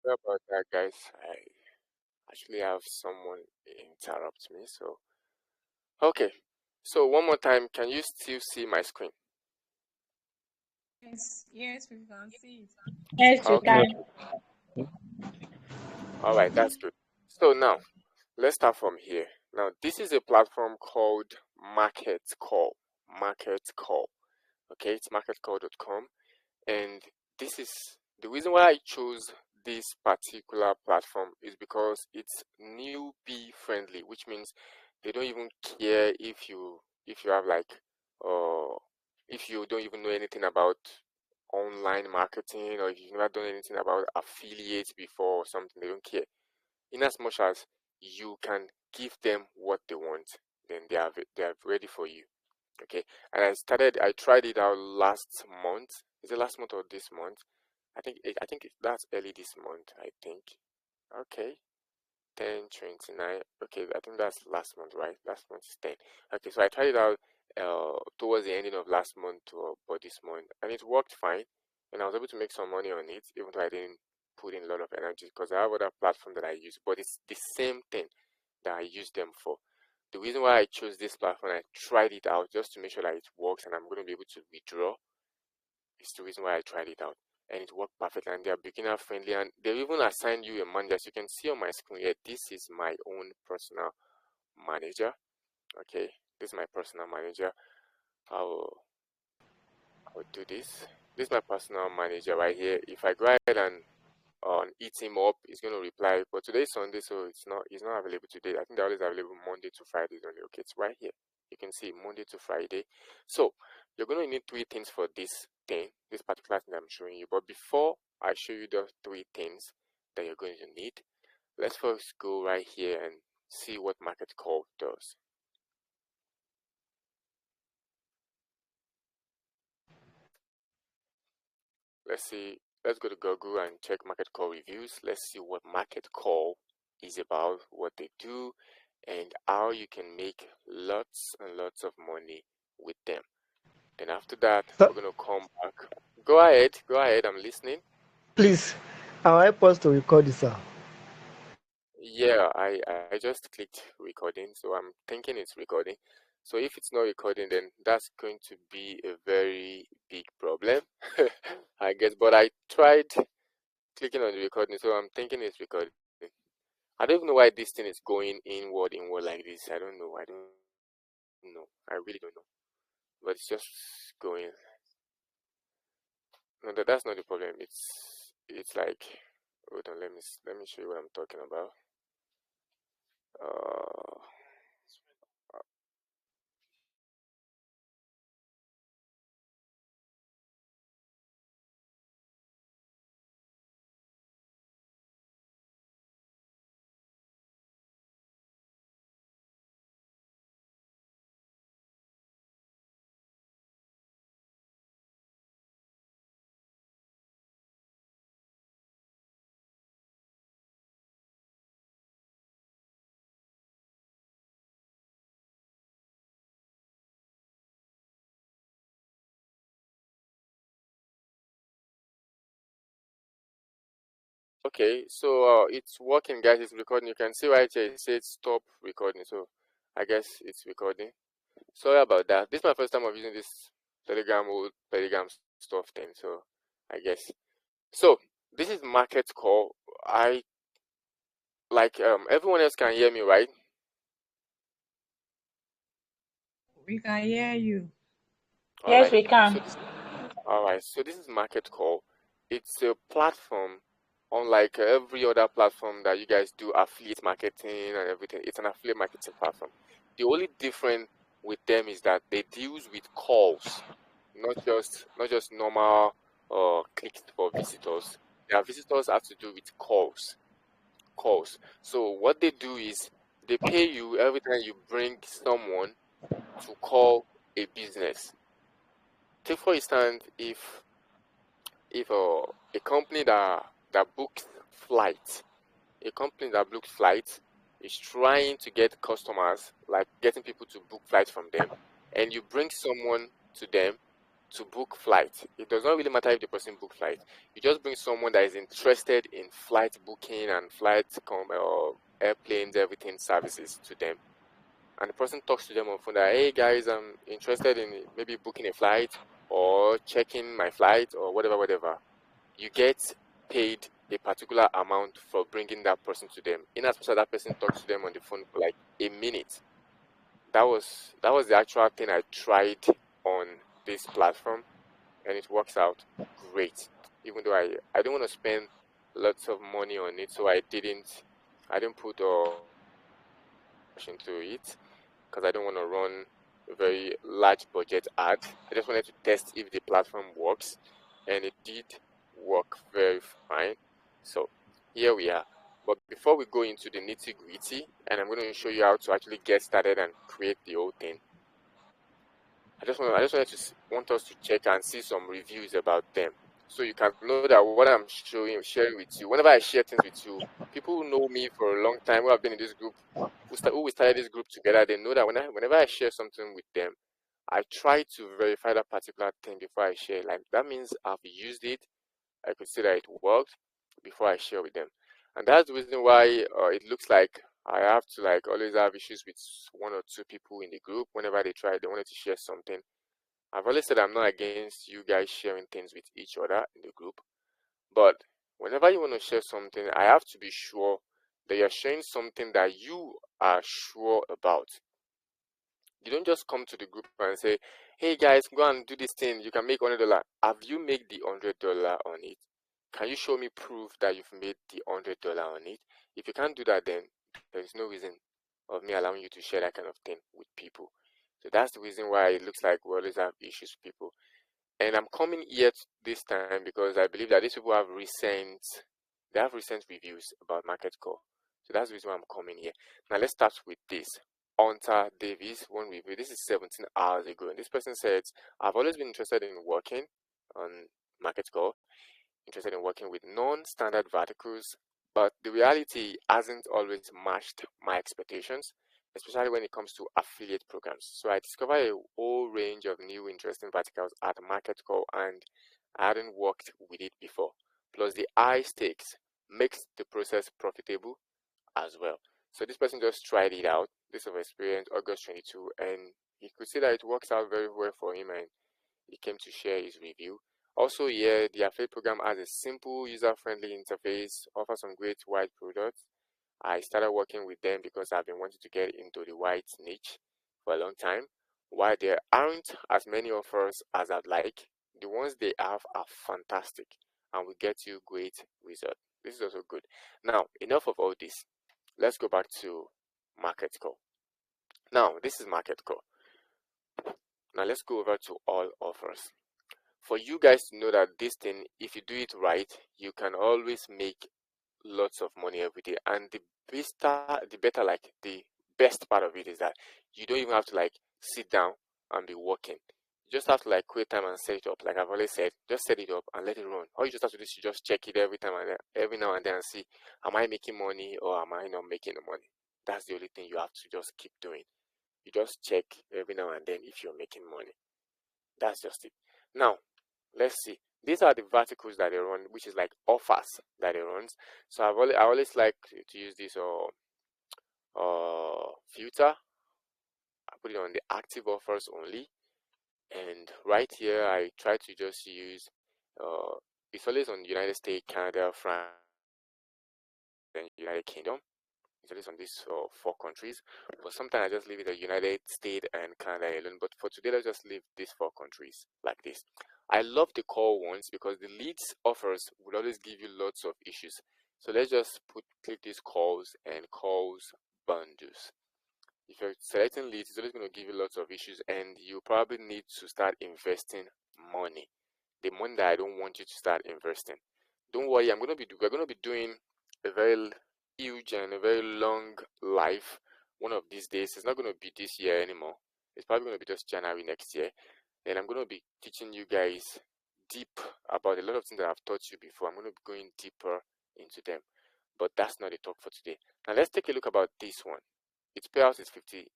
Sorry about that, guys. I actually have someone interrupt me. So, okay. So one more time, can you still see my screen? Yes, we can see it. Yes, we Okay. can. All right, that's good. So now, let's start from here. Now, this is a platform called Market Call. Market Call. Okay, it's marketcall.com. And this is the reason why I chose this particular platform is because it's newbie friendly, which means they don't even care if you have like if you don't even know anything about online marketing, or if you've never done anything about affiliates before or something. They don't care. In as much as you can give them what they want, then they are ready for you. Okay. And I tried it out last month. Is it last month or this month? That's early this month, I think. Okay. 10/29. Okay, I think that's last month, right? Last month is 10. Okay, so I tried it out towards the ending of last month or this month, and it worked fine. And I was able to make some money on it, even though I didn't put in a lot of energy, because I have other platform that I use, but it's the same thing that I use them for. The reason why I chose this platform, I tried it out just to make sure that it works and I'm going to be able to withdraw, is the reason why I tried it out. And it worked perfectly, and they are beginner friendly, and they even assign you a manager. As you can see on my screen here, this is my own personal manager. Okay, this is my personal manager. I'll do this. This is my personal manager right here. If I go ahead and eat him up, he's going to reply. But today is Sunday, so it's not available today. I think they're always available Monday to Friday only. Okay, it's right here. You can see Monday to Friday. So you're going to need three things for this particular thing I'm showing you. But before I show you the three things that you're going to need, let's first go right here and see what Market Call does. Let's go to Google and check Market Call reviews. Let's see what Market Call is about, what they do, and how you can make lots and lots of money with them. Then after that, So, we're going to come back. Go ahead, I'm listening. please, am I supposed to record this, sir? Yeah, I just clicked recording, so I'm thinking it's recording. So if it's not recording, then that's going to be a very big problem, I guess. But I tried clicking on the recording, so I'm thinking it's recording. I don't even know why this thing is going inward like this. I don't know. I really don't know. But it's just going. No, that's not the problem. It's like, hold on. Let me show you what I'm talking about. Uh, okay, so it's working, guys. It's recording. You can see right here. It says stop recording. So I guess it's recording. Sorry about that. This is my first time of using this Telegram stuff thing. So I guess. So this is Market Call. I like everyone else can hear me, right? We can hear you. All Yes, right. we So can. this is Market Call. It's a platform, unlike every other platform that you guys do affiliate marketing and everything. It's an affiliate marketing platform. The only difference with them is that they deals with calls, not just normal clicks for visitors. Their visitors have to do with calls. So what they do is they pay you every time you bring someone to call a business. Take for instance, if a company that books flights, is trying to get customers, like getting people to book flights from them, and you bring someone to them, to book flight. It does not really matter if the person book flight. You just bring someone that is interested in flight booking and flight or airplanes, everything services to them. And the person talks to them on phone that, hey guys, I'm interested in maybe booking a flight or checking my flight or whatever. You get paid a particular amount for bringing that person to them. In as much as that person talks to them on the phone for like a minute. That was the actual thing I tried on this platform, and it works out great. Even though I don't want to spend lots of money on it, so I didn't put much into it because I don't want to run a very large budget ad. I just wanted to test if the platform works, and it did work very fine. So here we are. But before we go into the nitty gritty, and I'm going to show you how to actually get started and create the whole thing, I just wanted to want us to check and see some reviews about them, so you can know that what I'm sharing with you. Whenever I share things with you, people who know me for a long time, who have been in this group, who we started this group together, they know that whenever I share something with them, I try to verify that particular thing before I share. Like that means I've used it, I could see that it worked before I share with them, and that's the reason why it looks like I have to like always have issues with one or two people in the group whenever they wanted to share something. I've always said I'm not against you guys sharing things with each other in the group, but whenever you want to share something, I have to be sure that you're sharing something that you are sure about. You don't just come to the group and say, hey guys, go and do this thing, you can make $100. Have you made the $100 on it? Can you show me proof that you've made the $100 on it? If you can't do that, then there is no reason of me allowing you to share that kind of thing with people. So that's the reason why it looks like we always have issues with people. And I'm coming here this time because I believe that these people have recent reviews about MarketCore. So that's the reason why I'm coming here. Now let's start with this. Hunter Davis, one review. This is 17 hours ago, and this person said, I've always been interested in working on MarketCore, interested in working with non-standard verticals, but the reality hasn't always matched my expectations, especially when it comes to affiliate programs. So I discovered a whole range of new interesting verticals at MarketCore, and I hadn't worked with it before. Plus the high stakes makes the process profitable as well. So this person just tried it out. This was experience August 22, and he could see that it works out very well for him, and he came to share his review. Also here, the affiliate program has a simple, user-friendly interface, offers some great white products. I started working with them because I've been wanting to get into the white niche for a long time. While there aren't as many offers as I'd like, the ones they have are fantastic and will get you great results. This is also good. Now, enough of all this. Let's go back to MarketCore. Now, this is MarketCore. Now, let's go over to all offers. For you guys to know that this thing, if you do it right, you can always make lots of money every day. And the better, like the best part of it is that you don't even have to like sit down and be working. You just have to like create time and set it up. Like I've always said, just set it up and let it run. All you just have to do is you just check it every time and then, every now and then, and see, am I making money or am I not making the money? That's the only thing you have to just keep doing. You just check every now and then if you're making money. That's just it. Now, let's see. These are the verticals that they run, which is like offers that they runs. So I always like to use this filter. I put it on the active offers only, and right here I try to just use it's always on United States, Canada, France, and United Kingdom. It's always on these four countries, but sometimes I just leave it at United States and Canada alone. But for today, let's just leave these four countries like this. I love the core ones because the leads offers will always give you lots of issues. So let's just click these calls and calls bundles. If you're selecting leads, it's always going to give you lots of issues, and you probably need to start investing money. The money that I don't want you to start investing. Don't worry, we're going to be doing a very huge and a very long live one of these days. It's not going to be this year anymore. It's probably going to be just January next year. And I'm going to be teaching you guys deep about a lot of things that I've taught you before. I'm going to be going deeper into them. But that's not the talk for today. Now let's take a look about this one. Its payout is $58.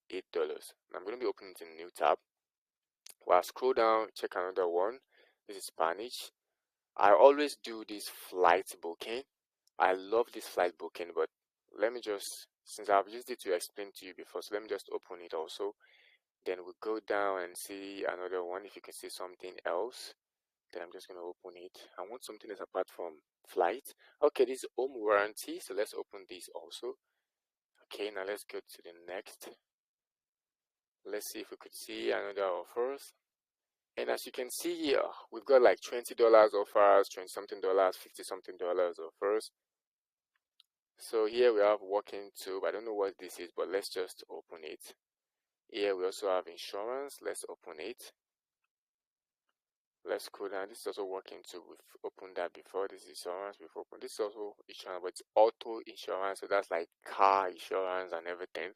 I'm going to be opening a new tab. Well, I scroll down, check another one. This is Spanish. I always do this flight booking. I love this flight booking, but let me just, since I've used it to explain to you before, so let me just open it also. Then we'll go down and see another one. If you can see something else, then I'm just going to open it. I want something that's apart from flight. Okay, this is home warranty, so let's open this also. Okay, now let's go to the next. Let's see if we could see another offers. And as you can see here, we've got like $20 offers, 20 something dollars, 50 something dollars offers. So here we have working tube. I don't know what this is, but let's just open it. Here we also have insurance. Let's open it. Let's scroll down. This is also working tube. We've opened that before. This is insurance. We've opened this is also insurance, but it's auto insurance. So that's like car insurance and everything.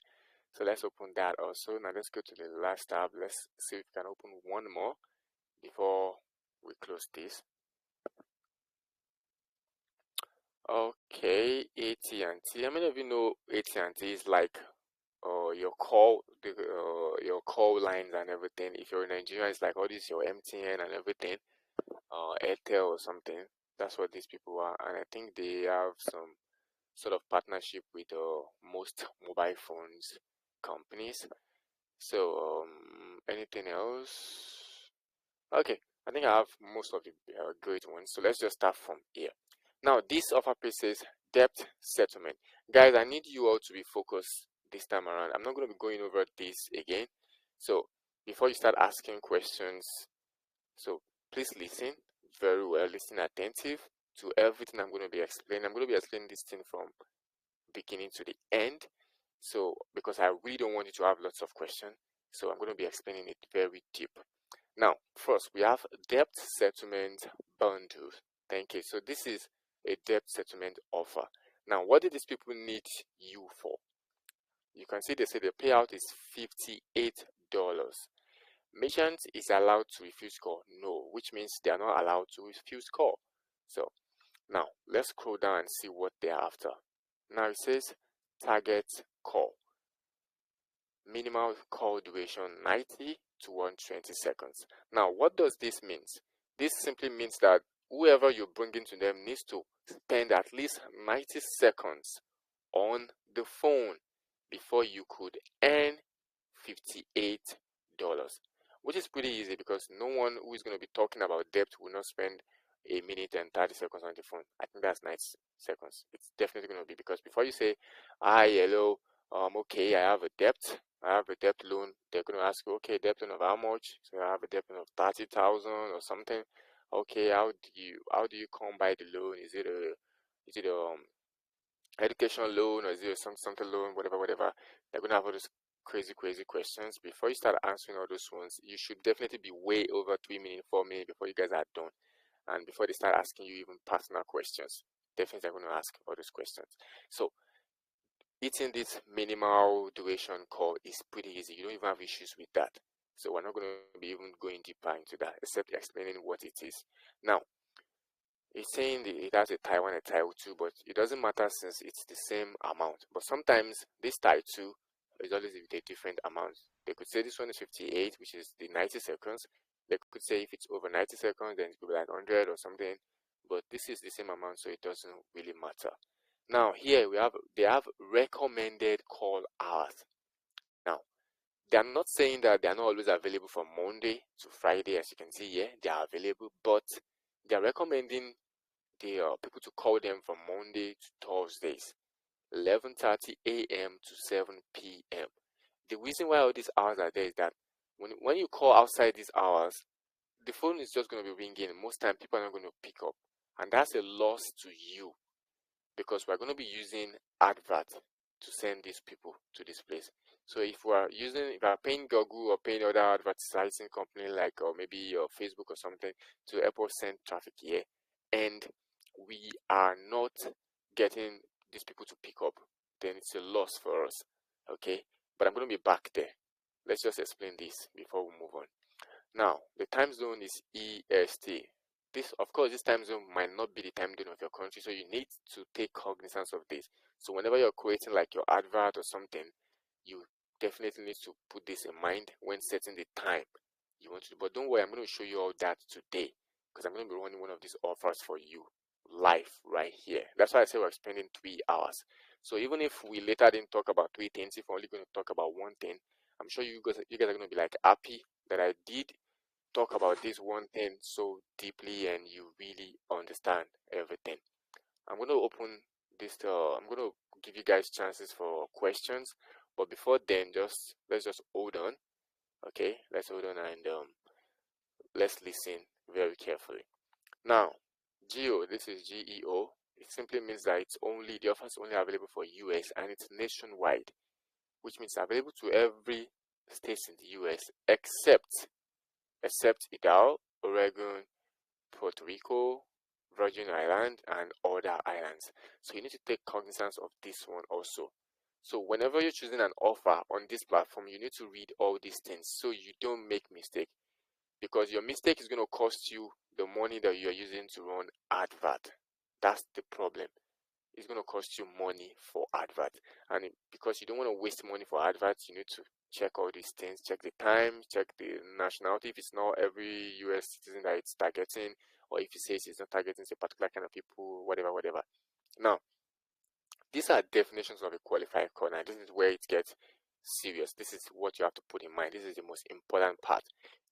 So let's open that also. Now let's go to the last tab. Let's see if we can open one more before we close this. Okay, AT&T. How many of you know AT&T is like your your call lines and everything? If you're in Nigeria, it's like all this your MTN and everything, Airtel or something. That's what these people are, and I think they have some sort of partnership with most mobile phones companies. So, anything else? Okay, I think I have most of the great ones. So let's just start from here. Now, this offer page says debt settlement. Guys, I need you all to be focused this time around. I'm not going to be going over this again. So before you start asking questions, so please listen very well, listen attentive to everything I'm going to be explaining. I'm going to be explaining this thing from beginning to the end. So because I really don't want you to have lots of questions, so I'm going to be explaining it very deep. Now, first we have debt settlement bundles. Thank you. So this is a debt settlement offer. Now, what did these people need you for? You can see they say the payout is $58. Merchant is allowed to refuse call? No, which means they are not allowed to refuse call. So now let's scroll down and see what they're after. Now it says target call. Minimal call duration 90 to 120 seconds. Now, what does this mean? This simply means that whoever you're bringing to them needs to spend at least 90 seconds on the phone before you could earn $58, which is pretty easy because no one who is going to be talking about debt will not spend a minute and 30 seconds on the phone. I think that's 90 seconds. It's definitely going to be because before you say, hi, hello, okay, I have a debt. I have a debt loan. They're going to ask you, okay, debt loan of how much? So I have a debt loan of 30,000 or something. Okay, how do you come by the loan? Is it a education loan or is it a something loan? Whatever. They're going to have all those crazy questions. Before you start answering all those ones, you should definitely be way over 3 minutes, 4 minutes before you guys are done, and before they start asking you even personal questions. Definitely, they're going to ask all those questions. So hitting this minimal duration call is pretty easy. You don't even have issues with that. So we're not going to be even going deeper into that, except explaining what it is. Now, it's saying that it has a tier 1 and tier 2, but it doesn't matter since it's the same amount. But sometimes this tier 2 is always with a different amount. They could say this one is 58, which is the 90 seconds. They could say if it's over 90 seconds, then it could be like 100 or something. But this is the same amount, so it doesn't really matter. Now here they have recommended call hours. Now they are not saying that they are not always available from Monday to Friday, as you can see here. They are available, but they are recommending the people to call them from Monday to Thursdays, 11:30 a.m. to 7 p.m. The reason why all these hours are there is that when you call outside these hours, the phone is just going to be ringing. Most time people are not going to pick up, and that's a loss to you, because we're going to be using advert to send these people to this place. So if we are paying Google or paying other advertising company like or maybe your Facebook or something to help us send traffic here, and we are not getting these people to pick up, then it's a loss for us. Okay, but I'm going to be back there. Let's just explain this before we move on. Now, the time zone is EST. Of course, this time zone might not be the time zone of your country, so you need to take cognizance of this. So whenever you're creating like your advert or something, you definitely need to put this in mind when setting the time. you want to do. But don't worry, I'm going to show you all that today, because I'm going to be running one of these offers for you live right here. That's why I say we're spending 3 hours. So even if we later didn't talk about 3 things, if we're only going to talk about one thing, I'm sure you guys are going to be like happy that I did talk about this one thing so deeply and you really understand everything. I'm going to open this. I'm going to give you guys chances for questions, but before then, let's just hold on. Okay, let's hold on and let's listen very carefully. Now, Geo, this is GEO. It simply means that the offer is only available for US and it's nationwide, which means available to every state in the US except Idaho, Oregon, Puerto Rico, Virgin Island, and other islands. So you need to take cognizance of this one also. So whenever you're choosing an offer on this platform, you need to read all these things so you don't make mistake, because your mistake is going to cost you the money that you're using to run advert. That's the problem. It's going to cost you money for advert, and because you don't want to waste money for adverts, you need to check all these things. Check the time, check the nationality, if it's not every US citizen that it's targeting, or if it says it's not targeting a particular kind of people, whatever. Now, these are definitions of a qualified call. Now, this is where it gets serious. This is what you have to put in mind. This is the most important part.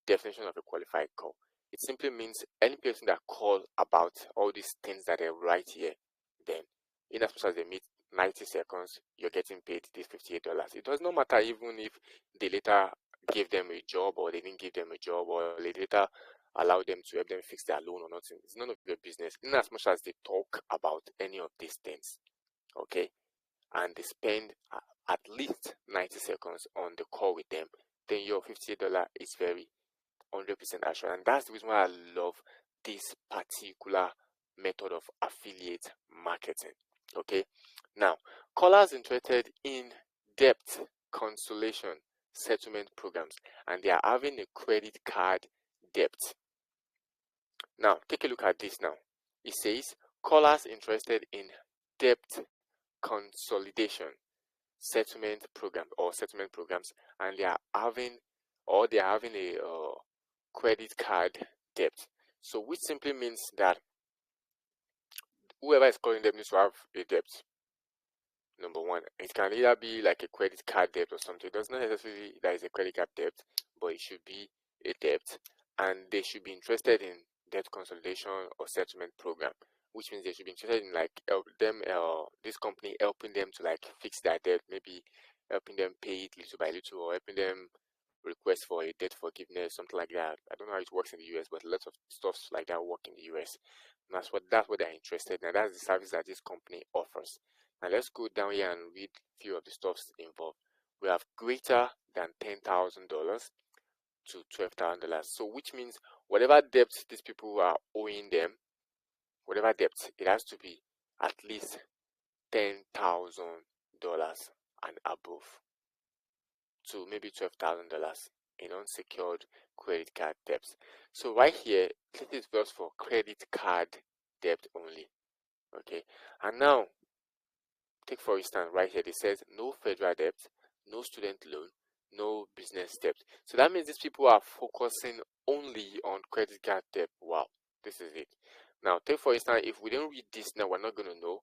Definition of a qualified call. It simply means any person that call about all these things that are right here, then in as much as they meet 90 seconds, you're getting paid this $58. It does not matter even if they later gave them a job or they didn't give them a job, or they later allow them to help them fix their loan or nothing. It's none of your business. In as much as they talk about any of these things, okay, and they spend at least 90 seconds on the call with them, then your $58 is very 100% assured. And that's the reason why I love this particular method of affiliate marketing. Okay, now callers interested in debt consolation settlement programs, and they are having a credit card debt. Now take a look at this. Now it says callers interested in debt consolidation settlement program or settlement programs, and they are having a credit card debt. So which simply means that whoever is calling them needs to have a debt. Number one, it can either be like a credit card debt or something. It does not necessarily that is a credit card debt, but it should be a debt, and they should be interested in debt consolidation or settlement program, which means they should be interested in like this company helping them to like fix their debt, maybe helping them pay it little by little, or helping them request for a debt forgiveness, something like that. I don't know how it works in the US, but lots of stuff like that work in the US. And that's what they're interested in. And that's the service that this company offers. Now let's go down here and read a few of the stuffs involved. We have greater than $10,000 to $12,000. So which means whatever debt these people are owing them, whatever debt, it has to be at least $10,000 and above to maybe $12,000 in unsecured credit card debts. So right here, this is just for credit card debt only. Okay, and now take for instance right here, it says no federal debt, no student loan, no business debt. So that means these people are focusing only on credit card debt. Wow, this is it. Now take for instance, if we don't read this now, we're not going to know,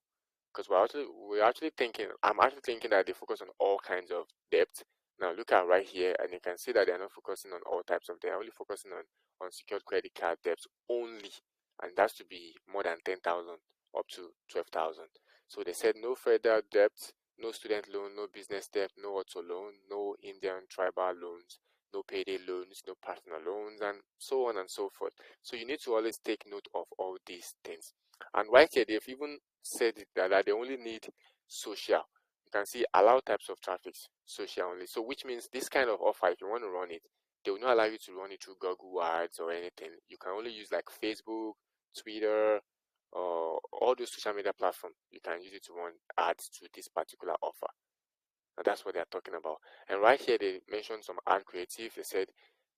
because we're actually thinking, I'm actually thinking that they focus on all kinds of debt. Now look at right here, and you can see that they're not focusing on all types of debt. They're only focusing on secured credit card debts only, and that's to be more than 10,000 up to 12,000. So they said no federal debt, no student loan, no business debt, no auto loan, no Indian tribal loans, no payday loans, no personal loans, and so on and so forth. So you need to always take note of all these things. And right here, they've even said that they only need social. You can see allow types of traffic, social only. So which means this kind of offer, if you want to run it, they will not allow you to run it through Google Ads or anything. You can only use like Facebook, Twitter, all those social media platforms. You can use it to run ads to this particular offer. And that's what they're talking about. And right here, they mentioned some ad creative. They said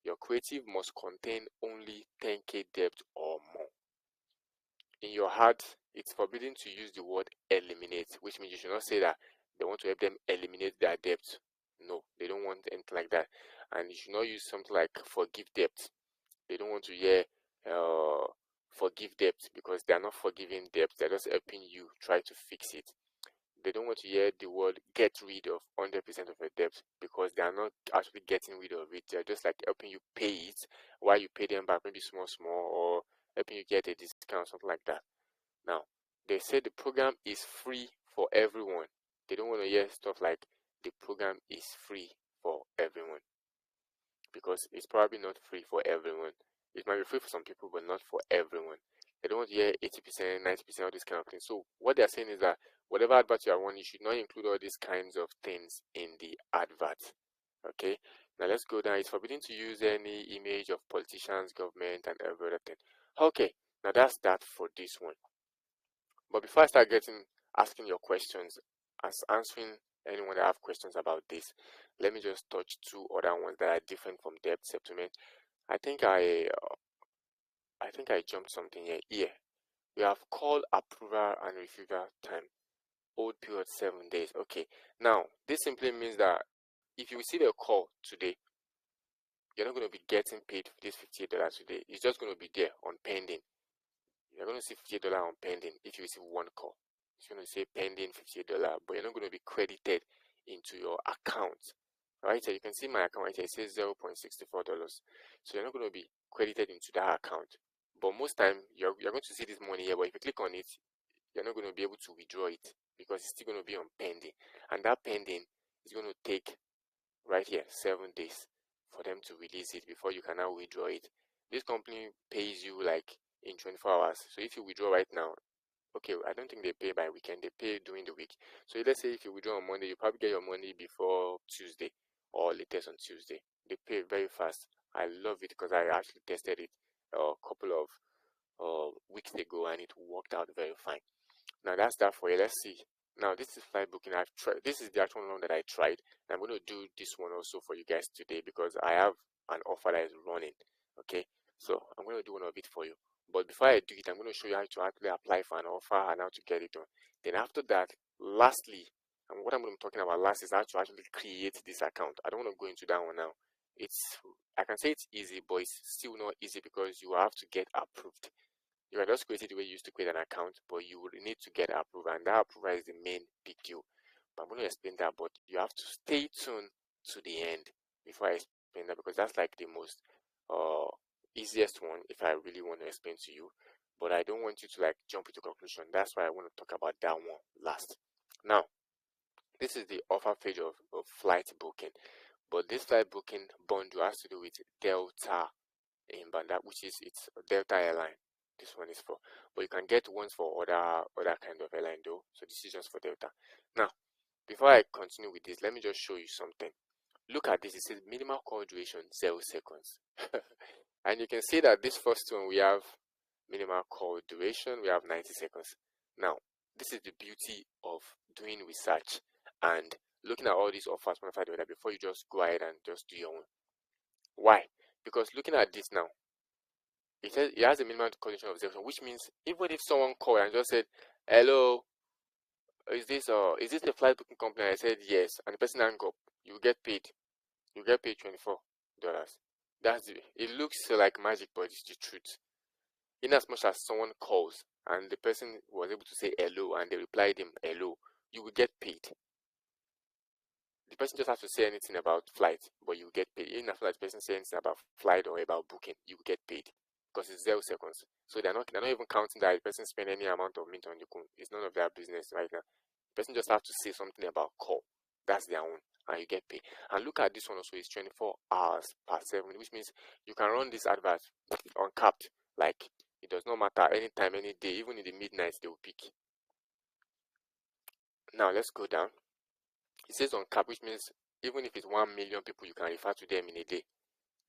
your creative must contain only 10K debt or more. In your ad, it's forbidden to use the word eliminate, which means you should not say that they want to help them eliminate their debt. No, they don't want anything like that. and you should not use something like forgive debt. They don't want to hear forgive debt, because they are not forgiving debt, they're just helping you try to fix it. They don't want to hear the word get rid of 100% of your debt, because they are not actually getting rid of it. They're just like helping you pay it while you pay them back, maybe small, or helping you get a discount, something like that. Now, they say the program is free for everyone. They don't want to hear stuff like the program is free for everyone, because it's probably not free for everyone. It might be free for some people, but not for everyone. They don't want to hear 80%, 90%, all this kind of thing. So what they're saying is that whatever advert you are running, you should not include all these kinds of things in the advert. Okay, now let's go down. It's forbidden to use any image of politicians, government, and every other thing. Okay, now that's that for this one. But before I start asking your questions, as answering anyone that have questions about this, let me just touch two other ones that are different from debt settlement. I think I jumped something here. Here we have call approval and refusal time. Hold period 7 days. Okay. Now this simply means that if you receive a call today, you're not going to be getting paid for this $58 today. It's just going to be there on pending. You're going to see $58 on pending if you receive one call. It's going to say pending $58, but you're not going to be credited into your account. Right here, you can see my account right here. It says $0.64. So you're not going to be credited into that account. But most time you're going to see this money here. But if you click on it, you're not going to be able to withdraw it, because it's still going to be on pending, and that pending is going to take right here 7 days for them to release it before you can now withdraw it. This company pays you like in 24 hours. So if you withdraw right now, okay, I don't think they pay by weekend, they pay during the week. So let's say if you withdraw on Monday, you probably get your money before Tuesday or latest on Tuesday. They pay very fast. I love it because I actually tested it a couple of weeks ago, and it worked out very fine. Now that's that for you. Let's see. Now this is flight booking. I've tried. This is the actual one that I tried. And I'm going to do this one also for you guys today, because I have an offer that is running. Okay, so I'm going to do one of it for you. But before I do it, I'm going to show you how to actually apply for an offer and how to get it done. Then after that, lastly, and what I'm going to be talking about last is how to actually create this account. I don't want to go into that one now. I can say it's easy, but it's still not easy, because you have to get approved. You can just create it the way you used to create an account, but you would need to get approval, and that approval is the main big deal. But I'm going to explain that, but you have to stay tuned to the end before I explain that, because that's like the most easiest one if I really want to explain to you. But I don't want you to like jump into conclusion. That's why I want to talk about that one last. Now, this is the offer page of flight booking, but this flight booking bundle has to do with Delta in Banda, which is it's Delta airline. This one is for, but you can get ones for other kind of airline though. So this is just for Delta. Now, before I continue with this, let me just show you something. Look at this. It says minimal call duration 0 seconds, and you can see that this first one we have minimal call duration. We have 90 seconds. Now, this is the beauty of doing research and looking at all these offers one after the other before you just go ahead and just do your own. Why? Because looking at this now, it says it has a minimum condition of 0, which means even if someone called and just said, "Hello, is this a flight booking company?" I said yes, and the person hang up, you get paid. You get paid $24. It looks like magic, but it's the truth. In as much as someone calls and the person was able to say hello and they replied him hello, you will get paid. The person just has to say anything about flight, but you get paid. Even after that person says anything about flight or about booking, you get paid, because it's 0 seconds. So they're not even counting that the person spent any amount of mint on the coin. It's none of their business right now. The person just have to say something about call. That's their own, and you get paid. And look at this one also. It's 24 hours per 7, which means you can run this advert uncapped. Like, it does not matter, anytime, any day, even in the midnight they will pick. Now let's go down. It says on cap, which means even if it's 1 million people you can refer to them in a day,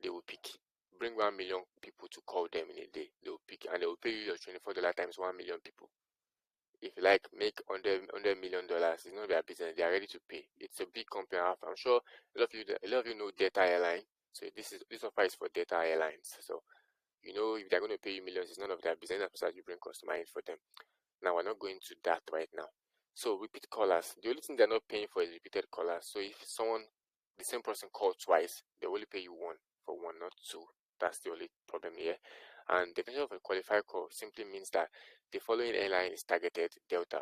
they will pick. Bring 1 million people to call them in a day, they will pick, and they will pay you your $24 times 1 million people. If you like, make $100 million, it's not their business. They are ready to pay. It's a big company. I'm sure a lot of you know Delta Airline. So this offer is for Delta Airlines. So you know, if they're going to pay you millions, it's none of their business as you bring customer in for them. Now we're not going to that right now. So repeat callers. The only thing they're not paying for is repeated callers. So if someone the same person called twice, they only pay you one for one, not two. That's the only problem here. And definition of a qualified call simply means that the following airline is targeted Delta.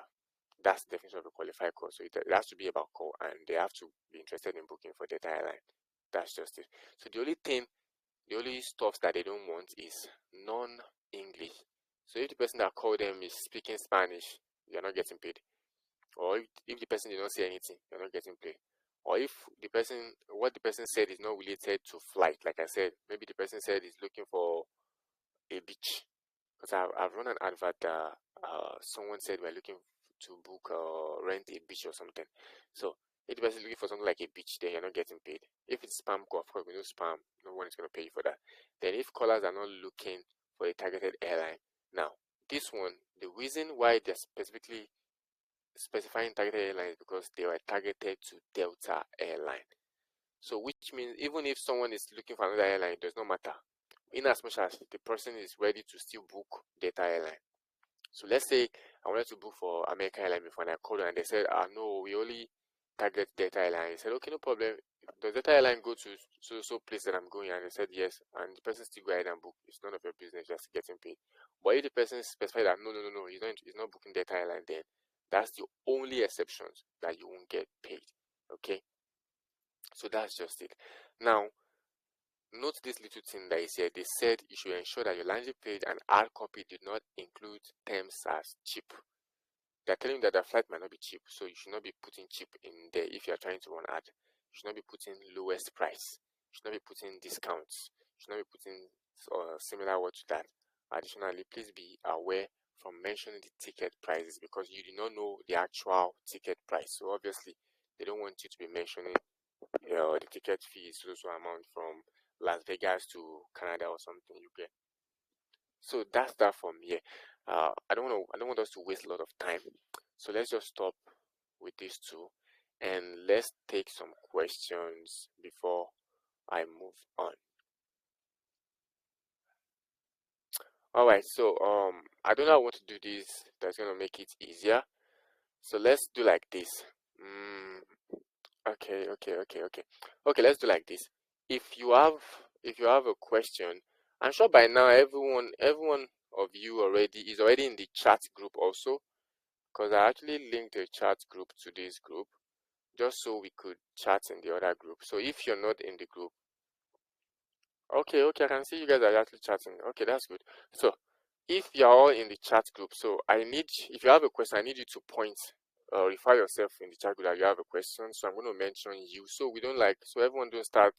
That's the definition of a qualified call. So it has to be about call, and they have to be interested in booking for Delta Airline. That's just it. So the only stuff that they don't want is non-English. So if the person that called them is speaking Spanish, you're not getting paid. Or if the person did not say anything, you're not getting paid. Or if what the person said is not related to flight, like I said, maybe the person said he's looking for a beach. Because I've run an advert that someone said we're looking to book or rent a beach or something. So if the person is looking for something like a beach, then you're not getting paid. If it's spam call, of course, we know spam, no one is going to pay you for that. Then if callers are not looking for a targeted airline, now this one, the reason why they're specifically specifying targeted airlines because they were targeted to Delta Airline. So which means even if someone is looking for another airline, it does not matter, in as much as the person is ready to still book Delta Airline. So let's say I wanted to book for American Airlines before, and I called and they said, no, we only target Delta Airline. I said, okay, no problem. Does Delta Airline go to so place that I'm going? And they said yes, and the person still go ahead and book. It's none of your business, just getting paid. But if the person specifies that no, he's not booking Delta Airline, then that's the only exceptions that you won't get paid. Okay, so that's just it. Now, note this little thing that is here. They said you should ensure that your landing page and hard copy do not include terms as cheap. They're telling you that the flight might not be cheap, so you should not be putting cheap in there if you're trying to run ad. You should not be putting lowest price. You should not be putting discounts. You should not be putting similar words to that. Additionally, please be aware from mentioning the ticket prices because you do not know the actual ticket price. So obviously, they don't want you to be mentioning the ticket fee is so amount from Las Vegas to Canada or something. You get. So that's that from here. I don't want us to waste a lot of time. So let's just stop with these two, and let's take some questions before I move on. All right. So I don't know how I want to do this. That's gonna make it easier. So let's do like this. Okay. Okay. Let's do like this. If you have a question, I'm sure by now everyone of you is already in the chat group also, because I actually linked the chat group to this group just so we could chat in the other group. So if you're not in the group, okay, I can see you guys are actually chatting. Okay, that's good. So if you're all in the chat group, so if you have a question, I need you to point or refer yourself in the chat group that you have a question. So I'm going to mention you, so everyone don't start,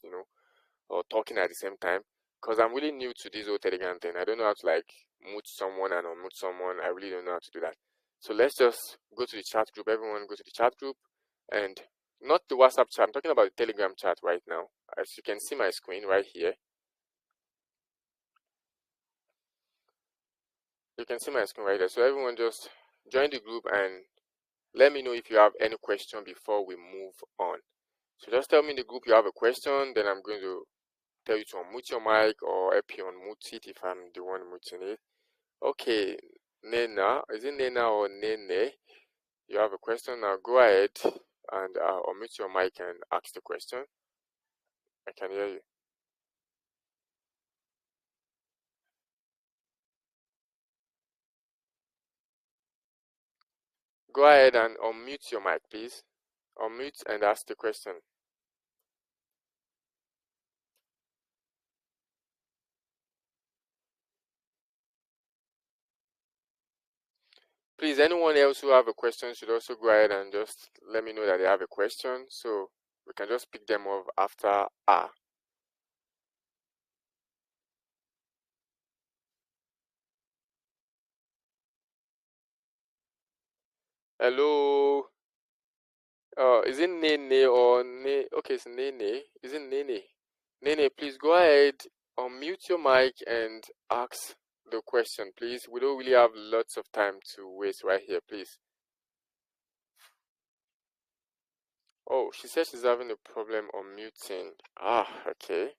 or talking at the same time, because I'm really new to this whole Telegram thing. I don't know how to mute someone and unmute someone. I really don't know how to do that. So let's just go to the chat group. Everyone go to the chat group, and not the WhatsApp chat. I'm talking about the Telegram chat right now. As you can see my screen right here. You can see my screen right there. So everyone just join the group and let me know if you have any question before we move on. So just tell me in the group you have a question, then I'm going to tell you to unmute your mic or help you unmute it if I'm the one muting it. Okay, Nena, is it Nena or Nene? You have a question now. Go ahead and unmute your mic and ask the question. I can hear you. Go ahead and unmute your mic, please. Unmute and ask the question. Please, anyone else who have a question should also go ahead and just let me know that they have a question, so we can just pick them up after R. Hello. Is it Nene or Ne? Okay, it's Nene. Is it Nene? Nene, please go ahead, unmute your mic and ask the question, please. We don't really have lots of time to waste right here, please. Oh, she says she's having a problem unmuting. Okay.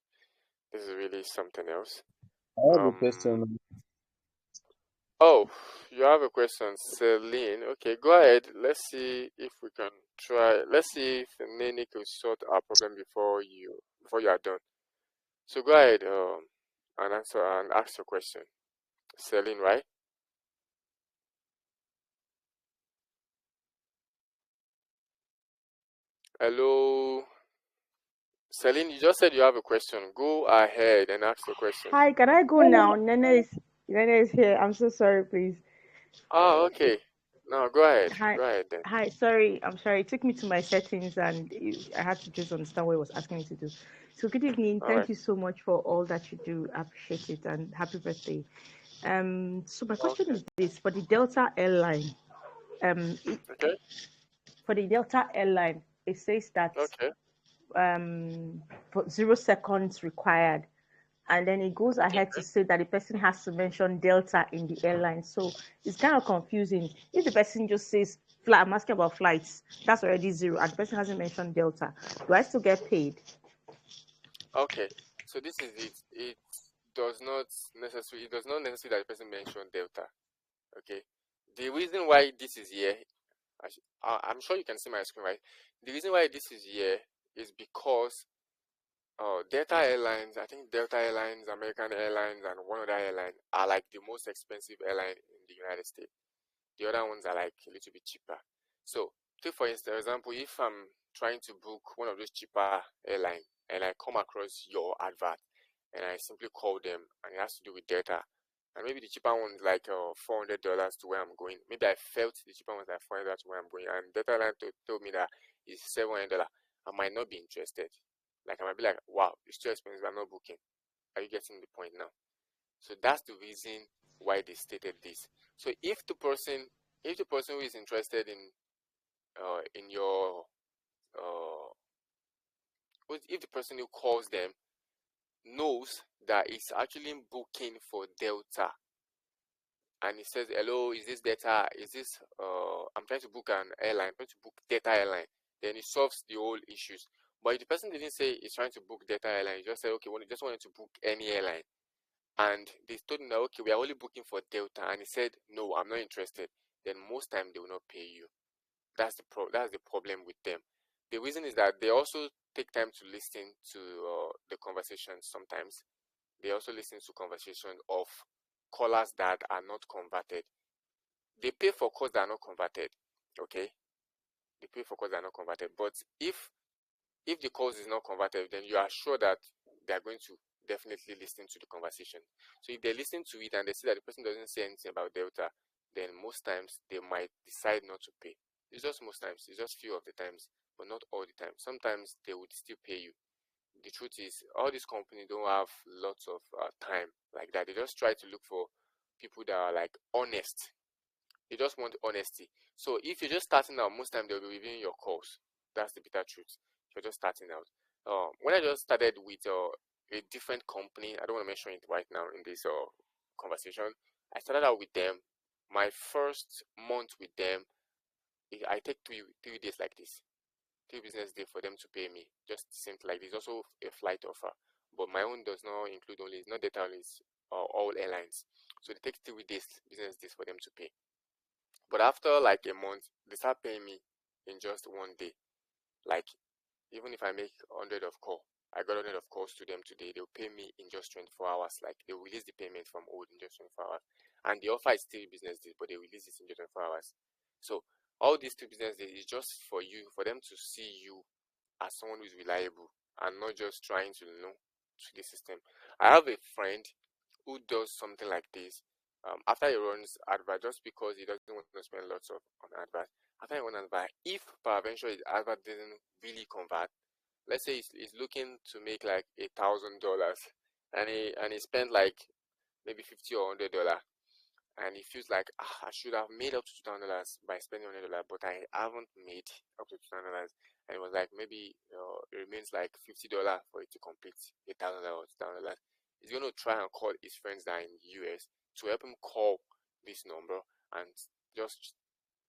This is really something else. I have a question. Oh, you have a question, Celine. Okay, go ahead. Let's see if we can try. Let's see if Nene could sort our problem before you are done. So go ahead and answer and ask your question, Celine. Right? Hello, Celine. You just said you have a question. Go ahead and ask your question. Hi, can I go now? Nene is here. I'm so sorry, please. Oh, okay. No, go ahead. Hi, Go ahead then. hi. Sorry, I'm sorry. It took me to my settings, and I had to just understand what it was asking me to do. So, good evening. All Thank right. you so much for all that you do. I appreciate it, and happy birthday. So my question Okay. is this: for the Delta airline, Okay. for the Delta airline, it says that Okay. for 0 seconds required, and then it goes ahead to Okay. say that the person has to mention Delta in the airline. So it's kind of confusing. If the person just says flight, I'm asking about flights, that's already zero, and the person hasn't mentioned Delta, do I still get paid? Okay. So this is it. It does not necessarily that the person mentioned Delta. Okay. The reason why this is here, I'm sure you can see my screen, right? The reason why this is here is because Delta Airlines, I think Delta Airlines, American Airlines, and one other airline are like the most expensive airline in the United States. The other ones are like a little bit cheaper. So, take for instance, example, if I'm trying to book one of those cheaper airline and I come across your advert and I simply call them and it has to do with data, and maybe the cheaper one is like $400 to where I'm going. Maybe I felt the cheaper one is like $400 to where I'm going, and data line told me that it's $700. I might not be interested. Like I might be like, wow, it's too expensive. I'm not booking. Are you getting the point now? So that's the reason why they stated this. So if the person who is interested in your uh, if the person who calls them knows that it's actually booking for Delta, and he says, hello, is this Delta? Is this I'm trying to book an airline, I'm trying to book Delta airline, then it solves the whole issues. But if the person didn't say he's trying to book Delta airline, he just said, okay, well, he just wanted to book any airline, and they told him that, okay, we are only booking for Delta, and he said, no, I'm not interested, then most time they will not pay you. That's the problem with them. The reason is that they also take time to listen to the conversations. Sometimes they also listen to conversations of callers that are not converted. They pay for calls that are not converted. Okay, they pay for calls that are not converted. But if the calls is not converted, then you are sure that they are going to definitely listen to the conversation. So if they listen to it and they see that the person doesn't say anything about Delta, then most times they might decide not to pay. It's just most times, it's just few of the times, but not all the time. Sometimes they would still pay you. The truth is, all these companies don't have lots of time like that. They just try to look for people that are like honest. They just want honesty. So if you're just starting out, most time they'll be reviewing your calls. That's the bitter truth. If you're just starting out. When I just started with a different company, I don't want to mention it right now in this conversation. I started out with them. My first month with them, I take three days like this, 3 business days for them to pay me. Just simple like this. Also a flight offer, but my own does not include only. It's not data only. It's all airlines. So they take 3 days business days for them to pay. But after like a month, they start paying me in just one day. Like even if I make 100 of call, I got 100 of calls to them today, they'll pay me in just 24 hours. Like they'll release the payment from old in just 24 hours. And the offer is still business days, but they release it in just 24 hours. So all these 2 business days is just for you, for them to see you as someone who is reliable and not just trying to to the system. I have a friend who does something like this. After he runs advert, just because he doesn't want to spend lots of on advert, after he runs advert, if peradventure his advert didn't really convert, let's say he's looking to make like $1,000, and he spent like maybe $50 or $100, and he feels like I should have made up to $2,000 by spending $100, but I haven't made up to $2,000, and it was like maybe it remains like $50 for it to complete $1,000 or $2,000. He's going to try and call his friends that are in the US to help him call this number and just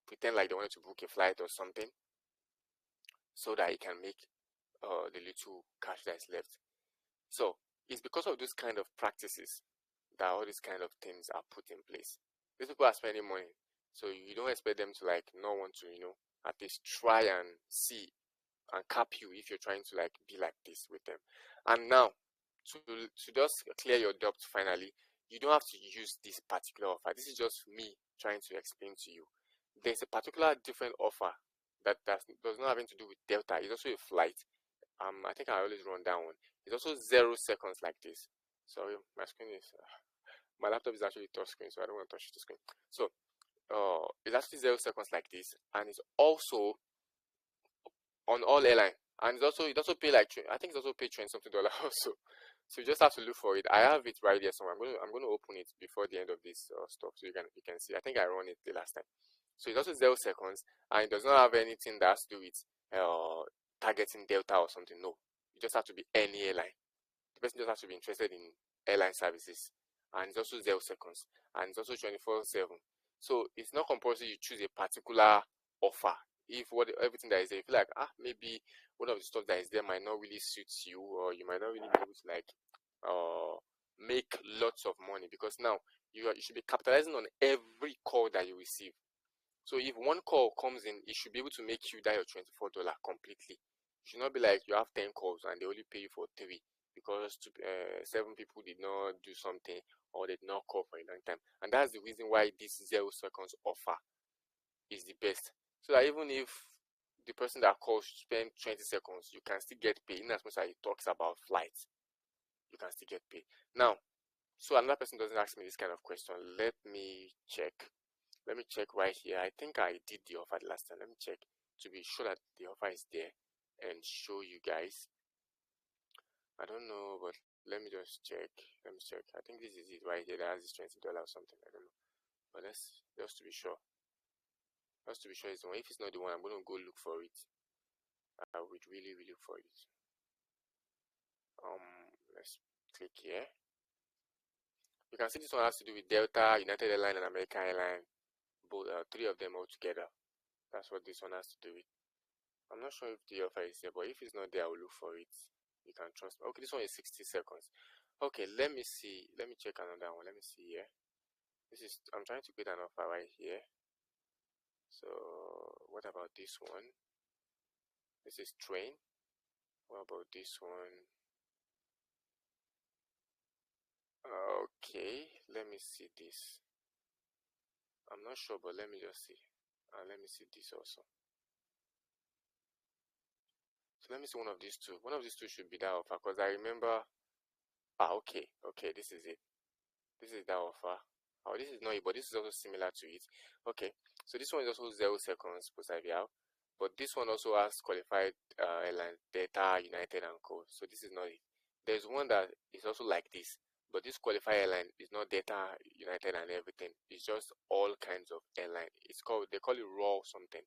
pretend like they wanted to book a flight or something so that he can make the little cash that is left. So it's because of those kind of practices that all these kind of things are put in place. These people are spending money, so you don't expect them to like not want to, at least try and see and cap you if you're trying to like be like this with them. And now, to just clear your doubt finally, you don't have to use this particular offer. This is just me trying to explain to you. There's a particular different offer that does not having to do with Delta. It's also a flight. I think I always run that one. It's also 0 seconds like this. Sorry, my screen is my laptop is actually touch screen, so I don't want to touch the screen. So it's actually 0 seconds like this, and it's also on all airline, and it also pay like, I think it's also pay $20 something also. So you just have to look for it. I have it right here somewhere. I'm going to open it before the end of this stuff, so you can see. I think I run it the last time. So it's also 0 seconds, and it does not have anything that has to do with targeting Delta or something. No, you just have to be any airline. The person just has to be interested in airline services, and it's also 0 seconds, and it's also 24/7. So it's not compulsory you choose a particular offer. If everything that is there, you feel like maybe one of the stuff that is there might not really suit you, or you might not really be able to like make lots of money, because now you should be capitalizing on every call that you receive. So if one call comes in, it should be able to make you that your $24 completely. It should not be like you have 10 calls and they only pay you for 3 because 7 people did not do something, or they did not call for a long time. And that's the reason why this 0 seconds offer is the best. So that even if the person that calls spend 20 seconds, you can still get paid. In as much as he talks about flights, you can still get paid. Now, so another person doesn't ask me this kind of question. Let me check right here. I think I did the offer the last time. Let me check to be sure that the offer is there and show you guys. I don't know, but let me just check. I think this is it right here that has this $20 or something. I don't know. But let's just to be sure. Just to be sure it's the one. If it's not the one, I'm gonna go look for it. I would really look for it. Let's click here. You can see this one has to do with Delta, United Airlines, and American Airlines. Both 3 of them all together. That's what this one has to do with. I'm not sure if the offer is there, but if it's not there, I will look for it. You can trust me. Okay, this one is 60 seconds. Okay, let me see. Let me check another one. Let me see here. I'm trying to get an offer right here. So, what about this one? This is train. What about this one? Okay, let me see this. I'm not sure, but let me just see. Let me see this also. So let me see one of these two. One of these two should be that offer, because I remember. Okay, this is it. This is that offer. Oh, this is not it, but this is also similar to it. Okay, so this one is also 0 seconds post-IVR, but this one also has qualified airlines, Delta, United, and Co. So this is not it. There's one that is also like this, but this qualified airline is not Delta, United, and everything. It's just all kinds of airline. They call it raw something.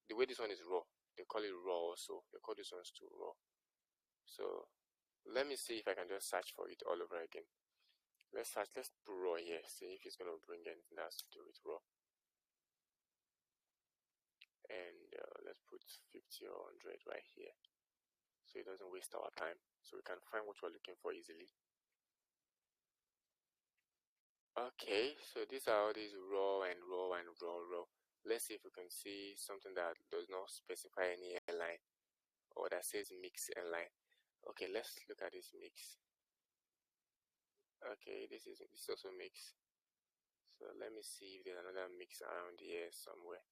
The way this one is raw, they call it raw also. They call this one too raw. So let me see if I can just search for it all over again. Let's put raw here, see if it's going to bring anything that has to do with raw. And let's put 50 or 100 right here, so it doesn't waste our time, so we can find what we're looking for easily. Okay, so these are all these raw and raw and raw. Let's see if we can see something that does not specify any airline, or that says mix airline. Okay, let's look at this mix. Okay, this is also mix. So let me see if there's another mix around here somewhere.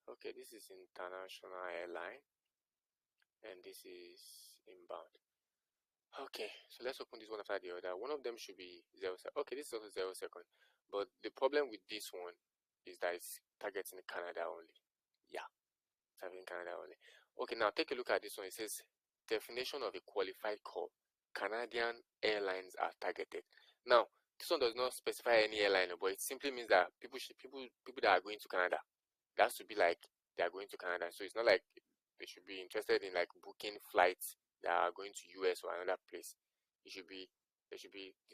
Okay, this is international airline, and this is inbound. Okay, so let's open this one after the other. One of them should be 0 seconds. Okay, this is also 0 seconds, but the problem with this one is that it's targeting Canada only. Yeah, targeting Canada only. Okay, now take a look at this one. It says definition of a qualified call. Canadian airlines are targeted. Now, this one does not specify any airline, but it simply means that people that are going to Canada, that has to be like they are going to Canada. So it's not like they should be interested in like booking flights that are going to US or another place. They should be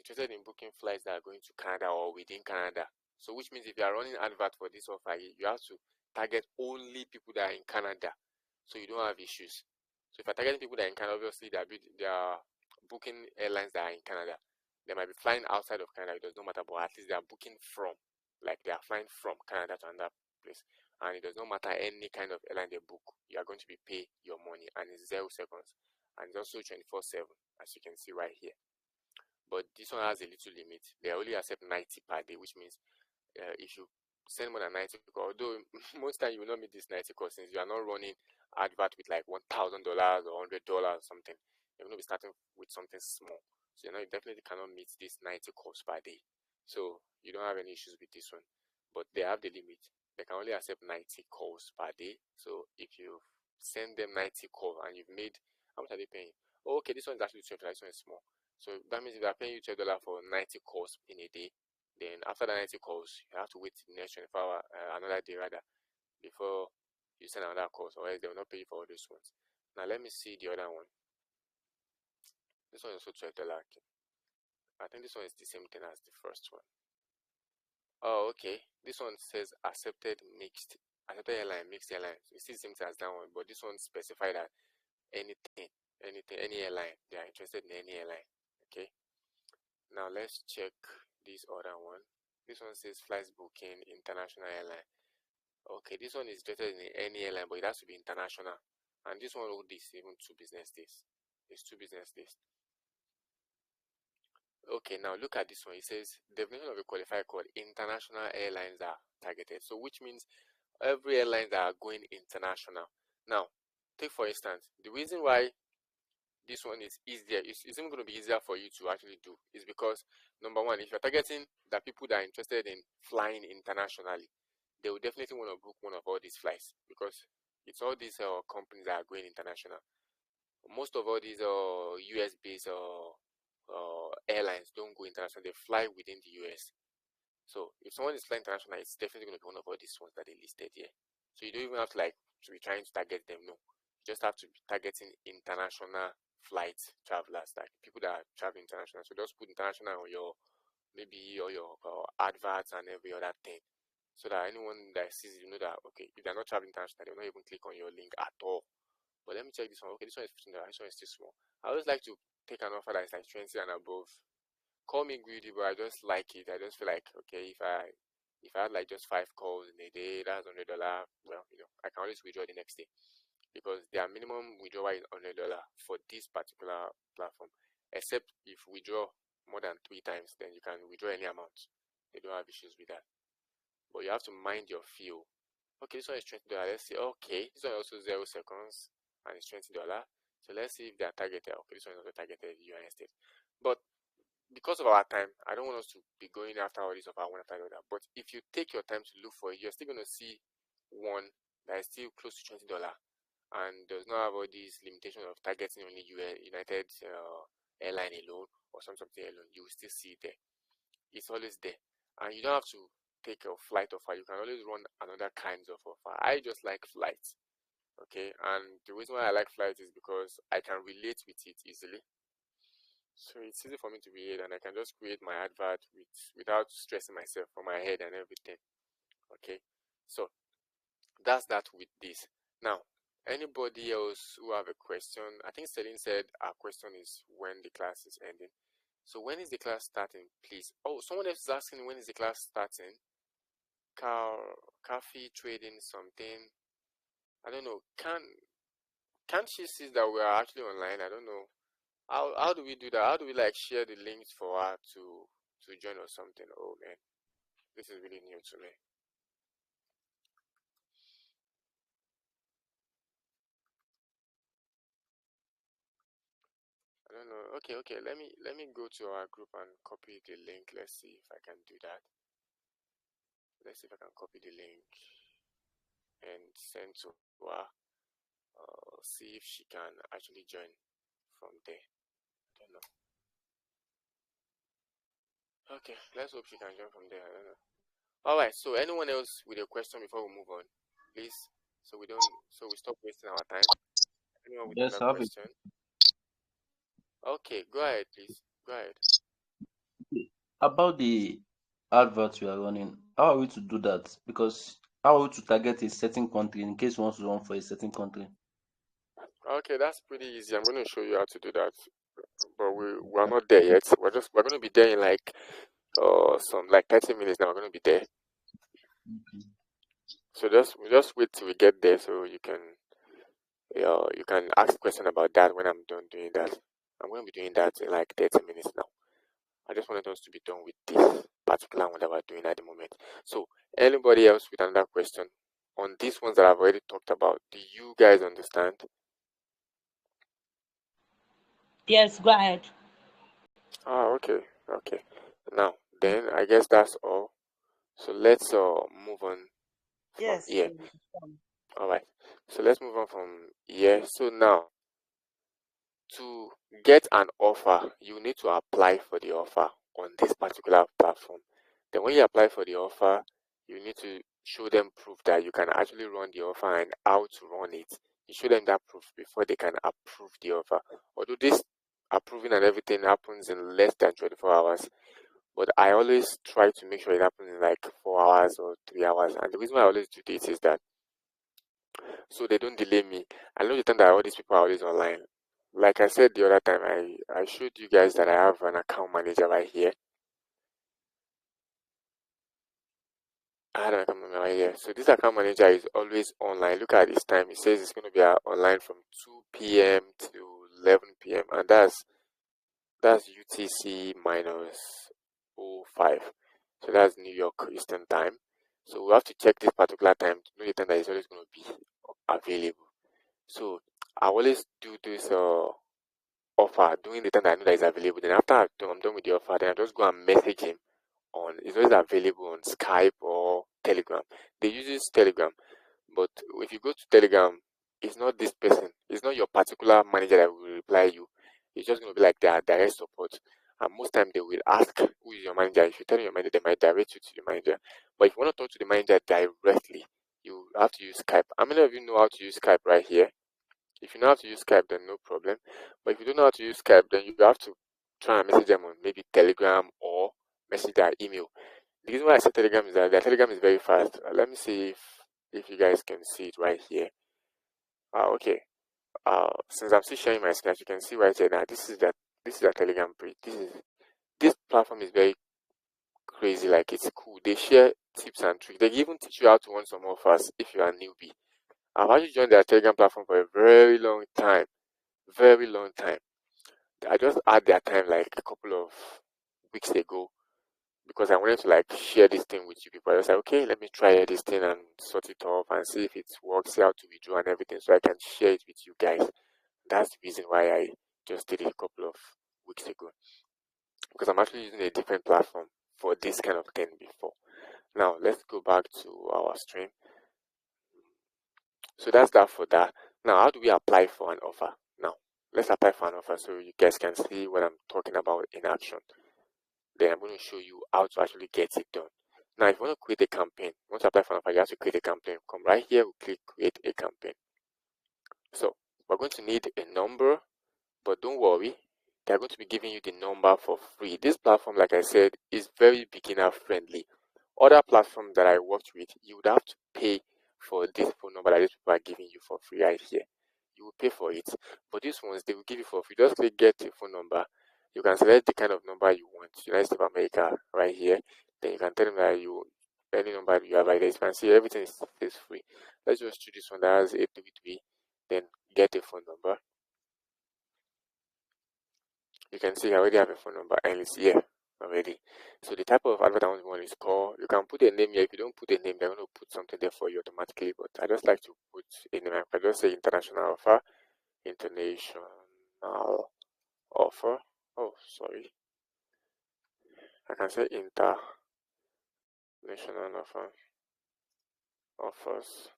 interested in booking flights that are going to Canada or within Canada. So which means if you are running advert for this offer, you have to target only people that are in Canada, so you don't have issues. So if you're targeting people that are in Canada, obviously they are booking airlines that are in Canada. They might be flying outside of Canada, it does not matter, but at least they are booking from, like they are flying from Canada to another place. And it does not matter any kind of airline they book, you are going to be paid your money, and it's 0 seconds. And it's also 24/7, as you can see right here. But this one has a little limit. They only accept 90 per day, which means if you send more than 90 calls, although most time you will not meet this 90 calls, since you are not running advert with like $1,000 or $100 or something. You're going to be starting with something small, so you definitely cannot meet this 90 calls per day. So you don't have any issues with this one, but they have the limit. They can only accept 90 calls per day. So if you send them 90 calls and you've made, how much are they paying? Oh, okay, this one is actually 12. This one is small. So that means if they are paying you $12 for 90 calls in a day, then after the 90 calls, you have to wait the next 24 hours, another day rather, before you send another call, or else they will not pay you for all those ones. Now let me see the other one. This one is also $12. I think this one is the same thing as the first one. Oh, okay. This one says accepted airline, mixed airline. You see the same thing as that one, but this one specified that any airline, they are interested in any airline. Okay. Now let's check this other one. This one says flights booking, international airline. Okay, this one is interested in any airline, but it has to be international. And this one is even 2 business days. It's 2 business days. Okay, now look at this one. It says definition of a qualified code. International airlines are targeted. So which means every airline that are going international. Now, take for instance, the reason why this one is easier, it's even going to be easier for you to actually do, is because number one, if you're targeting the people that are interested in flying internationally, they will definitely want to book one of all these flights, because it's all these companies that are going international. Most of all these US based airlines don't go international, they fly within the US. So if someone is flying international, it's definitely going to be one of all these ones that they listed here. So you don't even have to be trying to target them. No, you just have to be targeting international flight travelers, like people that are traveling international. So just put international on your adverts and every other thing, so that anyone that sees, you know that okay, if they're not traveling international, they'll not even click on your link at all. But let me check this one. Okay, this one is $15. This one is too small. I always like to take an offer that is like 20 and above. Call me greedy, but I just like it. I just feel like okay, if I had like just 5 calls in a day, that's $100. Well, I can always withdraw the next day, because their minimum withdrawal is $100 for this particular platform. Except if we withdraw more than 3 times, then you can withdraw any amount. They don't have issues with that. But you have to mind your fee. Okay, this one is $20. Let's see. Okay, this one also 0 seconds and it's $20. So let's see if they are targeted. Okay, this one is also targeted United States. But because of our time, I don't want us to be going after all this of our one after the other. But if you take your time to look for it, you're still going to see one that is still close to $20 and does not have all these limitations of targeting only United airline alone or something alone. You will still see it there. It's always there, and you don't have to take a flight offer. You can always run another kinds of offer. I just like flights. Okay, and the reason why I like flights is because I can relate with it easily. So it's easy for me to relate, and I can just create my advert without stressing myself for my head and everything. Okay, so that's that with this. Now, anybody else who have a question? I think Celine said our question is when the class is ending. So when is the class starting, please? Oh, someone else is asking when is the class starting. Coffee trading something. I don't know. Can't she see that we are actually online? I don't know. How do we do that? How do we like share the links for her to join or something? Oh man, this is really new to me. I don't know. Okay. Let me go to our group and copy the link. Let's see if I can do that. Let's see if I can copy the link and send to her. See if she can actually join from there. I don't know. Okay, let's hope she can join from there. I don't know. All right. So anyone else with a question before we move on, please? So we stop wasting our time. Anyone with Yes, another I have question? Okay, go ahead, please. Go ahead. about the adverts we are running. How are we to do that? Because how are we to target a certain country in case we want to run for a certain country? Okay, that's pretty easy. I'm going to show you how to do that. but we're not there yet. We're going to be there in like some like 30 minutes now. We're going to be there. Okay. So just wait till we get there, so you can ask a question about that when I'm done doing that. I'm going to be doing that in like 30 minutes now. I just wanted us to be done with this particular one that we're doing at the moment. So anybody else with another question on these ones that I've already talked about? Do you guys understand? Yes, go ahead. Okay. Now then, I guess that's all. So let's move on from Yes. here. All right. So let's move on from here. So now, to get an offer, you need to apply for the offer on this particular platform. Then when you apply for the offer, you need to show them proof that you can actually run the offer and how to run it. You show them that proof before they can approve the offer. Although this approving and everything happens in less than 24 hours, but I always try to make sure it happens in like 4 hours or 3 hours. And the reason why I always do this is that so they don't delay me. I know the time that all these people are always online. Like I said the other time, I showed you guys that I have an account manager right here. I had an account manager right here. So this account manager is always online. Look at this time. It says it's going to be online from 2 p.m. to 11 p.m. And that's UTC minus 05. So that's New York Eastern time. So we have to check this particular time to know the time that it's always going to be available. So I always do this offer during the time that I know that is available. Then after I'm done with the offer, then I just go and message him on. It's always available on Skype or Telegram. They use Telegram, but if you go to Telegram, it's not this person. It's not your particular manager that will reply you. It's just going to be like their direct support. And most time they will ask who is your manager. If you tell your manager, they might direct you to the manager. But if you want to talk to the manager directly, you have to use Skype. How many of you know how to use Skype right here? If you know how to use Skype, then no problem. But if you don't know how to use Skype, then you have to try and message them on maybe Telegram or message their email. The reason why I say Telegram is that their Telegram is very fast. Let me see if you guys can see it right here. Okay. Since I'm still sharing my screen, as you can see right here now, this is their Telegram page. This platform is very crazy. Like, it's cool. They share tips and tricks. They even teach you how to run some offers if you are a newbie. I've actually joined their Telegram platform for a very long time. Very long time. I just had their time like a couple of weeks ago because I wanted to like share this thing with you people. I was like, okay, let me try this thing and sort it off and see if it works, see how to withdraw and everything, so I can share it with you guys. That's the reason why I just did it a couple of weeks ago, because I'm actually using a different platform for this kind of thing before. Now let's go back to our stream. So that's that for that. Now, how do we apply for an offer? Now, let's apply for an offer so you guys can see what I'm talking about in action. Then I'm going to show you how to actually get it done. Now, if you want to create a campaign, once you apply for an offer, you have to create a campaign. Come right here, we click create a campaign. So we're going to need a number, but don't worry, they're going to be giving you the number for free. This platform, like I said, is very beginner friendly. Other platforms that I worked with, you would have to pay for this phone number that these people are giving you for free right here. You will pay for it. But these ones, they will give you for free. Just click get a phone number. You can select the kind of number you want. United States of America right here. Then you can tell them that any number you have right there. You can see everything is free. Let's just choose this one that has 833. Then get a phone number. You can see I already have a phone number and it's here already. So the type of advert I want is call. You can put a name here. If you don't put a name, they're going to put something there for you automatically. But I just like to put a name. I can just say international offer. International offer. Oh, sorry. I can say international offer. Offers.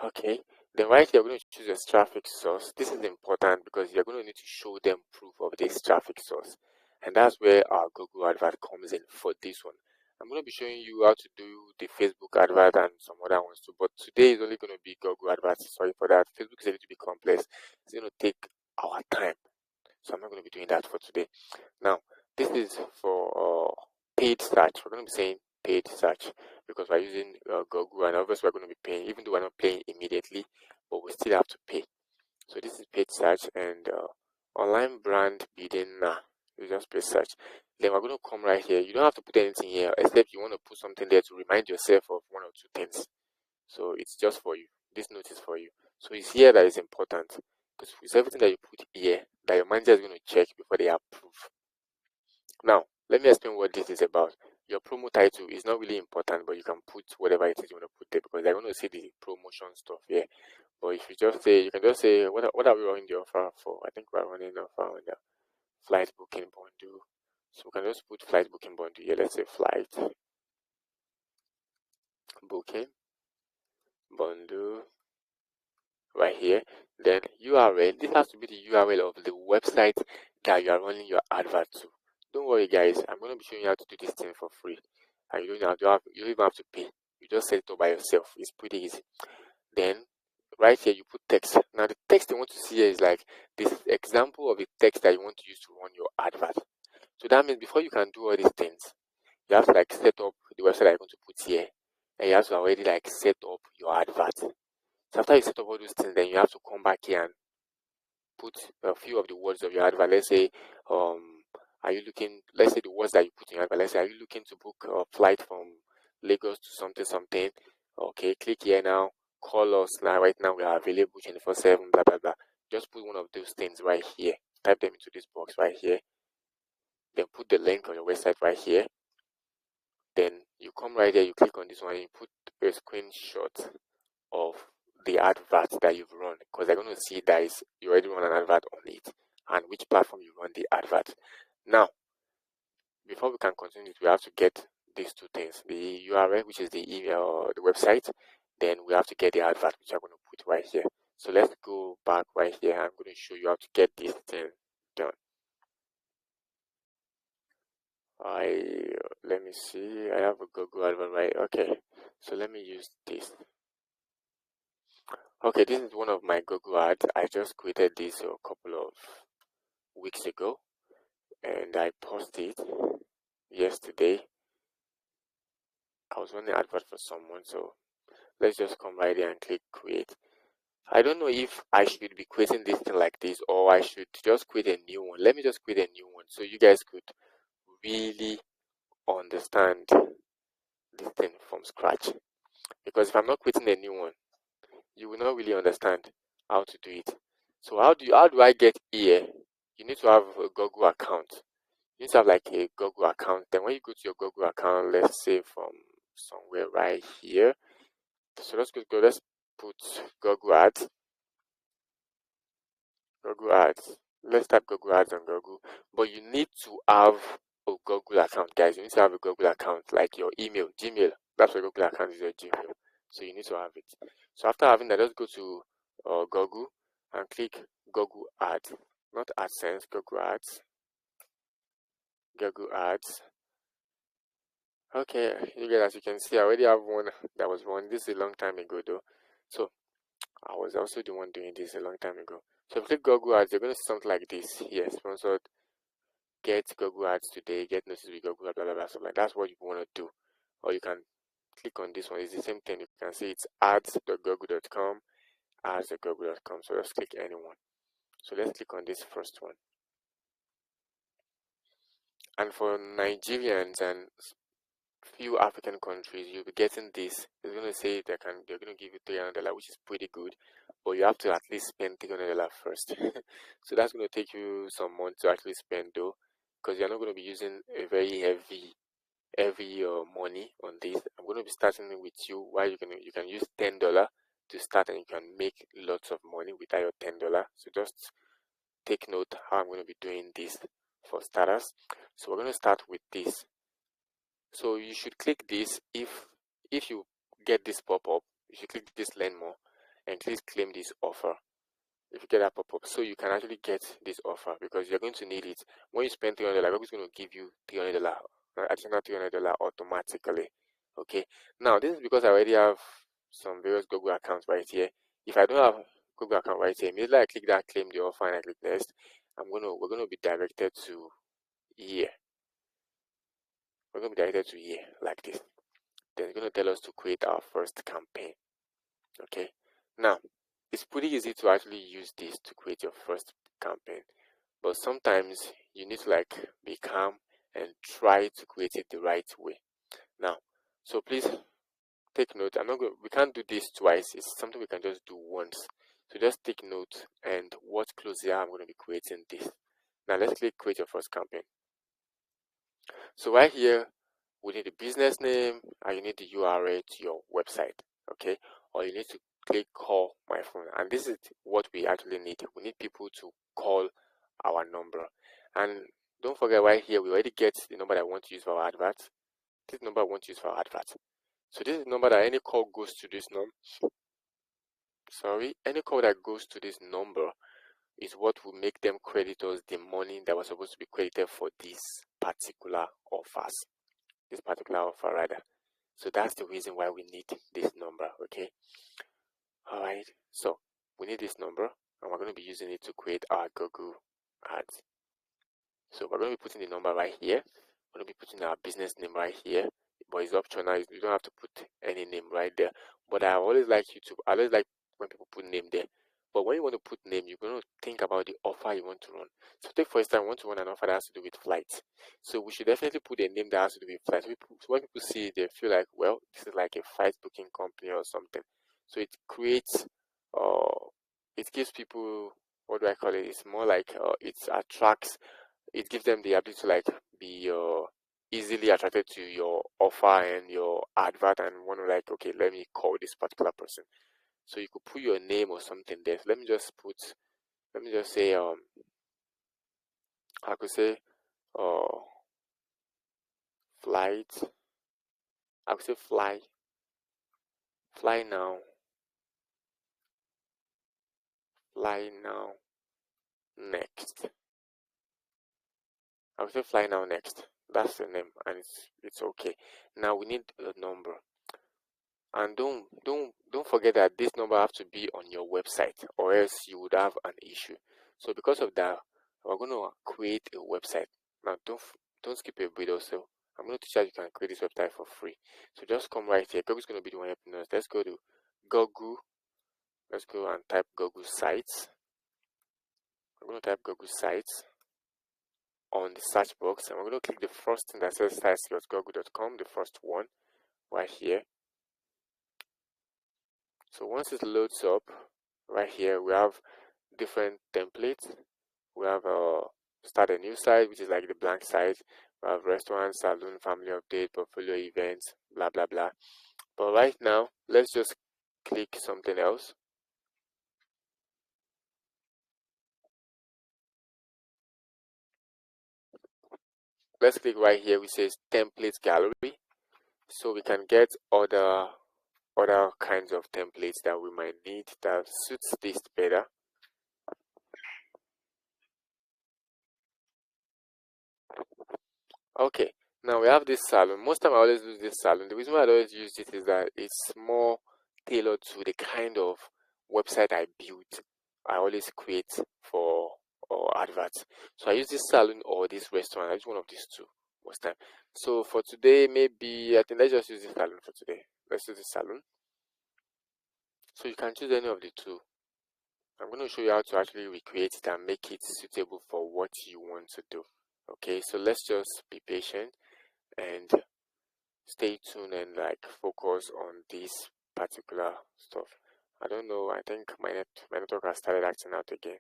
Okay. Then right here, we're going to choose a traffic source. This is important because you're going to need to show them proof of this traffic source. And that's where our Google advert comes in for this one. I'm going to be showing you how to do the Facebook advert and some other ones too. But today is only going to be Google adverts. Sorry for that. Facebook is a little bit complex. It's going to take our time. So I'm not going to be doing that for today. Now, this is for paid search. We're going to be saying paid search because we're using Google, and obviously we're going to be paying, even though we're not paying immediately, but we still have to pay. So this is paid search, and online brand bidding now. You just press search. Then we're going to come right here. You don't have to put anything here except you want to put something there to remind yourself of one or two things. So it's just for you. This note is for you. So it's here that is important, because it's everything that you put here that your manager is going to check before they approve. Now, let me explain what this is about. Your promo title is not really important, but you can put whatever it is you want to put there, because they're going to see the promotion stuff here. But if you just say, you can just say, what are we running the offer for? I think we're running the offer on the flight booking bundle. So we can just put flight booking bundle here. Let's say flight booking bundle right here. Then URL. This has to be the URL of the website that you are running your advert to. Don't worry, guys. I'm going to be showing you how to do this thing for free, and you don't even have to pay. You just set it up by yourself. It's pretty easy. Then right here you put text. Now the text you want to see here is like this example of a text that you want to use to run your advert. So that means before you can do all these things, you have to like set up the website that you're going to put here, and you have to already like set up your advert. So after you set up all those things, then you have to come back here and put a few of the words of your advert. Let's say, are you looking? Let's say the words that you put in your advert. Let's say, are you looking to book a flight from Lagos to something? Okay, click here now. Call us now. Right now we are available 24/7. Blah blah blah. Just put one of those things right here. Type them into this box right here. Then put the link on your website right here. Then you come right here. You click on this one. And you put a screenshot of the advert that you've run, because they're going to see that you already run an advert on it and which platform you run the advert. Now, before we can continue, we have to get these two things: the URL, which is the email or the website. Then we have to get the advert, which I'm going to put right here. So let's go back right here. I'm going to show you how to get this thing done. Let me see. I have a Google advert, right? Okay, so let me use this. Okay, this is one of my Google ads. I just created this a couple of weeks ago, and I posted yesterday. I was running an advert for someone, so let's just come right here and click create. I don't know if I should be creating this thing like this, or I should just create a new one. Let me just create a new one so you guys could really understand this thing from scratch. Because if I'm not creating a new one, you will not really understand how to do it. So how do I get here? You need to have a Google account. You need to have like a Google account. Then when you go to your Google account, let's say from somewhere right here. So let's put Google Ads. Google Ads. Let's type Google Ads on Google. But you need to have a Google account, guys. You need to have a Google account, like your email, Gmail. That's what Google account is, your Gmail. So you need to have it. So after having that, let's go to Google and click Google Ads. Not AdSense, Google Ads. Google Ads. Okay, you guys, as you can see, I already have one that was run. This is a long time ago though. So I was also the one doing this a long time ago. So if you click Google Ads, you're going to see something like this here. Sponsored, get Google Ads today, get notice with Google, blah, blah, blah, stuff like that. That's what you want to do. Or you can click on this one. It's the same thing. You can see it's ads.google.com, ads.google.com. So just click anyone. So let's click on this first one. And for Nigerians and few African countries, you'll be getting this. It's going to say they're going to give you $300, which is pretty good, but you have to at least spend $300 first. So that's going to take you some months to actually spend though, because you're not going to be using a very heavy money on this. I'm going to be starting with you. Why you can use $10 to start, and you can make lots of money without your $10. So just take note how I'm going to be doing this for starters. So we're going to start with this. So you should click this. If you get this pop-up, you should click this learn more and please claim this offer. If you get that pop-up, so you can actually get this offer, because you're going to need it. When you spend $300, Google is going to give you $300, additional $300 automatically. Okay, now this is because I already have some various Google accounts right here. If I don't have Google account right here, immediately I click that claim the offer and I click next, we're going to be directed to here. We're going to be directed to here like this. Then it's going to tell us to create our first campaign. Okay, now it's pretty easy to actually use this to create your first campaign. but sometimes you need to like be calm and try to create it the right way. Now, so please take note. We can't do this twice. It's something we can just do once. So just take note and what closely I'm going to be creating this. Now let's click create your first campaign. So right here, we need the business name and you need the URL to your website, okay? Or you need to click call my phone. And this is what we actually need. We need people to call our number. And don't forget right here, we already get the number that I want to use for our advert. This number I want to use for our advert. So this is the number that any call goes to this number. Any call that goes to this number is what will make them credit us the money that was supposed to be credited for this particular offers. This particular offer rather. So that's the reason why we need this number, okay? Alright, so we need this number and we're going to be using it to create our Google ads. So we're going to be putting the number right here. We're going to be putting our business name right here, but it's optional. You don't have to put any name right there. But I always like when people put name there. But when you want to put name, you're going to think about the offer you want to run. So take for instance, I want to run an offer that has to do with flights. So we should definitely put a name that has to do with flights. So when people see it, they feel like, well, this is like a flight booking company or something. So it creates, it gives people, what do I call it? It's more like it attracts. It gives them the ability to like be easily attracted to your offer and your advert and want to like, okay, let me call this particular person. So you could put your name or something there. So let me just say I could say flight. I could say fly now, next. I would say fly now next. That's the name and it's okay. Now we need a number. And don't forget that this number has to be on your website or else you would have an issue. So because of that, we're going to create a website. Now don't skip a bit also. I'm going to teach you how you can create this website for free. So just come right here. Google's going to be the one helping us. Let's go to Google. Let's go and type Google Sites. I'm going to type Google Sites on the search box and we're going to click the first thing that says sites.google.com, the first one right here. So once it loads up, right here we have different templates. We have start a new site, which is like the blank site. We have restaurant, salon, family update, portfolio events, blah blah blah. But right now, let's just click something else. Let's click right here which says template gallery, so we can get other kinds of templates that we might need that suits this better. Okay, now we have this salon. Most time I always use this salon. The reason why I always use it is that it's more tailored to the kind of website I build. I always create for adverts. So I use this salon or this restaurant. I use one of these two most time. So for today, maybe I think let's just use this salon for today. Let's use this salon. So you can choose any of the two. I'm going to show you how to actually recreate it and make it suitable for what you want to do. Okay, so let's just be patient and stay tuned and like focus on this particular stuff. I don't know, I think my network has started acting out again.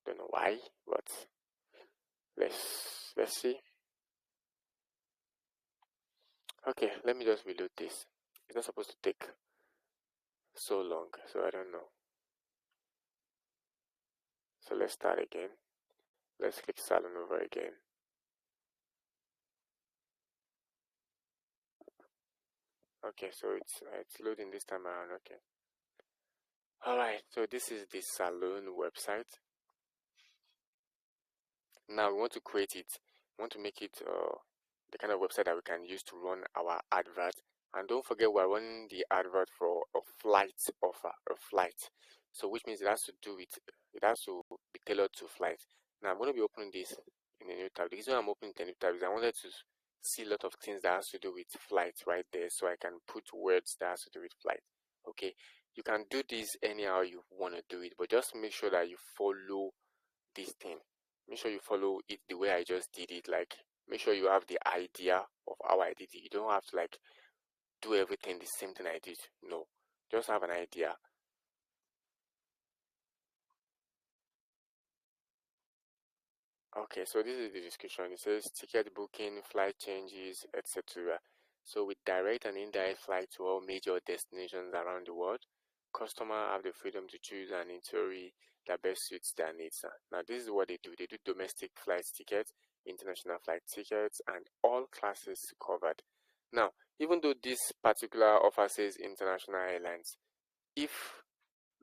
Don't know why, but let's see. Okay, let me just reload this. It's not supposed to take so long, so I don't know. So let's start again. Let's click salon over again. Okay, so it's loading this time around. Okay. Alright, so this is the salon website. Now we want to create it. We want to make it the kind of website that we can use to run our advert. And don't forget we're running the advert for a flight offer, a flight. So which means it has to be tailored to flight. Now I'm going to be opening this in a new tab. The reason I'm opening the new tab is I wanted to see a lot of things that has to do with flight right there, so I can put words that has to do with flight. Okay, you can do this anyhow you want to do it, but just make sure that you follow this thing. make sure you follow it the way I just did it. Like, make sure you have the idea of how I did it. You don't have to like do everything the same thing I did. No, just have an idea. Okay, so this is the description. It says ticket booking, flight changes, etc. So with direct and indirect flights to all major destinations around the world, customers have the freedom to choose an itinerary that best suits their needs. Now this is what they do. They do domestic flight tickets, international flight tickets, and all classes covered. Now, even though this particular offer says international airlines, if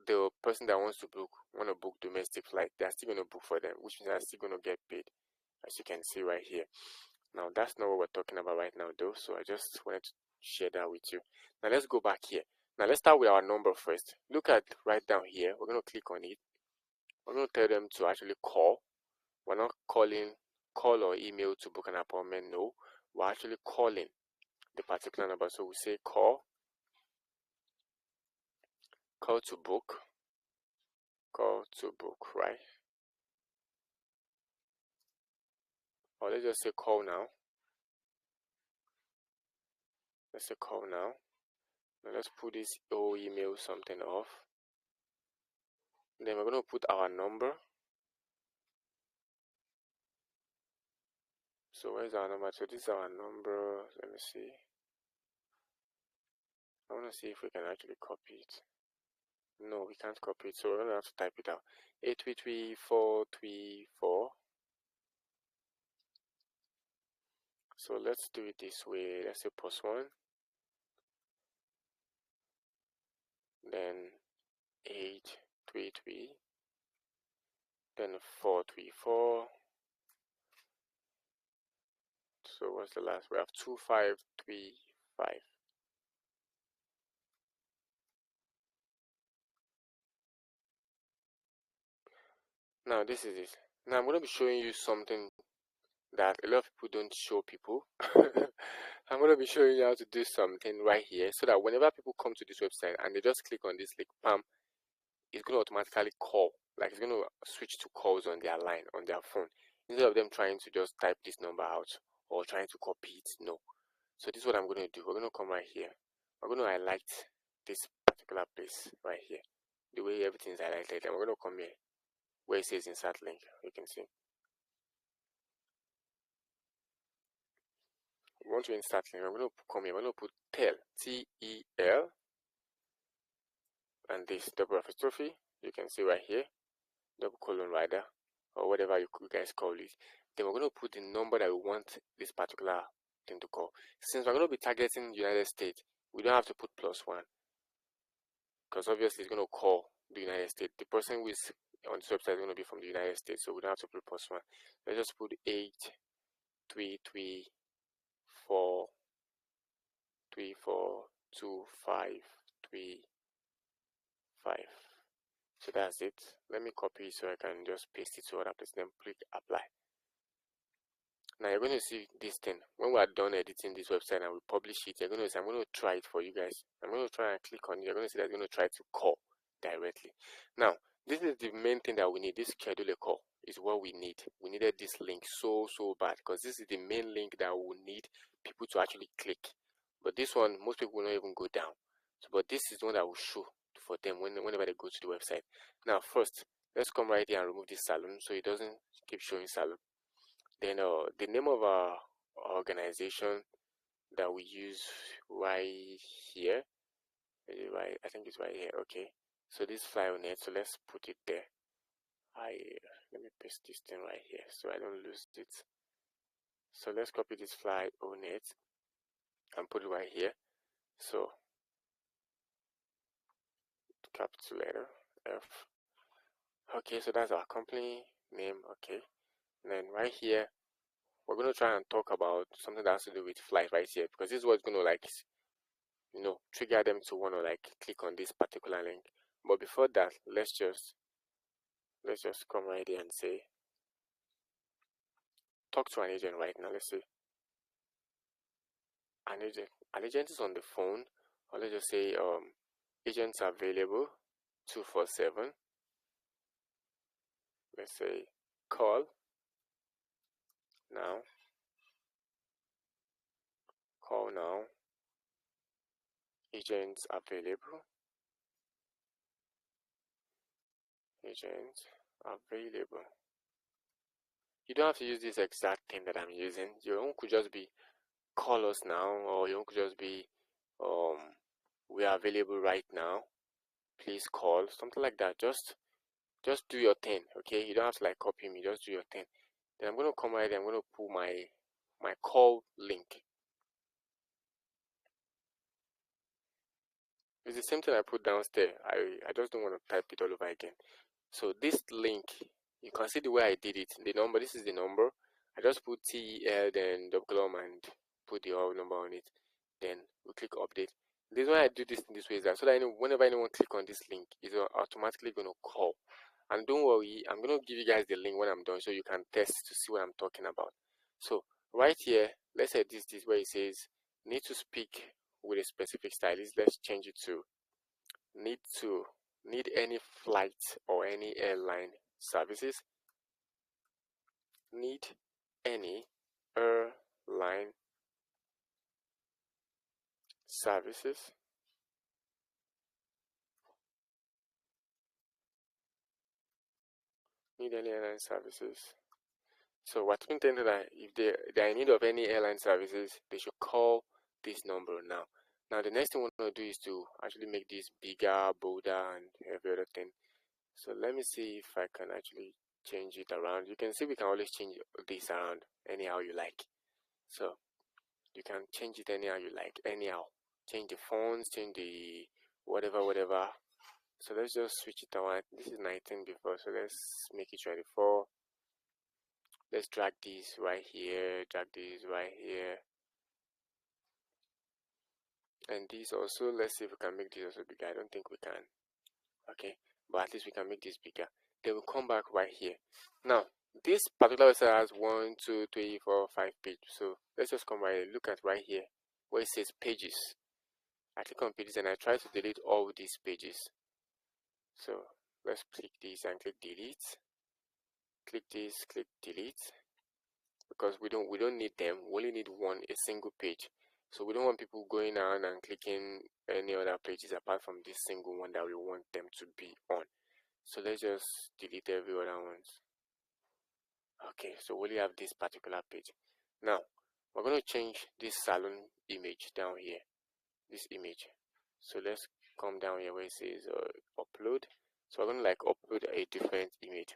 the person that want to book domestic flight, they're still going to book for them, which means they're still going to get paid, as you can see right here. Now that's not what we're talking about right now though, so I just wanted to share that with you. Now let's go back here. Now let's start with our number first. Look at right down here. We're going to click on it. We're going to tell them to actually call. We're not calling call or email to book an appointment. No, we're actually calling the particular number. So we say call to book, right? Or let's just say call now. Let's say call now. Now let's put this old email something off. Then we're going to put our number. So where's our number? So this is our number. Let me see. I want to see if we can actually copy it. No, we can't copy it. So we're going to have to type it out. 833-434. So let's do it this way. Let's say +1. Then 833. Then 434. So what's the last? We have 2535. Now this is it. Now I'm going to be showing you something that a lot of people don't show people. I'm going to be showing you how to do something right here so that whenever people come to this website and they just click on this link, bam, it's going to automatically call. Like it's going to switch to calls on their line, on their phone, instead of them trying to just type this number out or trying to copy it. No. So this is what I'm going to do. We're going to come right here. We're going to highlight this particular place right here, the way everything is highlighted, and we're going to come here where it says insert link. You can see. We want to insert link. I'm going to come here. I'm going to put TEL, T-E-L, and this double apostrophe. You can see right here, double colon rider, or whatever you guys call it. Then we're going to put the number that we want this particular thing to call. Since we're going to be targeting United States, we don't have to put +1, because obviously it's going to call the United States. The person who is on this website is going to be from the United States, so we don't have to put +1. Let's just put 833-434-2535. So that's it. Let me copy so I can just paste it to other place, then click apply. Now you're going to see this thing. When we are done editing this website and we publish it, you're going to see, I'm going to try it for you guys. I'm going to try and click on it. You're going to see that you're going to try to call directly. Now, this is the main thing that we need. This schedule a call is what we need. We needed this link so bad, because this is the main link that we need people to actually click. But this one, most people will not even go down. So, but this is the one that will show for them whenever they go to the website. Now, first, let's come right here and remove this salon so it doesn't keep showing salon. Then the name of our organization that we use right here, right? I think it's right here. Okay, so this fly on it. So let's put it there. Let me paste this thing right here so I don't lose it. So let's copy this fly on it and put it right here. So capital letter F. Okay, so that's our company name. Okay, and then right here we're going to try and talk about something that has to do with flight right here, because this is what's going to like, you know, trigger them to want to like click on this particular link. But before that, let's just come right here and say talk to an agent right now. Let's say an agent is on the phone, or let's just say agents are available 247. Let's say call. now. Call now. Agents available. Agents available. You don't have to use this exact thing that I'm using. Your own could just be call us now, or your own could just be we are available right now. Please call, something like that. Just do your thing, okay? You don't have to like copy me. Just do your thing. Then I'm gonna come right there. I'm gonna pull my call link. It's the same thing I put downstairs. I just don't want to type it all over again. So this link, you can see the way I did it. The number, this is the number. I just put TEL then double and put the whole number on it. Then we click update. The reason why I do this in this way is that so that whenever anyone click on this link, it's automatically going to call. And don't worry, I'm going to give you guys the link when I'm done so you can test to see what I'm talking about. So right here, let's say this is where it says need to speak with a specific stylist. Let's change it to need any flight or any airline services. Need any airline services. Need any airline services. So what we intend that if they are in need of any airline services, they should call this number now. Now the next thing we want to do is to actually make this bigger, bolder, and every other thing. So let me see if I can actually change it around. You can see we can always change this around anyhow you like. So you can change it anyhow you like, anyhow. Change the fonts, change the whatever. So let's just switch it around. This is 19 before, so let's make it 24. Let's drag this right here, drag this right here. And this also, let's see if we can make this also bigger. I don't think we can. Okay, but at least we can make this bigger. Then we'll come back right here. Now, this particular website has 1, 2, 3, 4, 5 pages. So let's just come right here. Look at right here where it says pages. I click on pages and I try to delete all these pages. So let's click this and click delete. Click this, click delete. Because we don't need them. We only need a single page. So we don't want people going on and clicking any other pages apart from this single one that we want them to be on. So let's just delete every other ones. Okay, so we only have this particular page. Now we're going to change this salon image down here, this image. So let's come down here where it says upload. So we're going to like upload a different image.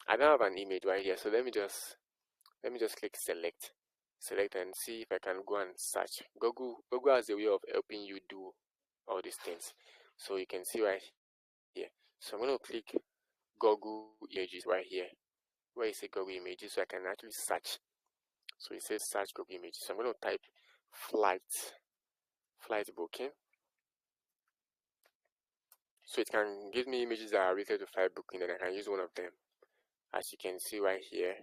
I don't have an image right here, so let me just click select and see if I can go and search. Google has a way of helping you do all these things. So you can see right here. So I'm going to click Google images right here where it says Google images, so I can actually search. So it says search Google images. So I'm going to type flight booking. So it can give me images that are related to flight booking, and I can use one of them, as you can see right here.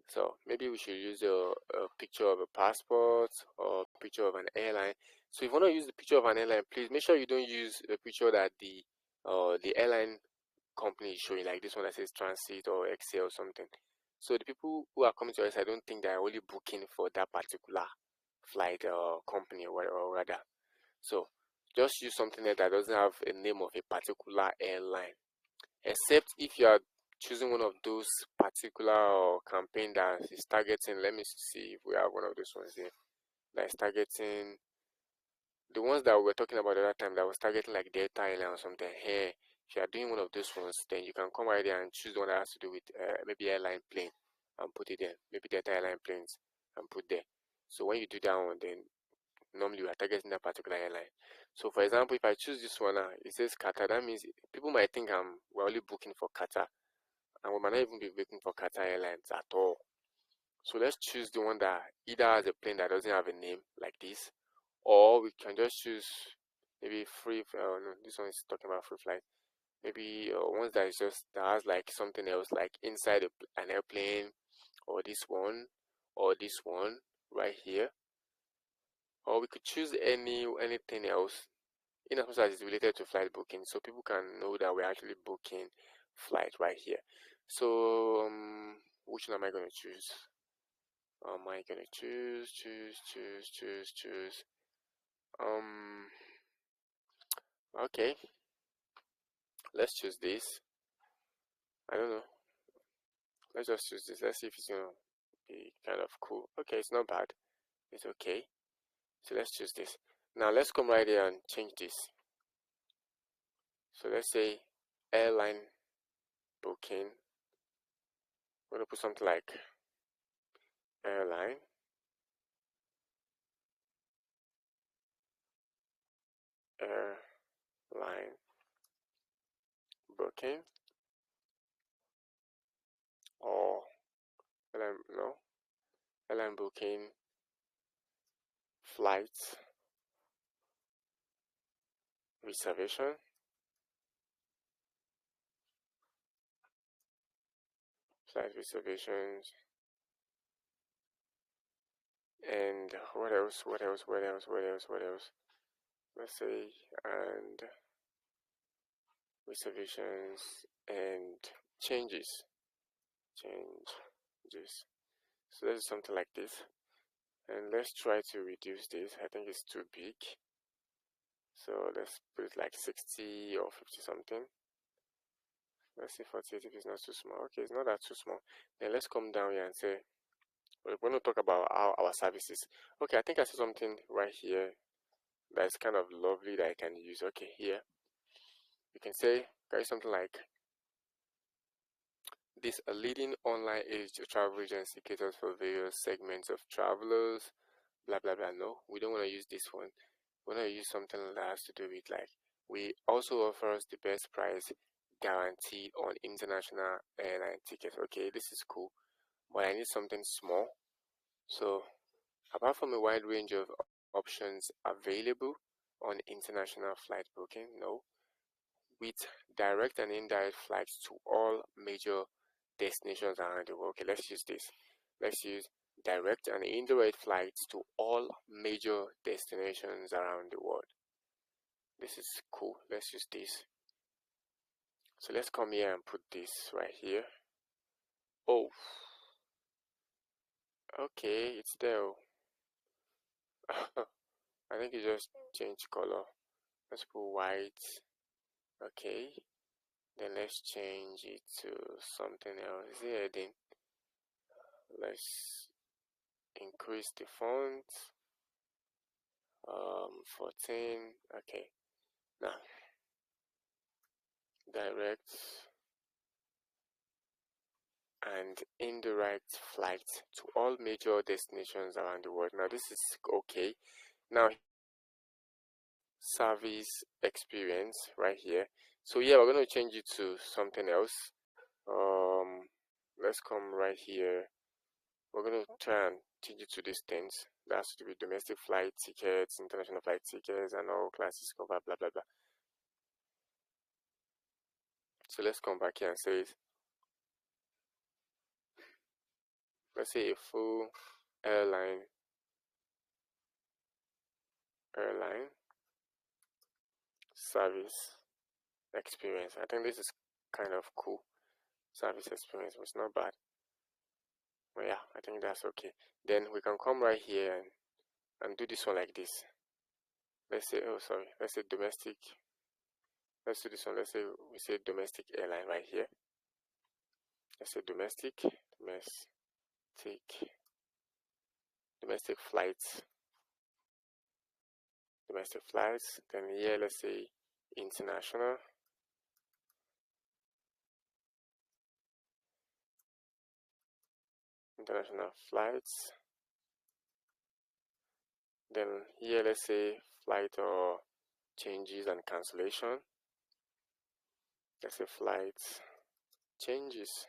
So maybe we should use a picture of a passport or a picture of an airline. So if you want to use the picture of an airline, please make sure you don't use a picture that the airline company is showing, like this one that says Transit or Excel or something. So the people who are coming to us, I don't think they are only booking for that particular flight company or rather. So just use something that doesn't have a name of a particular airline, except if you are choosing one of those particular campaign that is targeting. Let me see if we have one of those ones here that is targeting the ones that we were talking about the other time that was targeting like Delta Airline or something. Here, if you are doing one of those ones, then you can come right there and choose the one that has to do with maybe airline plane and put it there. Maybe Delta Airline planes and put there. So when you do that one, then normally we are targeting that particular airline. So for example, if I choose this one now, it says Qatar. That means people might think we're only booking for Qatar, and we might not even be booking for Qatar Airlines at all. So let's choose the one that either has a plane that doesn't have a name like this, or we can just choose maybe free. No, this one is talking about free flight. Maybe ones that is just that has like something else, like inside an airplane, or this one right here. Or we could choose anything else in as much as it's related to flight booking, so people can know that we're actually booking flight right here. So which one am I going to choose? Am I gonna choose? Okay, let's choose this. I don't know. Let's just choose this. Let's see if it's gonna be kind of cool. Okay, it's not bad. It's okay. So let's choose this. Now let's come right here and change this. So let's say airline booking. I'm gonna put something like airline booking, or airline booking, flights reservation, flight reservations, and what else? Let's say, and reservations and changes. So let's do something like this, and let's try to reduce this. I think it's too big, so let's put it like 60 or 50 something. Let's see 48 if it's not too small. Okay, it's not that too small. Then let's come down here and say we're going to talk about our services. Okay, I think I see something right here that's kind of lovely that I can use. Okay, here you can say something like this: a leading online travel agency caters for various segments of travelers, blah blah blah. No, we don't want to use this one. We want to use something that has to do with like, we also offers the best price guaranteed on international airline tickets. Okay, this is cool, but I need something small. So apart from a wide range of options available on international flight booking, no, with direct and indirect flights to all major destinations around the world. Okay, let's use this. Let's use direct and indirect flights to all major destinations around the world. This is cool. Let's use this. So let's come here and put this right here. Oh, okay, it's there. I think you just change color. Let's put white. Okay, then let's change it to something else. Is it heading? Let's increase the font. 14. Okay, now direct and indirect flights to all major destinations around the world. Now this is okay. Now service experience right here. So yeah, we're going to change it to something else. Let's come right here. We're going to try and change it to these things. That has to be domestic flight tickets, international flight tickets, and all classes cover, blah blah blah. So let's come back here and say it. Let's say a full airline service experience. I think this is kind of cool. Service experience was not bad. But yeah, I think that's okay. Then we can come right here and do this one like this. Let's say, oh sorry, let's say domestic. Let's do this one. Let's say we say domestic airline right here. Let's say domestic flights. Then here let's say international flights. Then here let's say flight or changes and cancellation. Let's say flights changes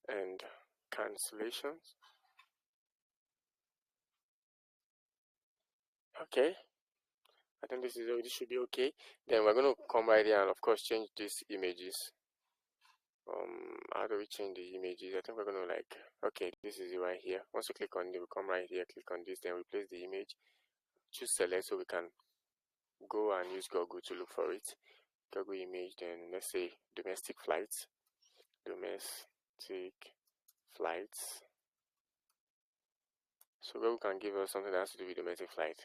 and cancellations. Okay, I think this should be okay. Then we're going to come right here and of course change these images. How do we change the images? I think we're going to like, okay, this is it right here. Once you click on it, we come right here, click on this, then replace the image, choose select, so we can go and use Google to look for it. Google image, then let's say domestic flights. flights. So Google can give us something that has to do with domestic flight.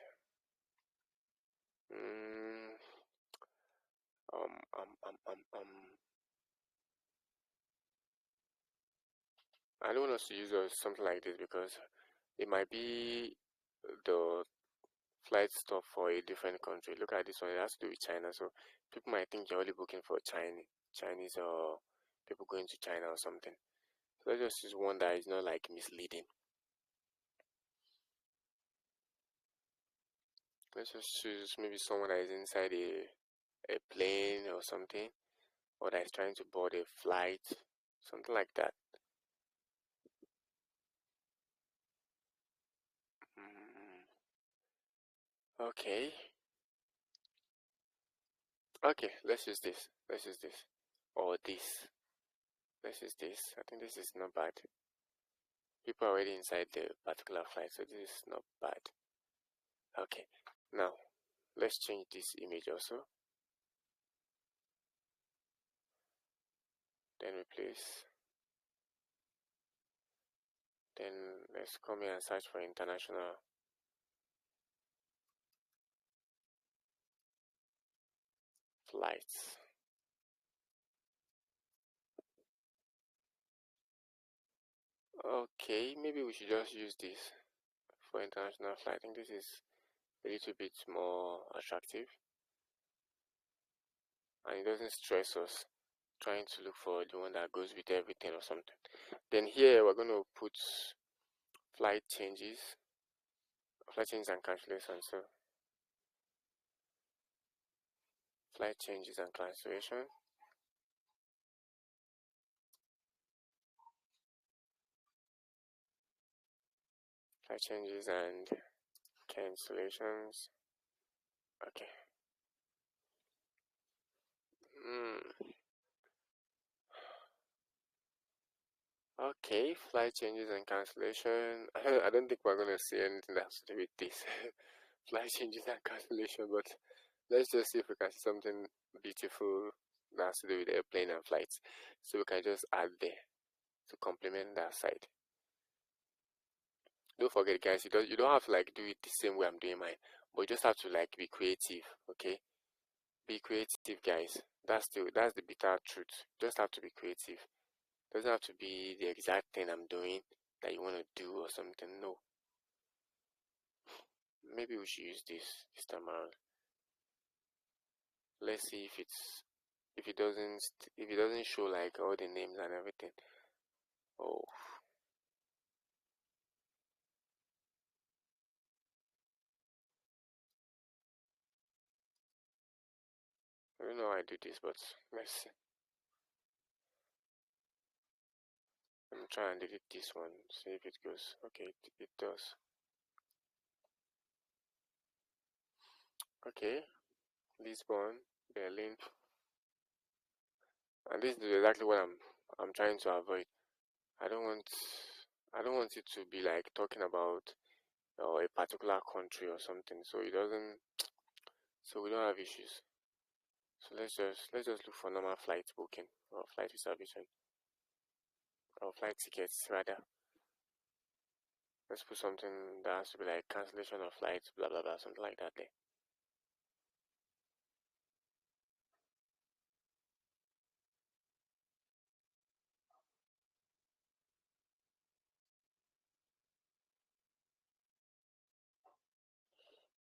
I don't want us to use something like this because it might be the flight stuff for a different country. Look at this one, it has to do with China, so people might think you're only booking for Chinese or people going to China or something. So let's just use one that is not like misleading. Let's just choose maybe someone that is inside a plane or something, or that is trying to board a flight, something like that. Okay. Okay, let's use this. Let's use this. Or this. Let's use this. I think this is not bad. People are already inside the particular flight, so this is not bad. Okay. Now, let's change this image also. Then replace. Then let's come here and search for international. Flights. Okay, maybe we should just use this for international flight. I think this is a little bit more attractive and it doesn't stress us trying to look for the one that goes with everything or something. Then here we're going to put flight changes and cancellations. So flight changes and cancellation. Flight changes and cancellations. Okay. Okay, flight changes and cancellation. I don't think we're gonna see anything that's to do with this. Flight changes and cancellation, but let's just see if we can see something beautiful that has to do with airplane and flights. So we can just add there to complement that side. Don't forget, guys, you don't have to like do it the same way I'm doing mine, but you just have to like be creative. Okay, be creative, guys. That's the bitter truth. You just have to be creative. It doesn't have to be the exact thing I'm doing that you want to do or something. No. Maybe we should use this time around. Let's see if it doesn't show like all the names and everything. Oh, I don't know how I do this, but let's see. I'm trying to delete this one, see if it goes. Okay, it does. Okay, Lisbon, Berlin, and this is exactly what I'm trying to avoid. I don't want it to be like talking about a particular country or something, so it doesn't, so we don't have issues. So let's just look for normal flight booking or flight reservation or flight tickets rather. Let's put something that has to be like cancellation of flights, blah blah blah, something like that there.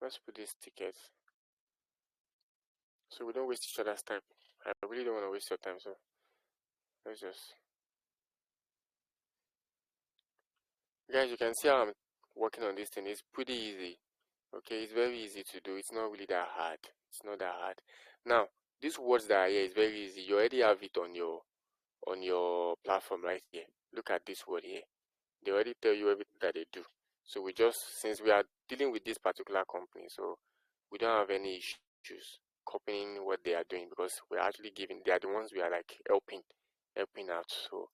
Let's put this ticket so we don't waste each other's time. I really don't want to waste your time, so let's just, guys, you can see how I'm working on this thing. It's pretty easy. Okay, it's very easy to do. It's not really that hard. It's not that hard. Now, these words that are here is very easy. You already have it on your platform right here. Look at this word here. They already tell you everything that they do. So we just, since we are dealing with this particular company, so we don't have any issues copying what they are doing because we're actually giving, they are the ones we are like helping out. So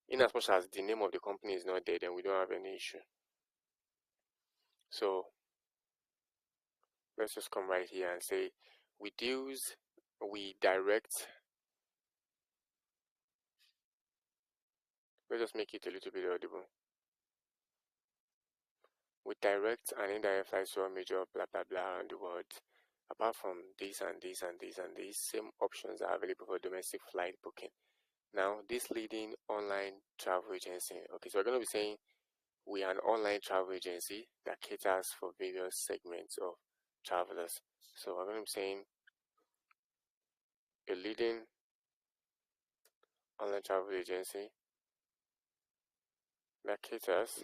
in as much as the name of the company is not there, then we don't have any issue. So let's just come right here and say we direct let's just make it a little bit audible. With direct and indirect flights to all major blah blah blah around the world. Apart from this and this and this and these, same options are available for domestic flight booking. Now, this leading online travel agency. Okay, so we're going to be saying we are an online travel agency that caters for various segments of travelers. So we're going to be saying a leading online travel agency that caters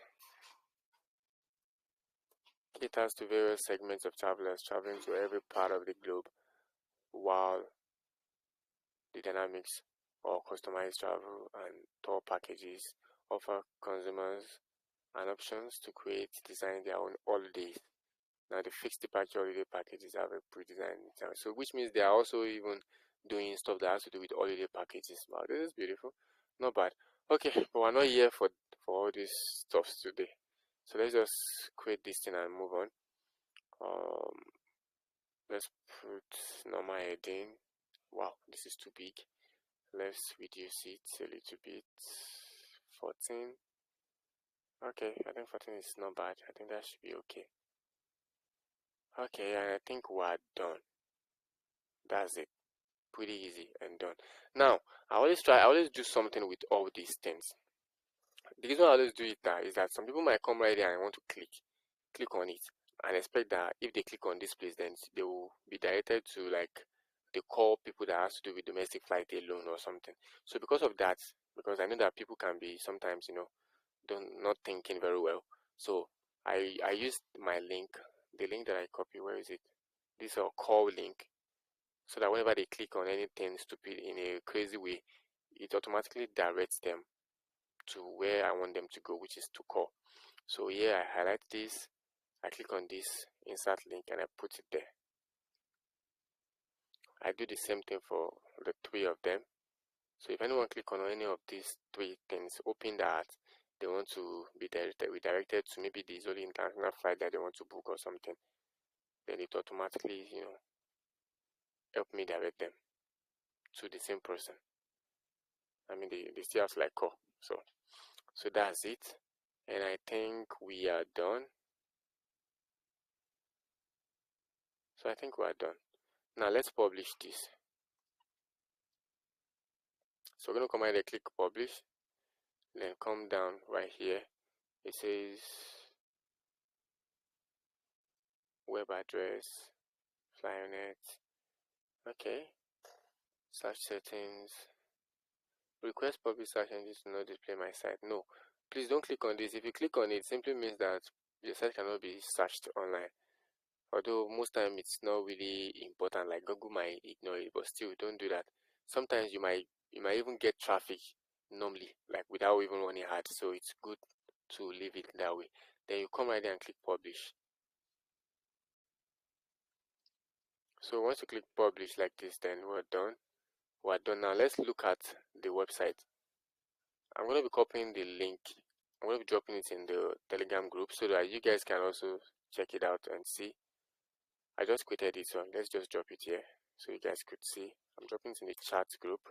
to various segments of travelers traveling to every part of the globe, while the dynamics or customized travel and tour packages offer consumers an options to create, design their own holidays. Now, the fixed departure holiday packages have a pre-designed time, so which means they are also even doing stuff that has to do with holiday packages. Wow, this is beautiful, not bad. Okay, but we're not here for all these stuffs today, so let's just create this thing and move on. Let's put normal heading. Wow, this is too big. Let's reduce it a little bit. 14. Okay, I think 14 is not bad. I think that should be okay. Okay, and I think we're done. That's it. Pretty easy and done. Now, I always do something with all these things. The reason I always do it now is that some people might come right there and want to click on it and expect that if they click on this place, then they will be directed to like the core people that has to do with domestic flight alone or something. So because of that, because I know that people can be sometimes, not thinking very well. So I used my link, the link that I copy. Where is it? This is a core link, so that whenever they click on anything stupid in a crazy way, it automatically directs them to where I want them to go, which is to core. So here I highlight this, I click on this insert link and I put it there. I do the same thing for the 3 of them. So if anyone click on any of these 3 things, open that they want to be redirected to maybe the only international flight that they want to book or something, then it automatically, help me direct them to the same person. I mean, they still have to like call. So that's it. And I think we are done. So I think we are done. Now let's publish this. So we're going to come and click publish. Then come down right here. It says web address, Flyonet. Okay. Search settings. Request publish search engines to not display my site. No. Please don't click on this. If you click on it, simply means that your site cannot be searched online. Although most time it's not really important, like Google might ignore it, but still don't do that. Sometimes you might even get traffic normally, like without even running hard. So it's good to leave it that way. Then you come right there and click publish. So once you click publish like this, then we're done. We're done. Now let's look at the website. I'm going to be copying the link. I'm going to be dropping it in the Telegram group so that you guys can also check it out and see. I just created it, so let's just drop it here so you guys could see. I'm dropping it in the chat group.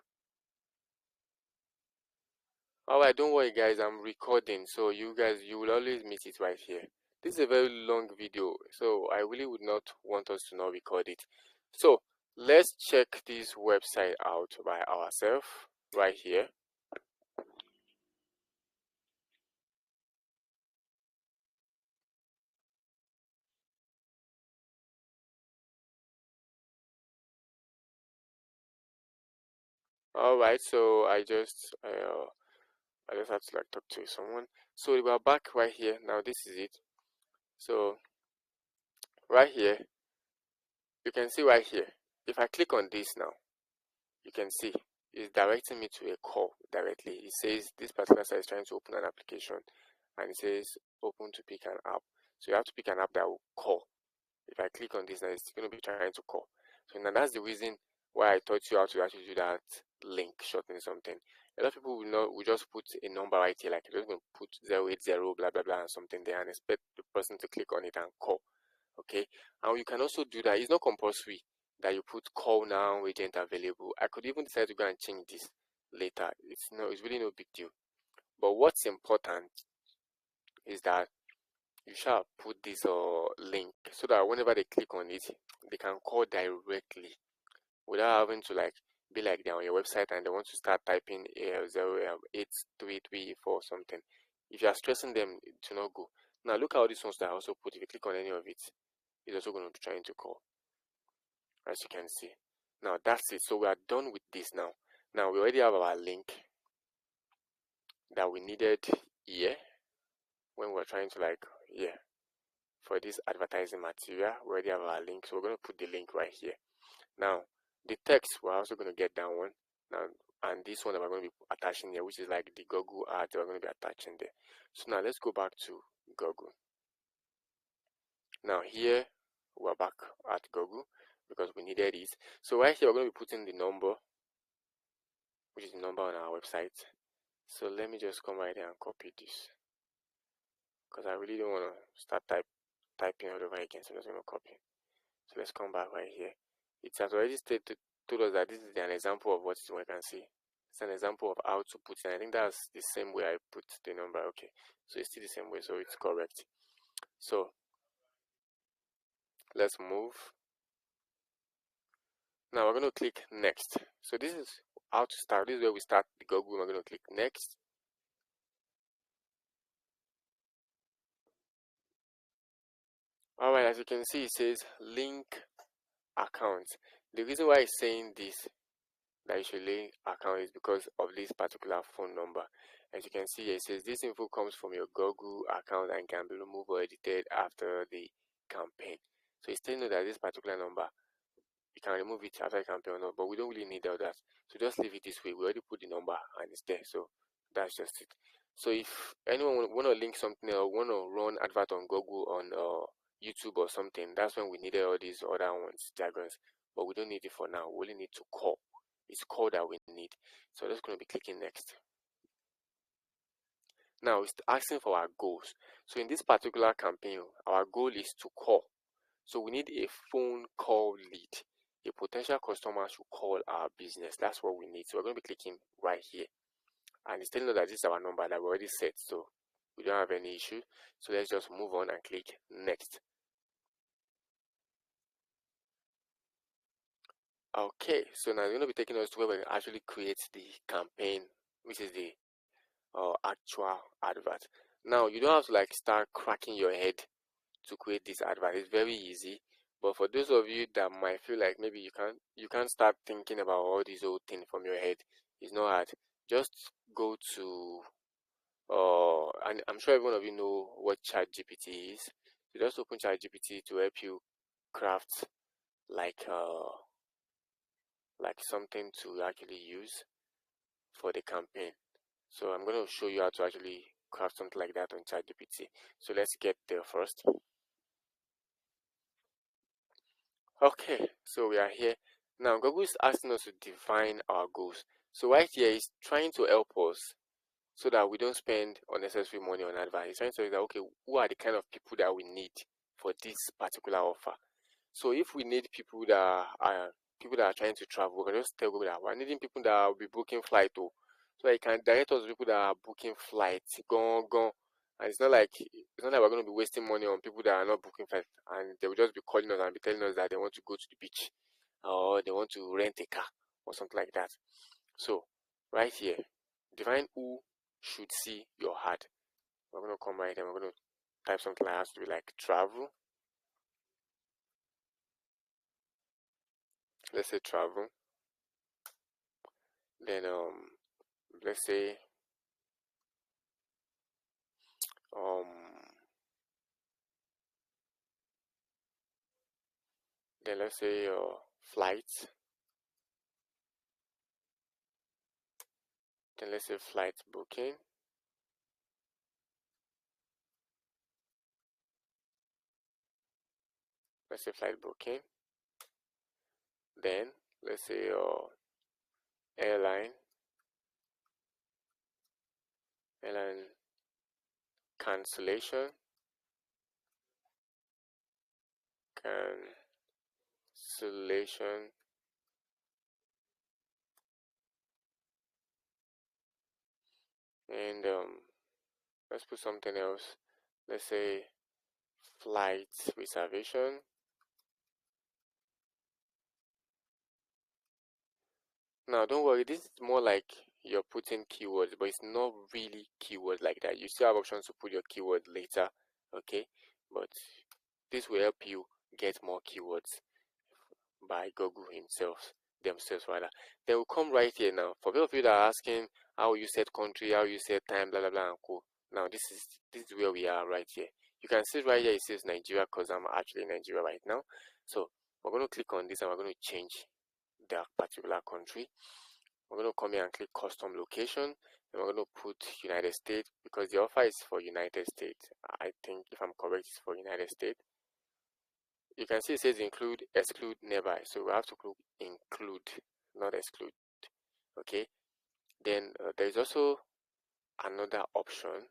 Alright, don't worry guys, I'm recording, so you will always meet it right here. This is a very long video, so I really would not want us to not record it. So let's check this website out by ourselves right here. Alright, so I just have to like talk to someone. So we are back right here. Now this is it. So right here, you can see right here. If I click on this now, you can see it's directing me to a call directly. It says this particular site is trying to open an application, and it says open to pick an app. So you have to pick an app that will call. If I click on this now, it's going to be trying to call. So now that's the reason why I taught you how to actually do that link shortening something. A lot of people will just put a number right here, like you're just going to put 080 blah blah blah and something there and expect the person to click on it and call. Okay, and you can also do that. It's not compulsory that you put call now, agent available. I could even decide to go and change this later. It's really no big deal. But what's important is that you shall put this link so that whenever they click on it, they can call directly without having to like be like they're on your website and they want to start typing 08334 something. If you are stressing them, to not go. Now look at all these ones that I also put. If you click on any of it, it's also going to be trying to call, as you can see. Now that's it. So we are done with this now. Now we already have our link that we needed here when we're trying to like for this advertising material. We already have our link, so we're going to put the link right here. Now the text, we're also going to get that one now, and this one that we're going to be attaching here, which is like the Google ads we're going to be attaching there. So now let's go back to Google. Now here we're back at Google because we needed it. So right here we're going to be putting the number, which is the number on our website. So let me just come right here and copy this because I really don't want to start typing all over again. So I'm just going to copy. So let's come back right here. It has already told us that this is an example of what we can see. It's an example of how to put it. I think that's the same way I put the number. Okay, so it's still the same way, so it's correct. So let's move. Now we're going to click next. So this is how to start. This is where we start the Google. We're going to click next. Alright, as you can see, it says link account. The reason why it's saying this, that you should link account, is because of this particular phone number. As you can see here, it says this info comes from your Google account and can be removed or edited after the campaign. So it's telling you that this particular number, you can remove it after the campaign or not, but we don't really need all that. So just leave it this way. We already put the number and it's there, so that's just it. So if anyone want to link something or want to run advert on Google, on YouTube or something, that's when we needed all these other ones, jargons, but we don't need it for now. We only need to call. It's call that we need. So I'm just going to be clicking next. Now it's asking for our goals. So in this particular campaign, our goal is to call. So we need a phone call lead. A potential customer should call our business. That's what we need. So we're going to be clicking right here. And it's telling us that this is our number that we already set. So we don't have any issue. So let's just move on and click next. Okay, so now it's going to be taking us to where we actually create the campaign, which is the actual advert. Now you don't have to like start cracking your head to create this advert. It's very easy. But for those of you that might feel like maybe you can't start thinking about all these old things from your head, it's not hard. Just go to and I'm sure every one of you know what ChatGPT is. So just open ChatGPT to help you craft like something to actually use for the campaign. So I'm going to show you how to actually craft something like that on ChatGPT. So let's get there first. Okay, so we are here. Now Google is asking us to define our goals. So right here is trying to help us so that we don't spend unnecessary money on advertising. It's trying to say that, okay, who are the kind of people that we need for this particular offer? So if we need people that are trying to travel, we can just tell Google that we're needing people that will be booking flight too. So it can direct us to people that are booking flights, gone. And it's not like we're going to be wasting money on people that are not booking flights, and they will just be calling us and be telling us that they want to go to the beach or they want to rent a car or something like that. So right here, define who should see your ad. We're going to come right here. We're going to type something like that to be like travel. Let's say travel. Then let's say um then let's say flights. Then let's say flight booking. Let's say flight booking. Then let's say airline cancellation, cancellation, and let's put something else. Let's say flight reservation. Now don't worry, this is more like you're putting keywords, but it's not really keyword like that. You still have options to put your keyword later, okay? But this will help you get more keywords by Google themselves rather. They will come right here now. For those of you that are asking how you set country, how you set time, blah blah blah and cool. Now this is where we are right here. You can see right here it says Nigeria because I'm actually in Nigeria right now. So we're going to click on this and we're going to change that particular country. We're going to come here and click custom location, and we're going to put United States because the offer is for United States. I think if I'm correct, it's for United States. You can see it says include, exclude, nearby. So we have to click include, not exclude. Okay. Then there is also another option.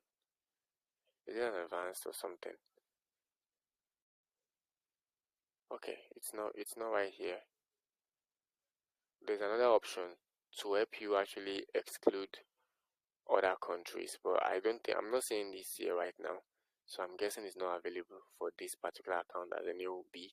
Is it an advanced or something? Okay, it's not right here. There's another option to help you actually exclude other countries, but I'm not seeing this here right now, so I'm guessing it's not available for this particular account as a new B.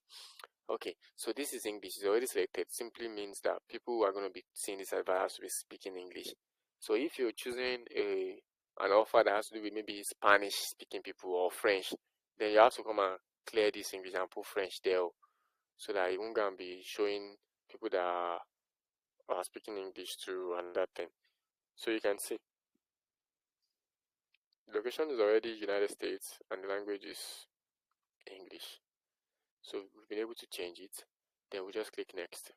Okay, so this is English. It's already selected. Simply means that people who are going to be seeing this advert has to be speaking English. So if you're choosing an offer that has to do with maybe Spanish speaking people or French, then you have to come and clear this English and put French there, so that it won't gonna be showing people that are speaking English to another thing. So you can see the location is already United States and the language is English. So we've been able to change it. Then we just click next.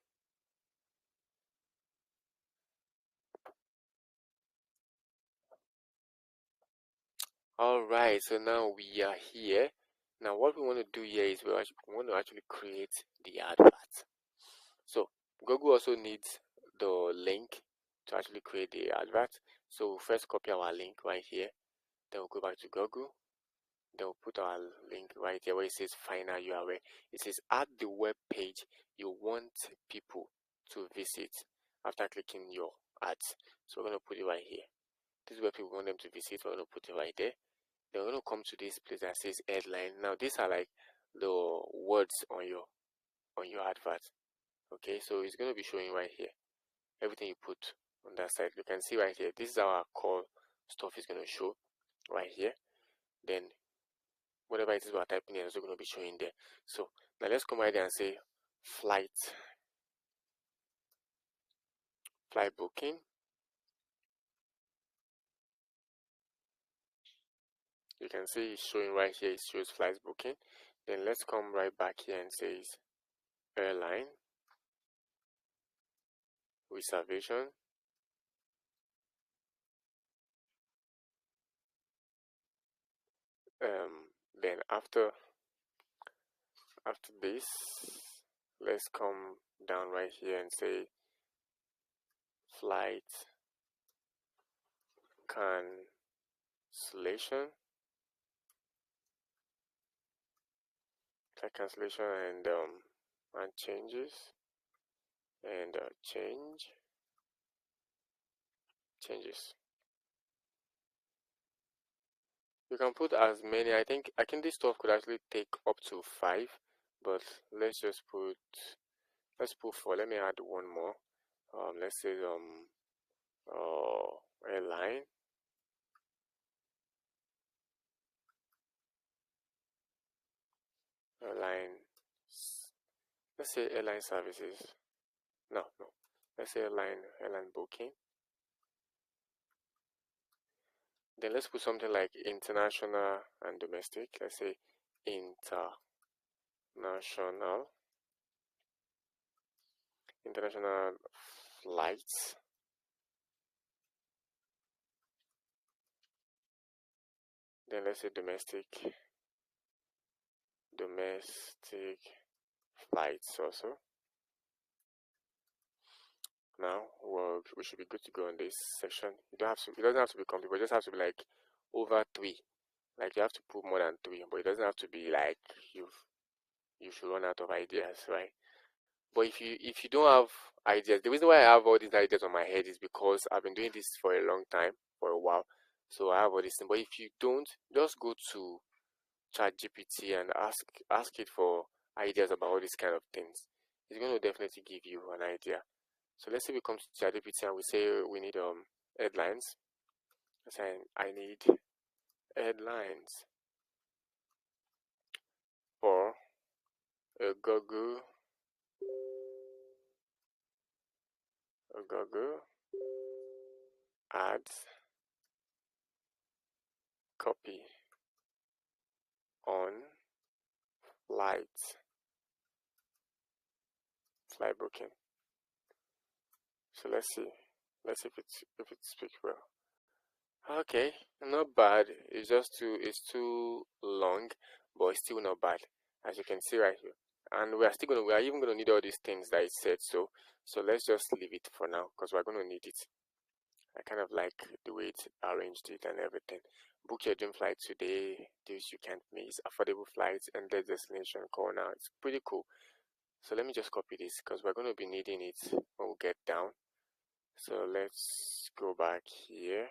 Alright, so now we are here. Now what we want to do here is we want to actually create the advert. So Google also needs the link to actually create the advert. So we'll first copy our link right here. Then we'll go back to Google. Then we'll put our link right here where it says final URL. It says add the web page you want people to visit after clicking your ads. So we're going to put it right here. This is where people want them to visit. We're going to put it right there. Then we're going to come to this place that says headline. Now these are like the words on your advert. Okay, so it's going to be showing right here everything you put on that side. You can see right here, this is our core stuff is going to show right here. Then whatever it is we're typing in is also going to be showing there. So now let's come right there and say flight booking. You can see it's showing right here, it shows flight booking. Then let's come right back here and say airline reservation. Then after this, let's come down right here and say flight cancellation. Flight cancellation and changes and changes. You can put as many. I think this stuff could actually take up to 5, but let's put 4. Let me add one more. Let's say airline let's say airline services. No, let's say airline booking. Then let's put something like international and domestic. Let's say international flights. Then let's say domestic flights also. Now we should be good to go on this section. It doesn't have to be complete, but it just has to be like over 3. Like you have to put more than 3, but it doesn't have to be like you should run out of ideas, right? But if you don't have ideas, the reason why I have all these ideas on my head is because I've been doing this for a long time, for a while. So I have all these things. But if you don't, just go to ChatGPT and ask it for ideas about all these kind of things. It's going to definitely give you an idea. So let's say we come to ChatGPT and we say we need headlines. Saying I need headlines for a Google ads copy on flight booking. So let's see if it speaks well. Okay, not bad. It's too long, but it's still not bad, as you can see right here. And we are even gonna need all these things that it said. So let's just leave it for now because we're gonna need it. I kind of like the way it arranged it and everything. Book your dream flight today. Deals you can't miss. Affordable flights and the destination call now. It's pretty cool. So let me just copy this because we're going to be needing it when we get down. So let's go back here.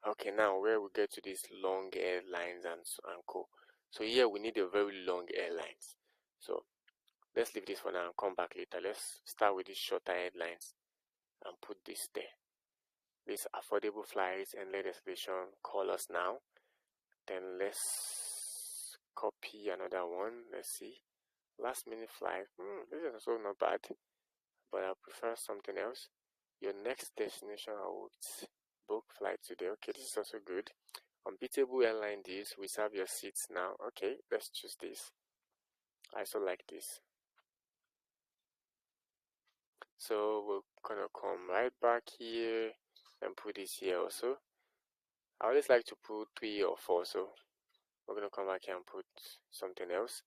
Okay, now where we get to these long airlines and co. So here we need a very long airlines. So let's leave this for now and come back later. Let's start with these shorter headlines and put this there. This affordable flights and let destination call us now. Then let's copy another one. Let's see. Last minute flight. This is also not bad, but I prefer something else. Your next destination, I would book flight today. Okay, this is also good. Unbeatable airline deals. Reserve your seats now. Okay, let's choose this. I also like this. So we're gonna come right back here and put this here also. I always like to put 3 or 4, so we're gonna come back here and put something else.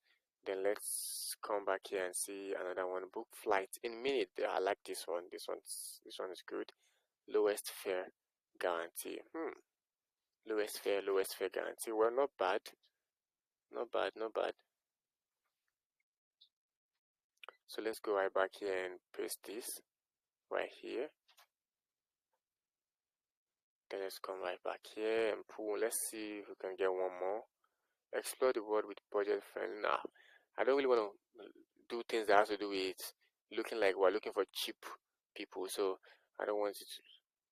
Then let's come back here and see another one. Book flight in minute. I like this one. This one is good. Lowest fare guarantee. Lowest fare guarantee. Well, not bad. Not bad. So let's go right back here and paste this right here. Then let's come right back here and pull. Let's see if we can get one more. Explore the world with budget friendly. Nah, I don't really want to do things that has to do with looking like we're looking for cheap people. So I don't want it to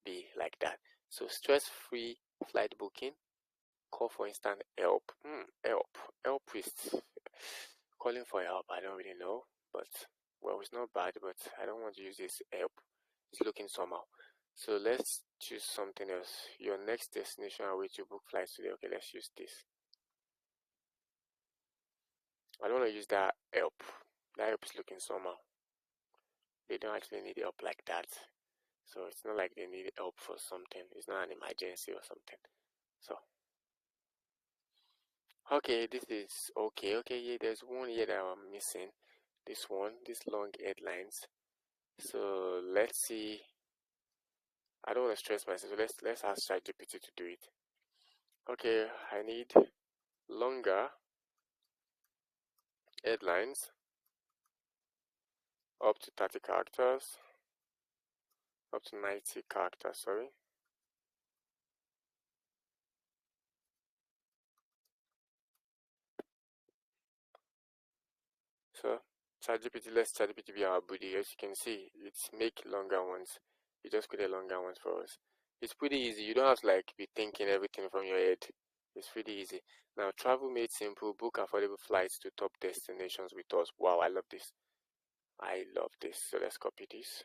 be like that. So stress-free flight booking. Call for instant help. Help is calling for help. I don't really know, but well, it's not bad. But I don't want to use this help. It's looking somehow. So let's choose something else. Your next destination are where to book flights today. Okay, let's use this. I don't want to use that help. That help is looking somehow. They don't actually need help like that. So it's not like they need help for something. It's not an emergency or something. So okay, this is okay. Okay, yeah, there's one here that I'm missing. This one, these long headlines. So let's see. I don't want to stress myself. So let's ask ChatGPT to do it. Okay, I need longer headlines up to 30 characters, up to 90 characters, sorry. So ChatGPT, let's ChatGPT be our buddy. As you can see, it's make longer ones. You just create longer ones for us. It's pretty easy. You don't have to like be thinking everything from your head. It's pretty easy. Now, travel made simple. Book affordable flights to top destinations with us. Wow, I love this. I love this. So let's copy this.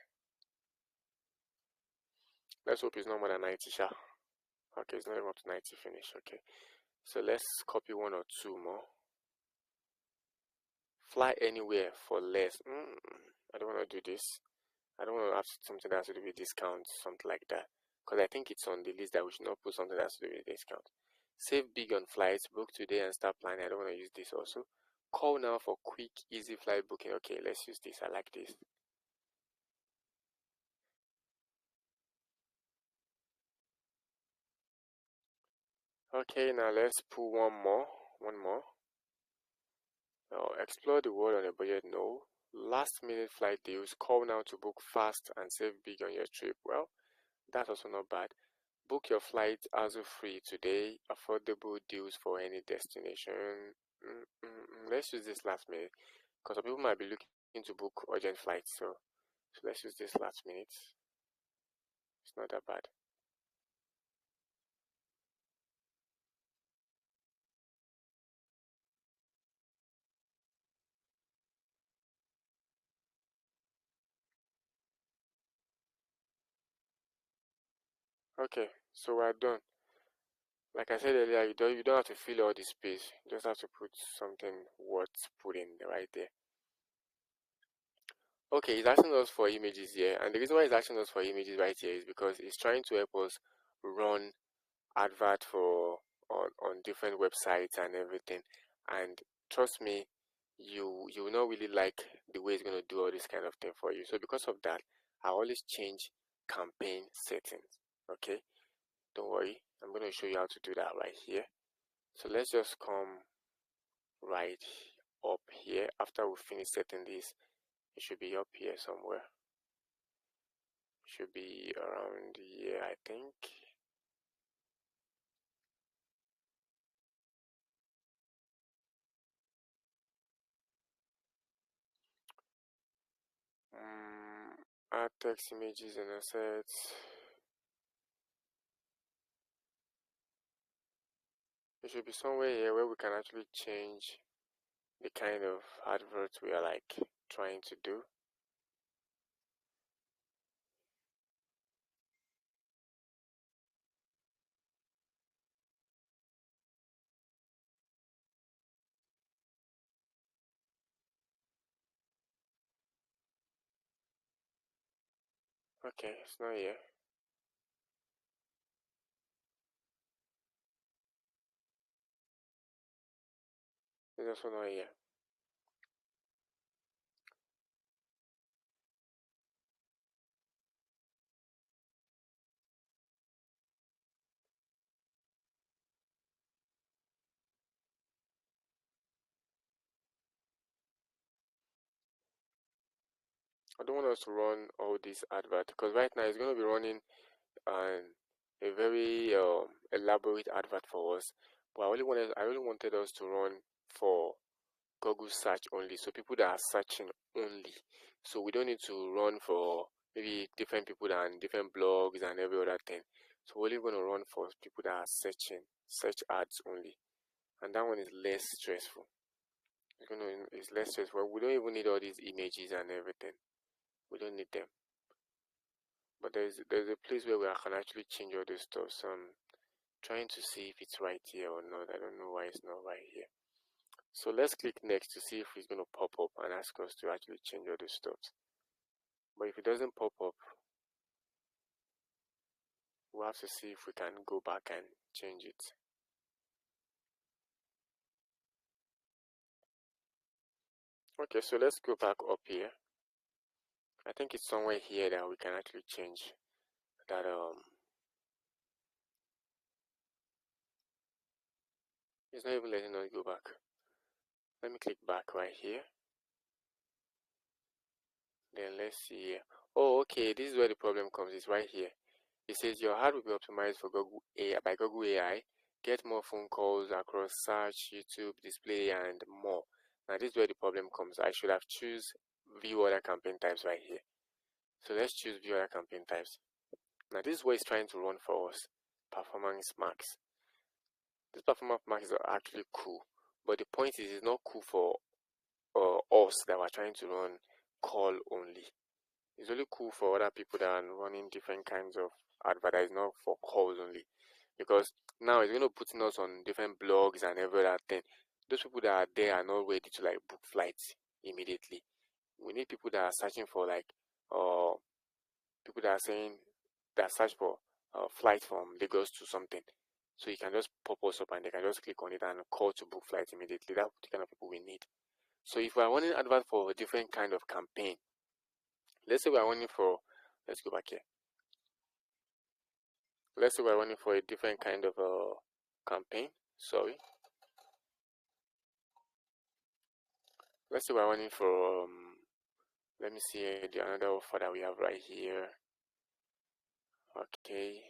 Let's hope it's not more than 90, sha. Okay, it's not even up to 90 finish. Okay. So let's copy 1 or 2 more. Fly anywhere for less. I don't want to do this. I don't want to have something that has to do with discounts, something like that. Because I think it's on the list that we should not put something that has to do with discount. Save big on flights. Book today and start planning. I don't want to use this also. Call now for quick, easy flight booking. Okay, let's use this. I like this. Okay, now let's pull one more. Now, explore the world on a budget. No. Last minute flight deals. Call now to book fast and save big on your trip. Well, that's also not bad. book your flight hassle-free today. Affordable deals for any destination. Let's use this last minute because some people might be looking to book urgent flights. So let's use this last minute. It's not that bad. Okay, so we're done. Like I said earlier, you don't have to fill all the space. You just have to put something worth putting right there. Okay, it's asking us for images here, and the reason why it's asking us for images right here is because it's trying to help us run advert for on different websites and everything. And trust me, you will not really like the way it's going to do all this kind of thing for you. So because of that, I always change campaign settings. Okay, don't worry, I'm going to show you how to do that right here. So let's just come right up here. After we finish setting this, it should be up here somewhere. It should be around here, I think. Add text, images, and assets. It should be somewhere here where we can actually change the kind of advert we are like trying to do. Okay, it's not here. It's also not here. I don't want us to run all this advert because right now it's going to be running a very elaborate advert for us. But I really wanted us to run for Google search only, so people that are searching only. So we don't need to run for maybe different people and different blogs and every other thing. So we're only going to run for people that are searching, search ads only, and that one is less stressful. It's less stressful. We don't even need all these images and everything. We don't need them. But there's a place where we can actually change all this stuff. So I'm trying to see if it's right here or not. I don't know why it's not right here. So let's click next to see if it's going to pop up and ask us to actually change all this stuff. But if it doesn't pop up, we'll have to see if we can go back and change it. Okay, so let's go back up here. I think it's somewhere here that we can actually change that. It's not even letting us go back. Let me click back right here. Then let's see here. Oh, okay, this is where the problem comes. It's right here. It says your ad will be optimized for Google AI by Google AI. Get more phone calls across search, YouTube, display, and more. Now this is where the problem comes. I should have choose view other campaign types right here. So let's choose view other campaign types. Now this is what it's trying to run for us. Performance max. This performance max is actually cool, but the point is it's not cool for us that we're trying to run call only. It's only cool for other people that are running different kinds of advertising, not for calls only. Because now it's going to put us on different blogs and every other thing. Those people that are there are not ready to like book flights immediately. We need people that are searching for like people that are saying that search for flight from Lagos to something. So you can just pop us up and they can just click on it and call to book flights immediately. That's the kind of people we need. So if we are running advert for a different kind of campaign, let's say we are running for, let's go back here. Let's say we're running for a different kind of campaign. Sorry. Let's say we're running for, let me see the another offer that we have right here. Okay.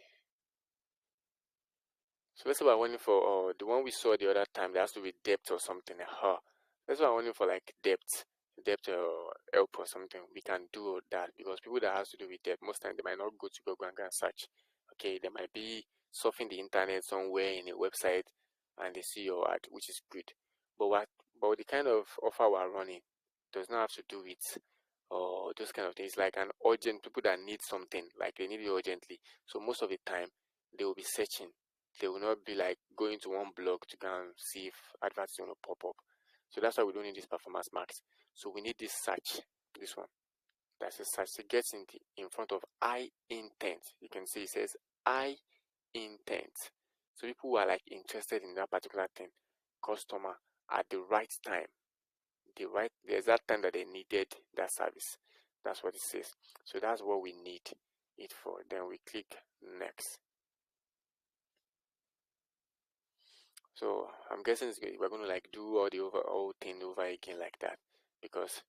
So let's say we're wanting for the one we saw the other time that has to be depth or something. Let's say we're wanting for like depth help or something. We can do that because people that has to do with depth, most times they might not go to Google and go and search. Okay, they might be surfing the internet somewhere in a website and they see your ad, which is good. But the kind of offer we're running does not have to do with those kind of things, like an urgent people that need something, like they need it urgently. So most of the time they will be searching. They will not be like going to one blog to go and see if adverts going to pop up. So that's why we don't need this performance max. So we need this search, this one. That's a search. It gets in front of I intent. You can see it says I intent. So people who are like interested in that particular thing, customer at the right time, the exact time that they needed that service. That's what it says. So that's what we need it for. Then we click next. So I'm guessing we're going to like do all the whole thing over again like that, because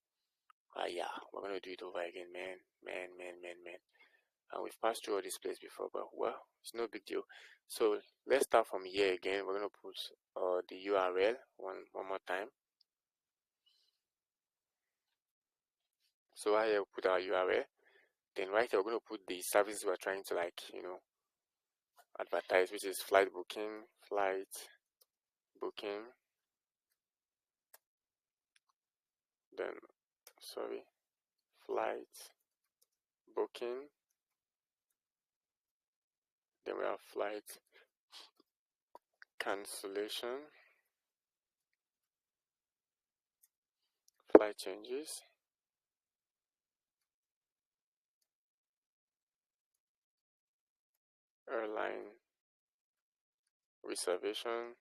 yeah, we're going to do it over again, man. And we've passed through all this place before, but well, it's no big deal. So let's start from here again. We're going to put the URL one more time. So right here we'll put our URL. Then right here we're going to put the services we're trying to like, advertise, which is flight booking, then flight booking, then we have flight cancellation, flight changes, airline reservation,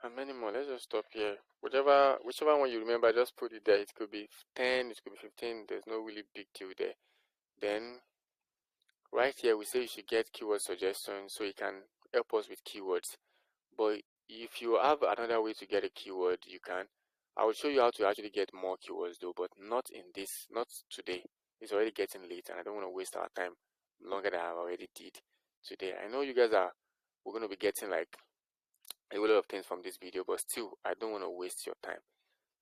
and many more. Let's just stop here. Whichever one you remember, just put it there. It could be 10, it could be 15. There's no really big deal there. Then right here we say you should get keyword suggestions, so you can help us with keywords. But if you have another way to get a keyword, you can. I will show you how to actually get more keywords though, but not today. It's already getting late and I don't want to waste our time longer than I already did today. I know you guys we're going to be getting like a lot of things from this video, but still I don't want to waste your time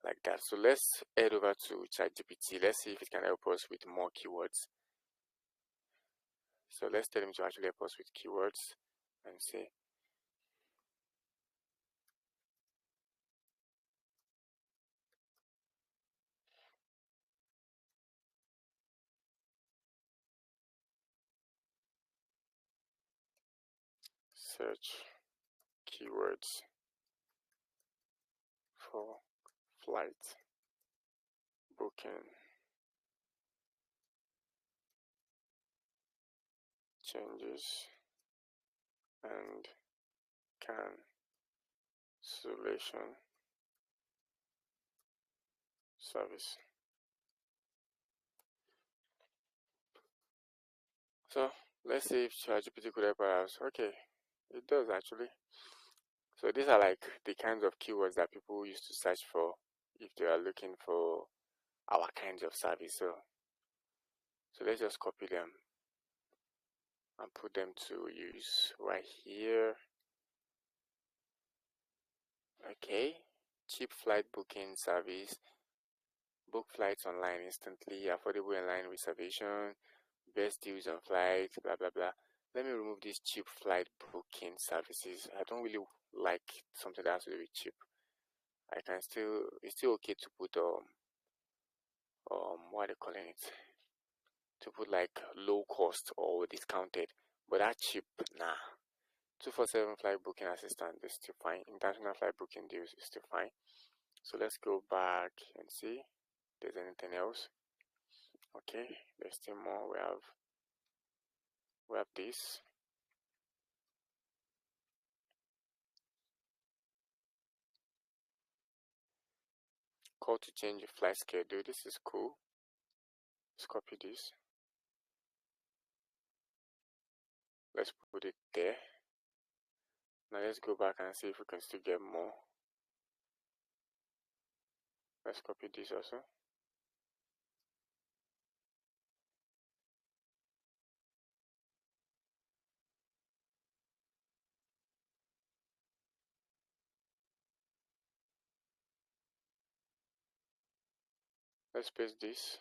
like that. So let's head over to ChatGPT. Let's see if it can help us with more keywords. So let's tell him to actually help us with keywords and say, search keywords for flight booking changes and cancellation service. So let's see if ChatGPT could help us. Okay, it does actually. So these are like the kinds of keywords that people used to search for if they are looking for our kinds of service. So let's just copy them and put them to use right here. Okay, cheap flight booking service, book flights online instantly, affordable airline reservation, best deals on flights, blah blah blah. Let me remove these cheap flight booking services. I don't really like something that has to do with cheap. It's still okay to put what are they calling it? To put like low cost or discounted, but that cheap, nah. 247 flight booking assistant is still fine. International flight booking deals is still fine. So let's go back and see if there's anything else. Okay, there's still more. We have this. Call to change your flight schedule. This is cool. Let's copy this. Let's put it there. Now let's go back and see if we can still get more. Let's copy this also. Let's paste this.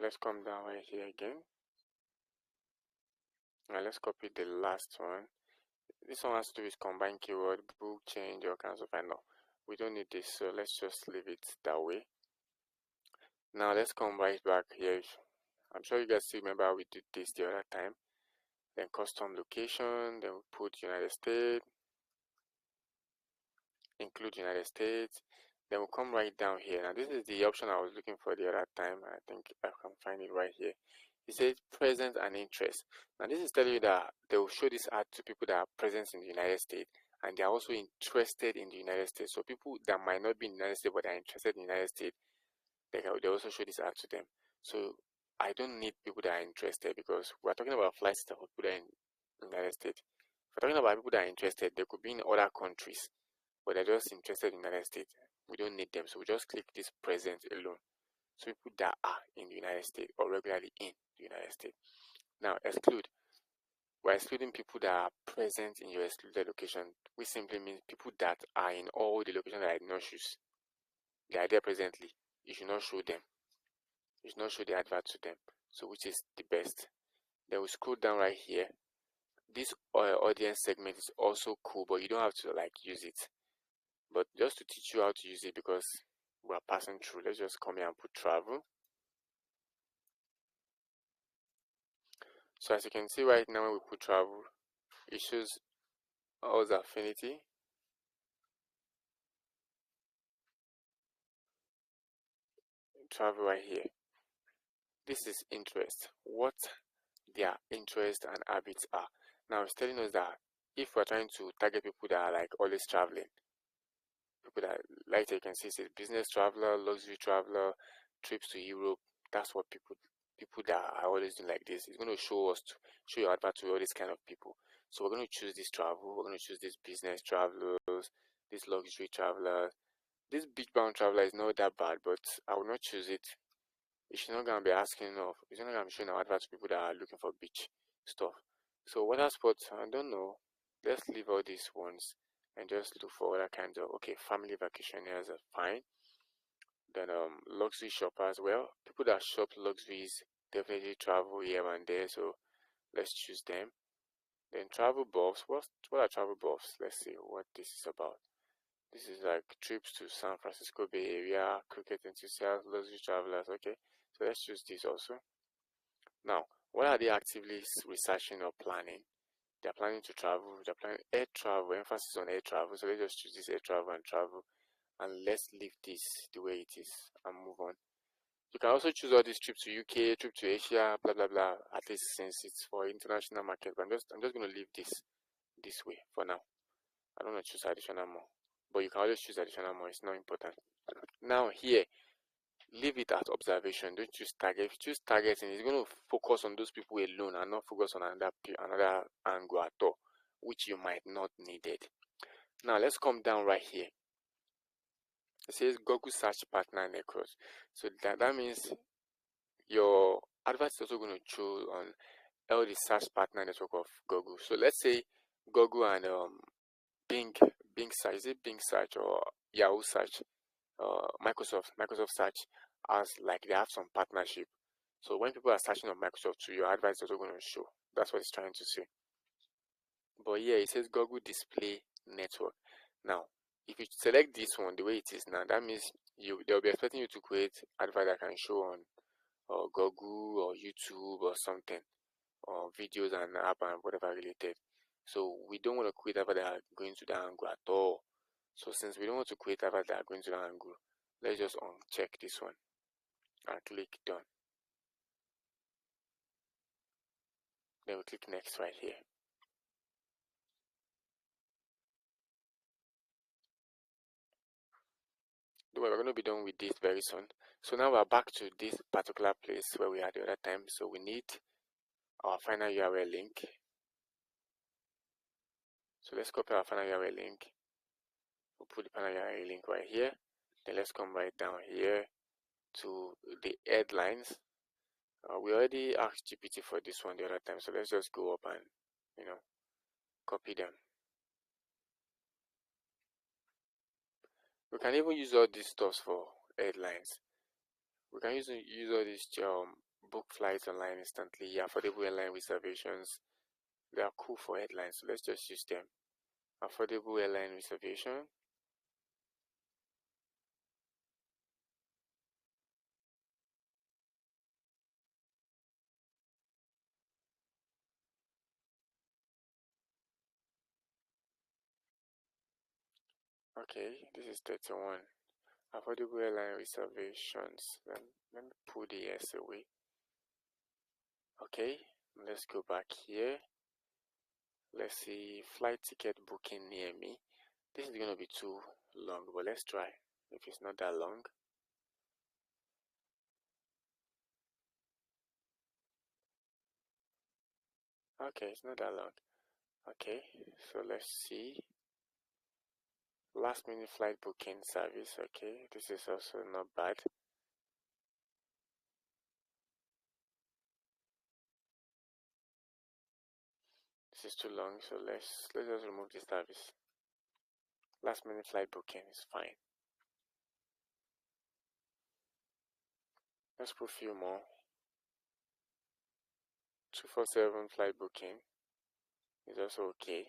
Let's come down right here again. Now let's copy the last one. This one has to do with combine keyword, book, change, or cancel file. No, we don't need this, so let's just leave it that way. Now let's come right back here. I'm sure you guys still remember how we did this the other time. Then custom location, then we put United States, include United States. Then we'll come right down here. Now this is the option I was looking for the other time. I think I can find it right here. It says present and interest. Now this is telling you that they will show this ad to people that are present in the United States and they are also interested in the United States. So people that might not be in the United States but are interested in the United States, they also show this ad to them. So I don't need people that are interested because we're talking about flights that people that are in the United States. If we're talking about people that are interested, they could be in other countries, but they're just interested in the United States. We don't need them, so we just click this present alone. So people that are in the United States or regularly in the United States. Now exclude. We're excluding people that are present in your excluded location, which simply means people that are in all the locations that I did not choose. They are there presently. You should not show them. You should not show the advert to them. So which is the best? Then we scroll down right here. This audience segment is also cool, but you don't have to like use it. But just to teach you how to use it because we're passing through, let's just come here and put travel. So as you can see right now, when we put travel, it shows us affinity. Travel right here. This is interest. What their interests and habits are. Now it's telling us that if we're trying to target people that are like always traveling, people that, like you can see, it says business traveler, luxury traveler, trips to Europe. That's what people that are always doing like this. It's going to show your advert to all these kind of people. So we're going to choose this travel. We're going to choose this business travelers, this luxury traveler. This beach bound traveler is not that bad, but I will not choose it. It's not going to be asking of. It's not going to be showing our advert to people that are looking for beach stuff. So water sports, I don't know. Let's leave all these ones and just look for other kinds of, okay, family vacationers are fine. Then luxury shoppers, well, people that shop luxuries definitely travel here and there, so let's choose them. Then travel buffs, what are travel buffs? Let's see what this is about. This is like trips to San Francisco Bay Area, cricket enthusiasts, luxury travelers. Okay, so let's choose this also. Now, what are they actively researching or planning? They're planning to travel. They're planning air travel, emphasis on air travel. So let's just choose this air travel and travel, and let's leave this the way it is and move on. You can also choose all these trips to UK, trip to Asia, blah blah blah. At least since it's for international market, but I'm just going to leave this way for now. I don't want to choose additional more, but you can always choose additional more. It's not important. Now here, leave it at observation. Don't choose target. If you choose targeting, it's going to focus on those people alone and not focus on another angle at all, which you might not need it. Now let's come down right here. It says Google search partner network. So that means your advert is also going to show on all the search partner network of Google. So let's say Google and Bing search, is it Bing search or Yahoo search, Microsoft search, as like they have some partnership. So when people are searching on Microsoft too, your advert is also going to show. That's what it's trying to say. But yeah, it says Google Display Network. Now, if you select this one the way it is now, that means they'll be expecting you to create advert that can show on Google or YouTube or something, or videos and app and whatever related. So we don't want to create advert that are going to the angle at all. So since we don't want to create advert that are going to the angle, let's just uncheck this one and click done. Then we click next right here. We're going to be done with this very soon. So now we're back to this particular place where we had the other time. So we need our final URL link. So let's copy our final URL link. We'll put the final URL link right here. Then let's come right down here to the headlines. We already asked GPT for this one the other time, so let's just go up and copy them. We can even use all these stuffs for airlines. We can use all these book flights online instantly, affordable airline reservations. They are cool for airlines, so let's just use them. Affordable airline reservation. Okay, this is 31. Affordable airline reservations. Let me pull the S away. Okay, let's go back here. Let's see, flight ticket booking near me. This is going to be too long, but let's try. If it's not that long. Okay, it's not that long. Okay, so let's see. Last minute flight booking service. Okay, this is also not bad. This is too long, so let's just remove this service. Last minute flight booking is fine. Let's put a few more. 247 flight booking is also okay.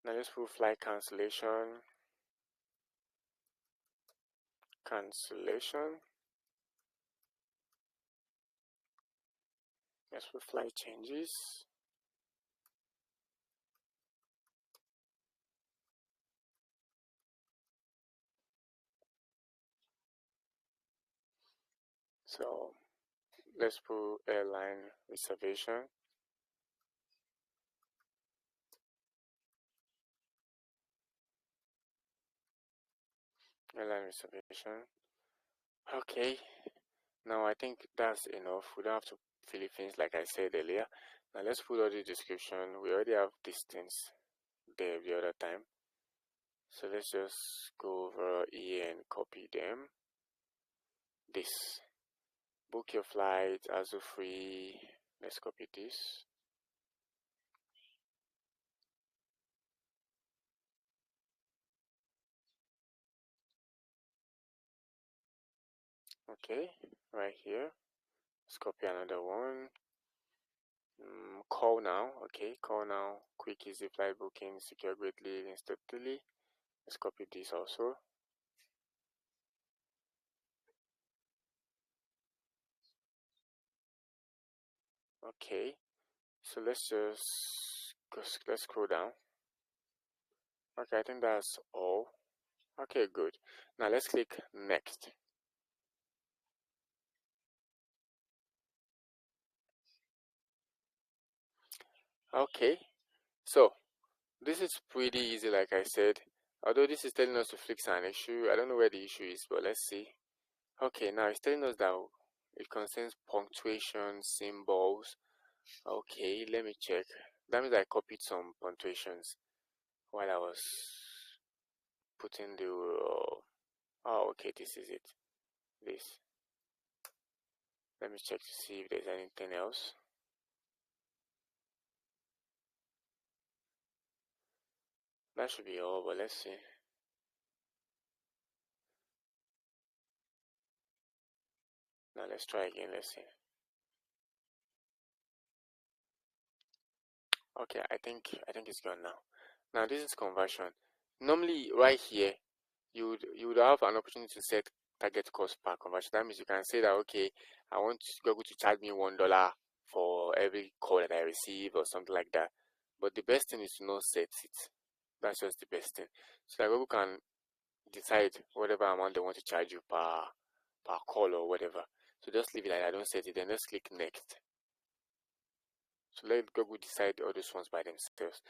Now let's put flight cancellation. Let's put flight changes. So let's put airline reservation. Airline reservation. Okay, now I think that's enough. We don't have to fill in things like I said earlier. Now let's put all the description. We already have these things there the other time. So let's just go over here and copy them. This. Book your flight, also free. Let's copy this. Okay, right here. Let's copy another one. Call now. Okay, call now. Quick, easy flight booking, secure greatly, instantly. Let's copy this also. Okay, so let's scroll down. Okay, I think that's all. Okay, good. Now let's click next. Okay, so this is pretty easy, like I said. Although this is telling us to fix an issue, I don't know where the issue is, but let's see. Okay, now it's telling us that it contains punctuation symbols. Okay, let me check. That means I copied some punctuations while I was putting the oh, okay, this is it. This. Let me check to see if there's anything else. That should be all, but let's see. Now let's try again. Let's see. Okay, I think it's gone now. Now this is conversion. Normally, right here, you would have an opportunity to set target cost per conversion. That means you can say that, okay, I want Google to charge me $1 for every call that I receive or something like that. But the best thing is to not set it. That's just the best thing. So that Google can decide whatever amount they want to charge you per call or whatever. So just leave it like that. Don't set it. Then let's click next. So let Google decide all those ones by themselves.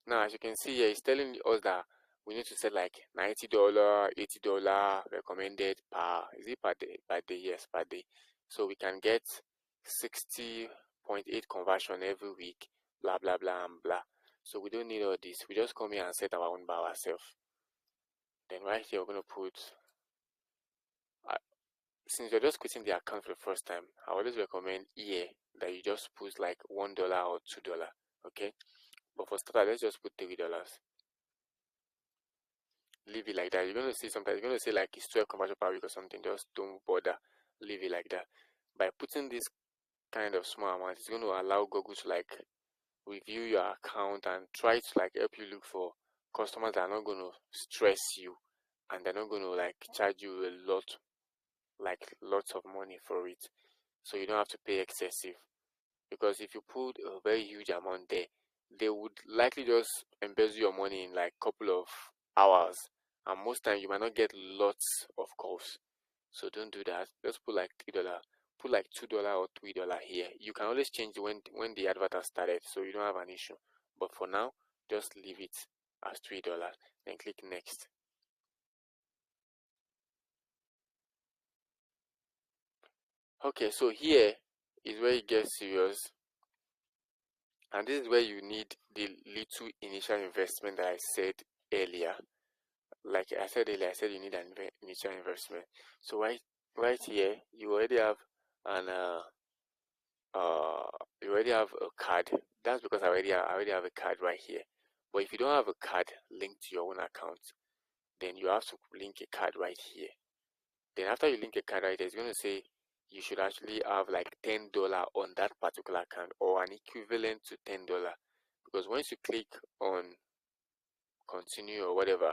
Now, as you can see here, it's telling us that we need to set like $90, $80 recommended per day? Per day, yes, per day. So we can get 60.8 conversion every week, blah, blah, blah, and blah. So we don't need all this. We just come here and set our own by ourselves. Then right here, we're going to put, since you're just creating the account for the first time, I always recommend here, that you just put like $1 or $2. Okay, but for starter, let's just put $3. Leave it like that. You're going to see sometimes you're going to say like it's 12 conversion per week or something. Just don't bother. Leave it like that. By putting this kind of small amount, it's going to allow Google to like review your account and try to like help you look for customers that are not going to stress you, and they're not going to like charge you a lot, like lots of money for it, so you don't have to pay excessive. Because if you put a very huge amount there, they would likely just embezzle your money in like couple of hours, and most times you might not get lots of calls. So don't do that. Just put like $3, put like $2 or $3 here. You can always change when the advert has started, so you don't have an issue. But for now, just leave it as $3. Then click next. Okay, so here is where it gets serious, and this is where you need the little initial investment that I said earlier. Like I said earlier, I said you need an initial investment. So right here, you already have an you already have a card. That's because I already have a card right here. But if you don't have a card linked to your own account, then you have to link a card right here. Then after you link a card right there, it's going to say you should actually have like $10 on that particular account, or an equivalent to $10. Because once you click on continue or whatever,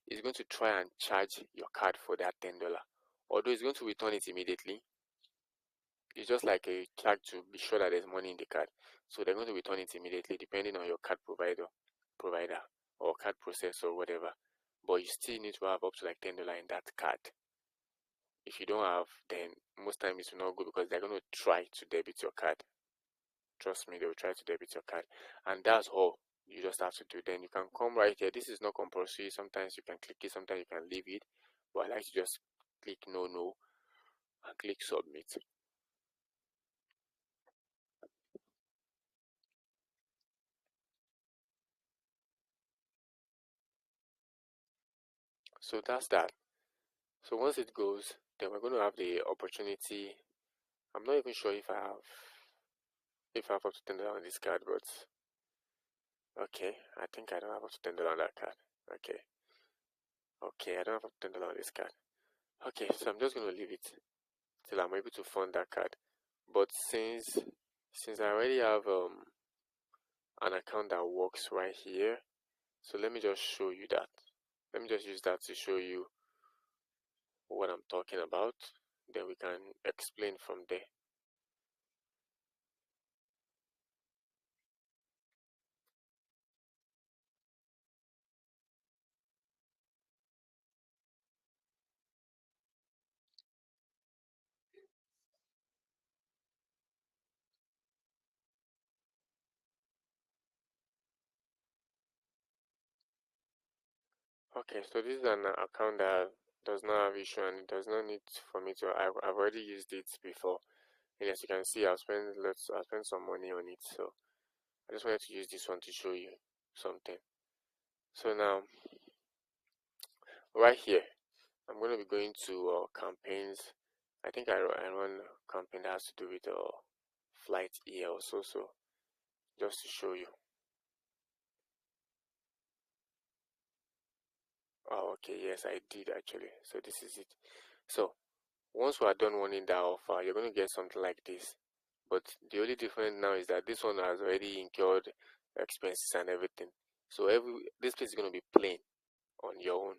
it's going to try and charge your card for that $10. Although it's going to return it immediately, it's just like a check to be sure that there's money in the card. So they're going to return it immediately depending on your card provider or card processor or whatever. But you still need to have up to like $10 in that card. If you don't have, then most times it's not good, because they're going to try to debit your card. Trust me, they will try to debit your card. And that's all you just have to do. Then you can come right here. This is not compulsory. Sometimes you can click it, sometimes you can leave it. But I like to just click no and click submit. So that's that. So once it goes, then we're going to have the opportunity. I'm not even sure if I have up to $10 on this card, but okay, I think I don't have up to $10 on that card. Okay, I don't have up to $10 on this card. Okay, so I'm just going to leave it till I'm able to fund that card. But since I already have an account that works right here, so let me just show you that. Let me just use that to show you what I'm talking about. Then we can explain from there. Okay, so this is an account that does not have issue, and it does not need for me to. I've already used it before, and as you can see, I've spent some money on it. So I just wanted to use this one to show you something. So now, right here, I'm going to be going to campaigns. I think I run a campaign that has to do with flight here also. So just to show you. Oh, okay, yes, I did actually. So this is it. So once we are done running that offer, you're going to get something like this. But the only difference now is that this one has already incurred expenses and everything. So this place is going to be plain on your own.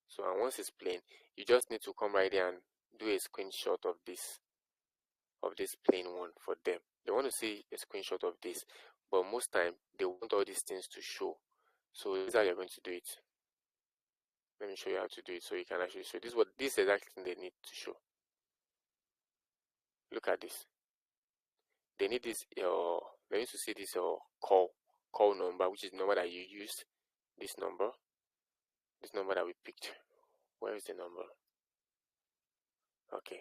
So and once it's plain, you just need to come right here and do a screenshot of this plain one for them. They want to see a screenshot of this, but most time they want all these things to show. So this is how you're going to do it. Let me show you how to do it so you can actually show this is exactly thing they need to show. Look at this. They need this they need to see this call number, which is the number that you used. This number that we picked. Where is the number? Okay,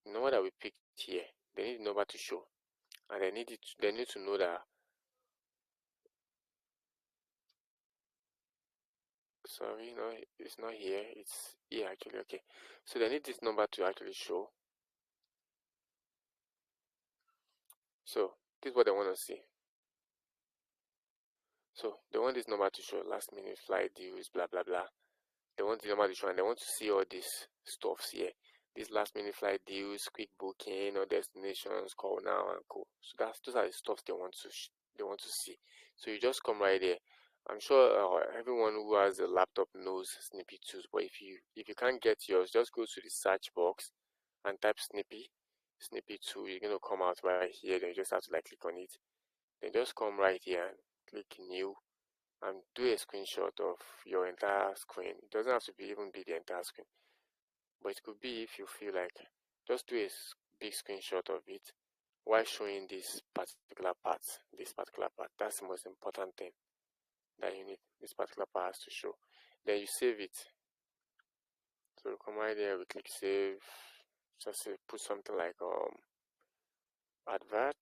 the number that we picked here. They need the number to show, and they need to know that. Sorry, no, it's not here. It's here actually. Okay, so they need this number to actually show. So this is what they want to see. So they want this number to show last minute flight deals, blah blah blah. They want the number to show, and they want to see all these stuffs here. These last minute flight deals, quick booking, or destinations, call now and co. So those are the stuffs they want to see. So you just come right there. I'm sure everyone who has a laptop knows Snippy tools, but if you can't get yours, just go to the search box and type Snippy tool. You're gonna come out right here. Then you just have to click on it. Then just come right here and click new and do a screenshot of your entire screen. It doesn't have to even be the entire screen, but it could be if you feel like. Just do a big screenshot of it while showing this particular part. That's the most important thing that you need. This particular part has to show. Then you save it. So come right there, we click save. Just put something like advert.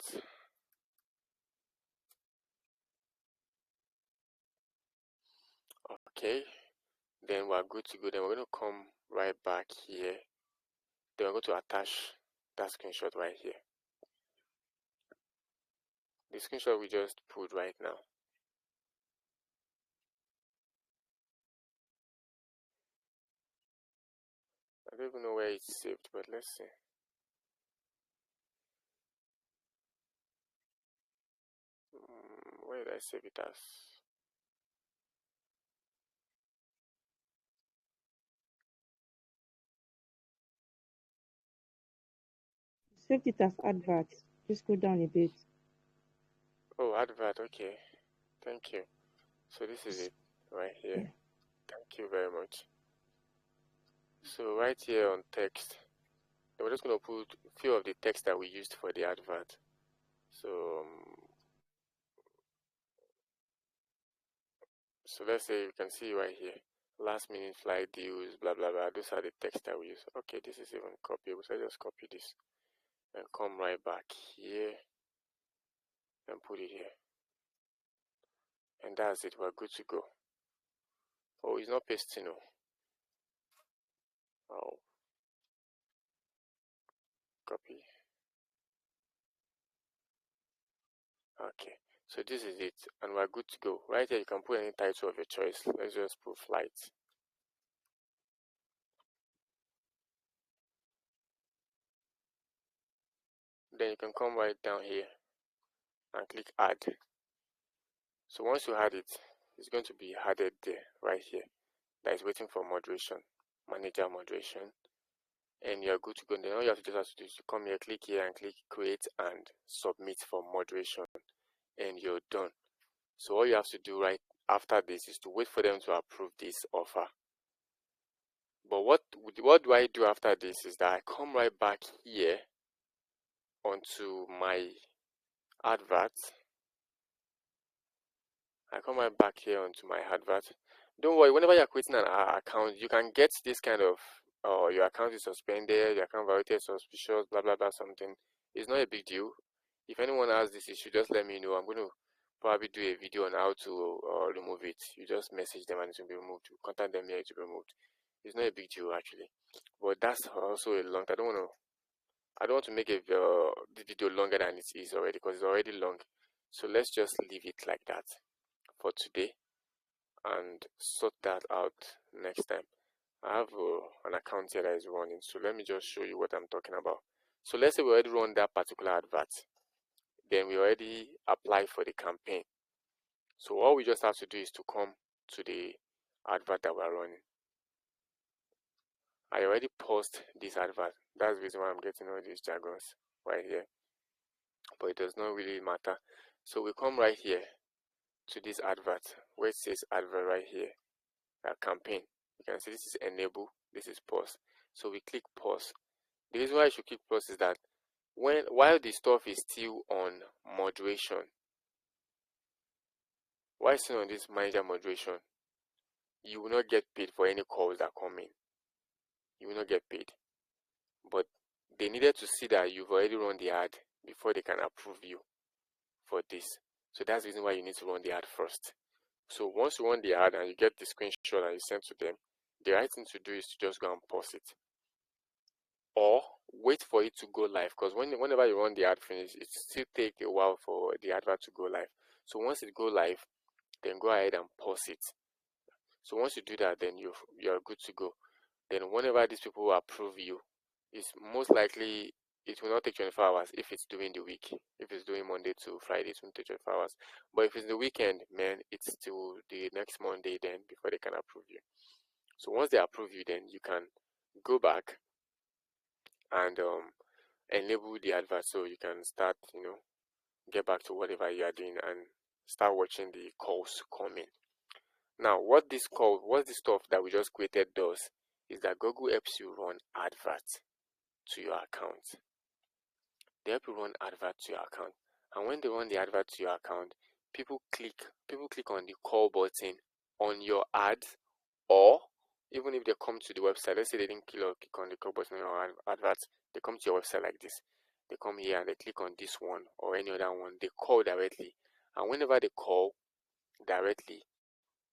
Okay, then we're good to go. Then we're going to come right back here. Then we're going to attach that screenshot right here. The screenshot we just put right now. I don't even know where it's saved, but let's see. Where did I save it as? Saved it as advert. Just go down a bit. Oh, advert. Okay, thank you. So this is it right here. Yeah. Thank you very much. So right here on text, we're just going to put a few of the text that we used for the advert. So let's say you can see right here, last minute flight deals, blah blah blah. Those are the text that we use. Okay, this is even copyable. So I just copy this and come right back here and put it here. And that's it. We're good to go. Oh, it's not pasting. No. Oh, copy. Okay, so this is it, and we're good to go. Right here, you can put any title of your choice. Let's just put flight. Then you can come right down here and click add. So once you add it, it's going to be added there, right here. That is waiting for moderation, manager moderation, and you're good to go. And then all you have to do is to come here, click here, and click create and submit for moderation, and you're done. So all you have to do right after this is to wait for them to approve this offer. But what do I do after this is that I come right back here onto my advert. I come right back here onto my advert. Don't worry, whenever you're creating an account, you can get this kind of your account is suspended, your account violated, suspicious, blah blah blah something. It's not a big deal. If anyone has this issue, just let me know. I'm going to probably do a video on how to remove it. You just message them and it will be removed. You contact them here, it will be removed. It's not a big deal actually. But that's also a long. I don't want to make the video longer than it is already because it's already long. So let's just leave it like that for today and sort that out next time. I have an account here that is running, so let me just show you what I'm talking about. So let's say we already run that particular advert, then we already apply for the campaign. So all we just have to do is to come to the advert that we're running. I already paused this advert. That's the reason why I'm getting all these jargons right here, but it does not really matter. So we come right here to this advert where it says advert right here, campaign. You can see this is enable, this is pause. So we click pause. The reason why I should click pause is that while the stuff is still on moderation, while still on this manager moderation, you will not get paid for any calls that come in. You will not get paid. But they needed to see that you've already run the ad before they can approve you for this. So that's the reason why you need to run the ad first. So once you run the ad and you get the screenshot and you send to them, the right thing to do is to just go and pause it. or wait for it to go live, because whenever you run the ad finish, it still take a while for the advert to go live. So once it go live, then go ahead and pause it. So once you do that, then you're good to go. Then whenever these people approve you, it's most likely it will not take 24 hours if it's during the week. If it's doing Monday to Friday, it won't take 24 hours. But if it's the weekend, man, it's till the next Monday then before they can approve you. So once they approve you, then you can go back and enable the advert, so you can start, get back to whatever you are doing and start watching the calls coming. Now, what this stuff that we just created does is that Google helps you run adverts to your account. They help you run adverts to your account, and when they run the advert to your account, people click on the call button on your ads, or even if they come to the website, let's say they didn't click on the call button on your adverts, they come to your website like this. They come here and they click on this one or any other one. They call directly, and whenever they call directly,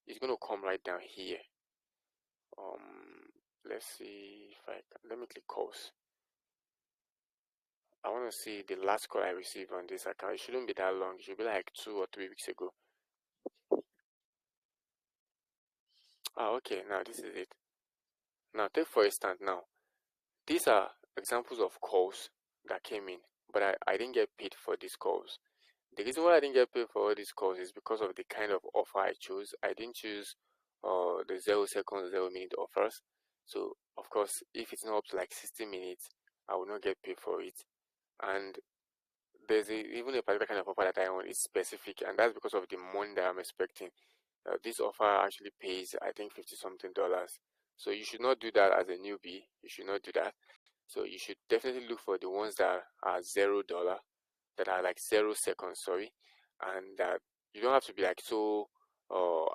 it's going to come right down here. Let's see if I can. Let me click calls. I want to see the last call I received on this account. It shouldn't be that long. It should be like 2 or 3 weeks ago. Okay, now this is it. Now take for instance, now these are examples of calls that came in, but I didn't get paid for these calls. The reason why I didn't get paid for all these calls is because of the kind of offer I chose. I didn't choose the 0 seconds, 0 minute offers. So of course, if it's not up to like 60 minutes, I will not get paid for it. And there's even a particular kind of offer that I want is specific, and that's because of the money that I'm expecting. This offer actually pays, I think, $50 something. So you should not do that as a newbie. You should not do that. So you should definitely look for the ones that are $0, that are like 0 seconds, sorry, and that you don't have to be like so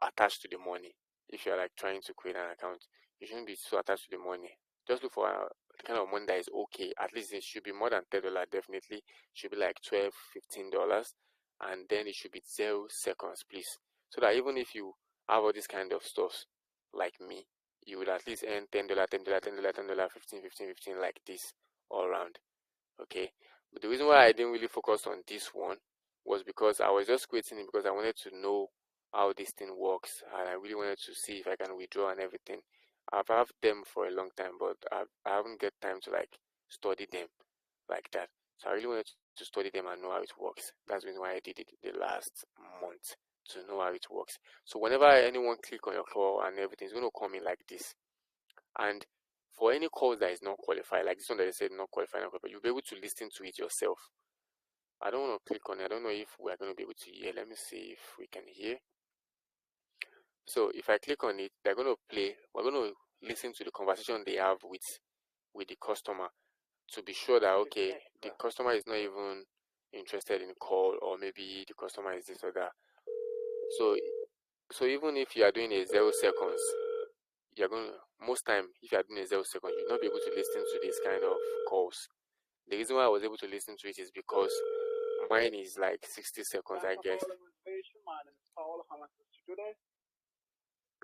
attached to the money. If you're like trying to create an account, you shouldn't be so attached to the money. Just look for the kind of money that is okay. At least it should be more than $10. Definitely should be like $12, $15, and then it should be 0 seconds, please. So that even if you have all this kind of stuff like me, you would at least earn $10, $10, $10, $10, 15, 15, 15, like this all around. Okay, but the reason why I didn't really focus on this one was because I was just creating it because I wanted to know how this thing works, and I really wanted to see if I can withdraw and everything. I've had them for a long time, but I haven't get time to like study them like that. So I really wanted to study them and know how it works. That's the reason why I did it the last month, to know how it works. So whenever anyone click on your call and everything, it's going to come in like this. And for any calls that is not qualified, like this one that I said not qualified, you'll be able to listen to it yourself. I don't want to click on it. I don't know if we're going to be able to hear. Let me see if we can hear. So if I click on it, they're going to play. We're going to listen to the conversation they have with the customer, to be sure that, okay, the customer is not even interested in call, or maybe the customer is this or that. So even if you are doing a 0 seconds, you're going to, most time, if you are doing a 0 seconds, you'll not be able to listen to this kind of calls. The reason why I was able to listen to it is because mine is like 60 seconds, I guess.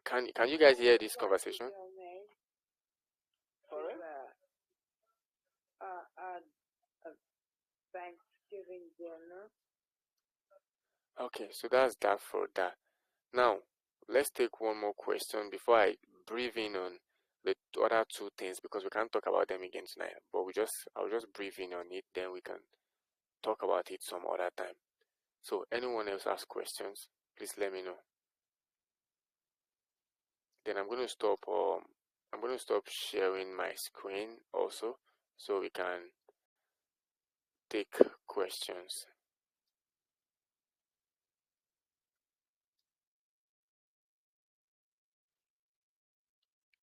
Can you guys hear this conversation? Okay, so that's that for that. Now, let's take one more question before I brief in on the other two things, because we can't talk about them again tonight. But I'll just brief in on it, then we can talk about it some other time. So anyone else has questions, please let me know. Then I'm going to stop sharing my screen also, so we can take questions.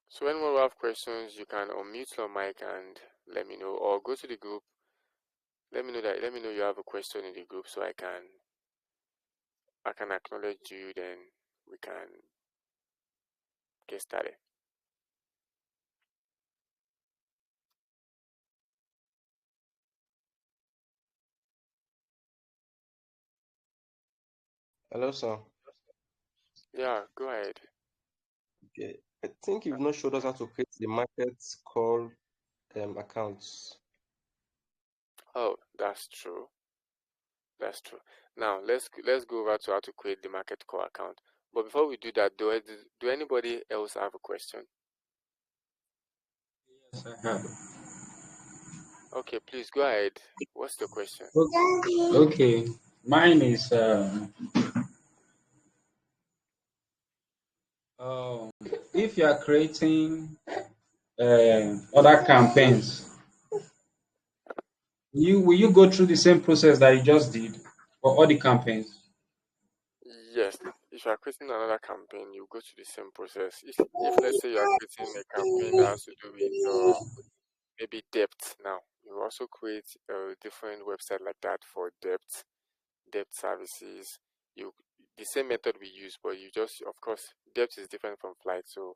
So anyone who have questions, you can unmute your mic and let me know, or go to the group. Let me know you have a question in the group, so I can acknowledge you, then we can get started. Hello, sir. Yeah, go ahead. Okay. I think you've not showed us how to create the market call accounts. Oh, that's true. That's true. Now let's go over to how to create the market call account. But before we do that, do anybody else have a question? Yes, I have. Okay, please go ahead. What's the question? Okay, mine is um, if you are creating other campaigns, will you go through the same process that you just did for all the campaigns? Yes, if you are creating another campaign, you go through the same process. If let's say you are creating a campaign that has to do with maybe debt now, you also create a different website like that for debt services. You the same method we use, but you just of course debt is different from flight, so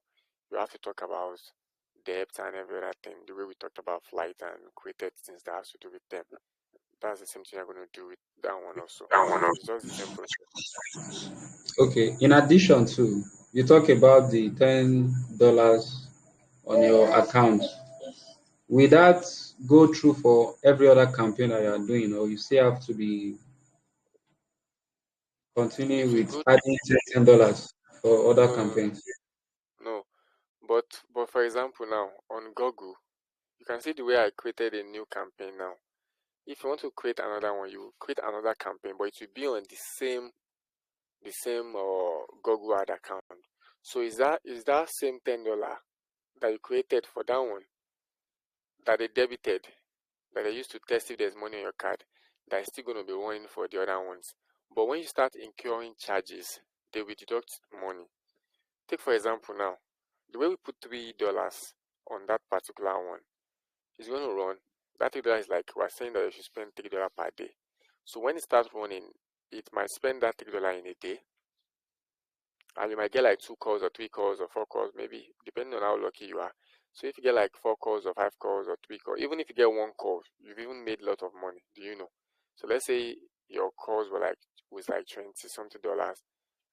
you have to talk about debt and every other thing the way we talked about flight and created things that has to do with them. That's the same thing you're going to do with that one also. So it's just the same process. Okay, in addition to, you talk about the $10 on your account. Will that go through for every other campaign that you are doing, or you still have to be continuing It will with go adding $10 for other no no no campaigns? no. But for example now on Google, you can see the way I created a new campaign now. If you want to create another one, you create another campaign, but it will be on the same Google ad account. So is that same $10 that you created for that one that they debited, that they used to test if there's money on your card, that is still going to be running for the other ones. But when you start incurring charges, they will deduct money. Take for example now, the way we put $3 on that particular one is going to run. That $3 is like we're saying that you should spend $3 per day. So when it starts running, it might spend that $3 in a day, and you might get like 2 calls or 3 calls or 4 calls, maybe depending on how lucky you are. So if you get like 4 calls or 5 calls or 3 calls, even if you get 1 call, you've even made a lot of money. Do you know? So let's say your calls was like 20 something dollars,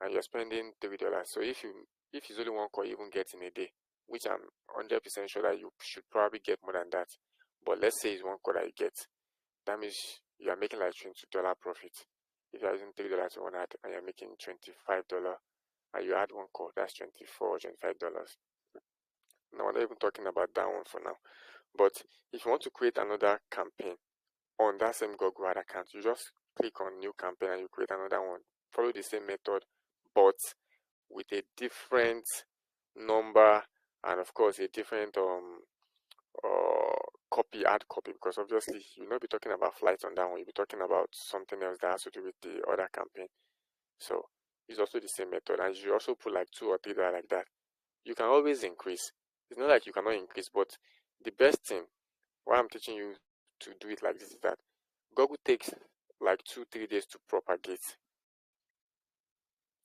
and you're spending $3. So if it's only 1 call you even get in a day, which I'm 100% sure that you should probably get more than that. But let's say it's 1 call that you get, that means you are making like $22 profit. If you're using $3 to one ad and you're making $25, and you add 1 call, that's $24, $25. Now, we're not even talking about that one for now. But if you want to create another campaign on that same Google ad account, you just click on new campaign and you create another one. Follow the same method, but with a different number and of course a different ad copy, because obviously you'll not be talking about flights on that one, you'll be talking about something else that has to do with the other campaign. So it's also the same method, and you also put like $2 or $3 like that. You can always increase. It's not like you cannot increase, but the best thing, why I'm teaching you to do it like this, is that Google takes like 2-3 days to propagate.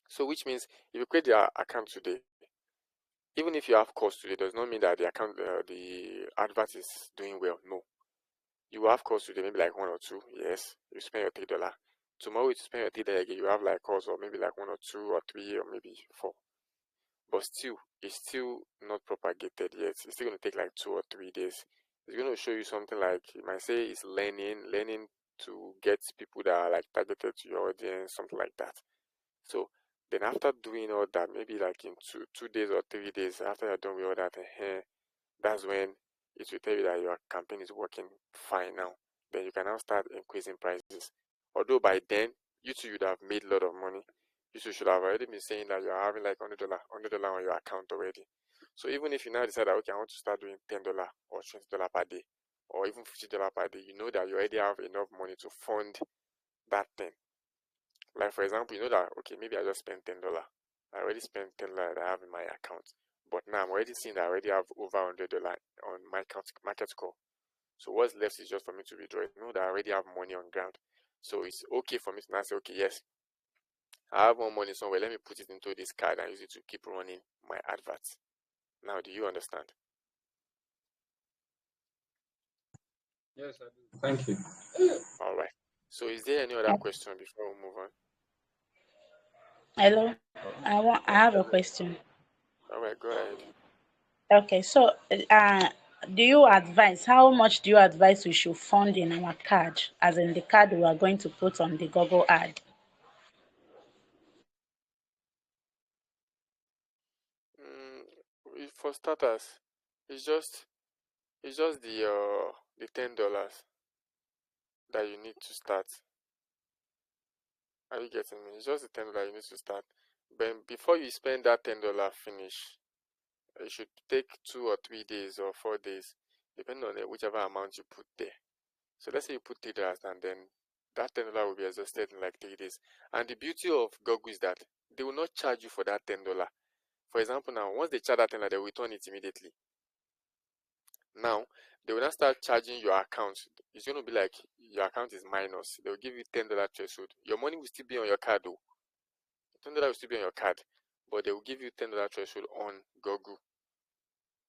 So which means if you create the account today, even if you have calls today, does not mean that the advert is doing well. No, you have calls today, maybe like 1 or 2. Yes, you spend your $3. Tomorrow you spend your $3 again. You have like calls or maybe like 1 or 2 or 3 or maybe 4. But still, it's still not propagated yet. It's still going to take like 2 or 3 days. It's going to show you something like, you might say it's learning to get people that are like targeted to your audience, something like that. So then after doing all that, maybe like in 2 days or 3 days after you're done with all that, that's when it will tell you that your campaign is working fine now. Then you can now start increasing prices. Although by then, you too would have made a lot of money. You too should have already been saying that you're having like $100 on your account already. So even if you now decide that, okay, I want to start doing $10 or $20 per day, or even $50 per day, you know that you already have enough money to fund that thing. Like for example, you know that, okay, maybe I just spent $10. I already spent $10 that I have in my account. But now I'm already seeing that I already have over $100 on my market score. So what's left is just for me to withdraw. You know that I already have money on ground. So it's okay for me to now say, okay, yes, I have more money somewhere. Let me put it into this card and use it to keep running my adverts. Now, do you understand? Yes, I do. Thank you. All right. So is there any other question before we move on? Hello, I have a question. All right, go ahead. Okay, so do you advise, how much do you advise we should fund in our card, as in the card we are going to put on the Google ad? For starters, it's just the $10 that you need to start. Are you getting me? It's just the $10 you need to start. But before you spend that $10 finish, it should take 2 or 3 days or 4 days, depending on whichever amount you put there. So let's say you put $3 and then that $10 will be exhausted in like 3 days. And the beauty of Google is that they will not charge you for that $10. For example, now once they charge that $10, they will return it immediately. Now they will not start charging your account. It's going to be like your account is minus. They will give you $10 threshold. Your money will still be on your card though. $10 will still be on your card, but they will give you $10 threshold on Google.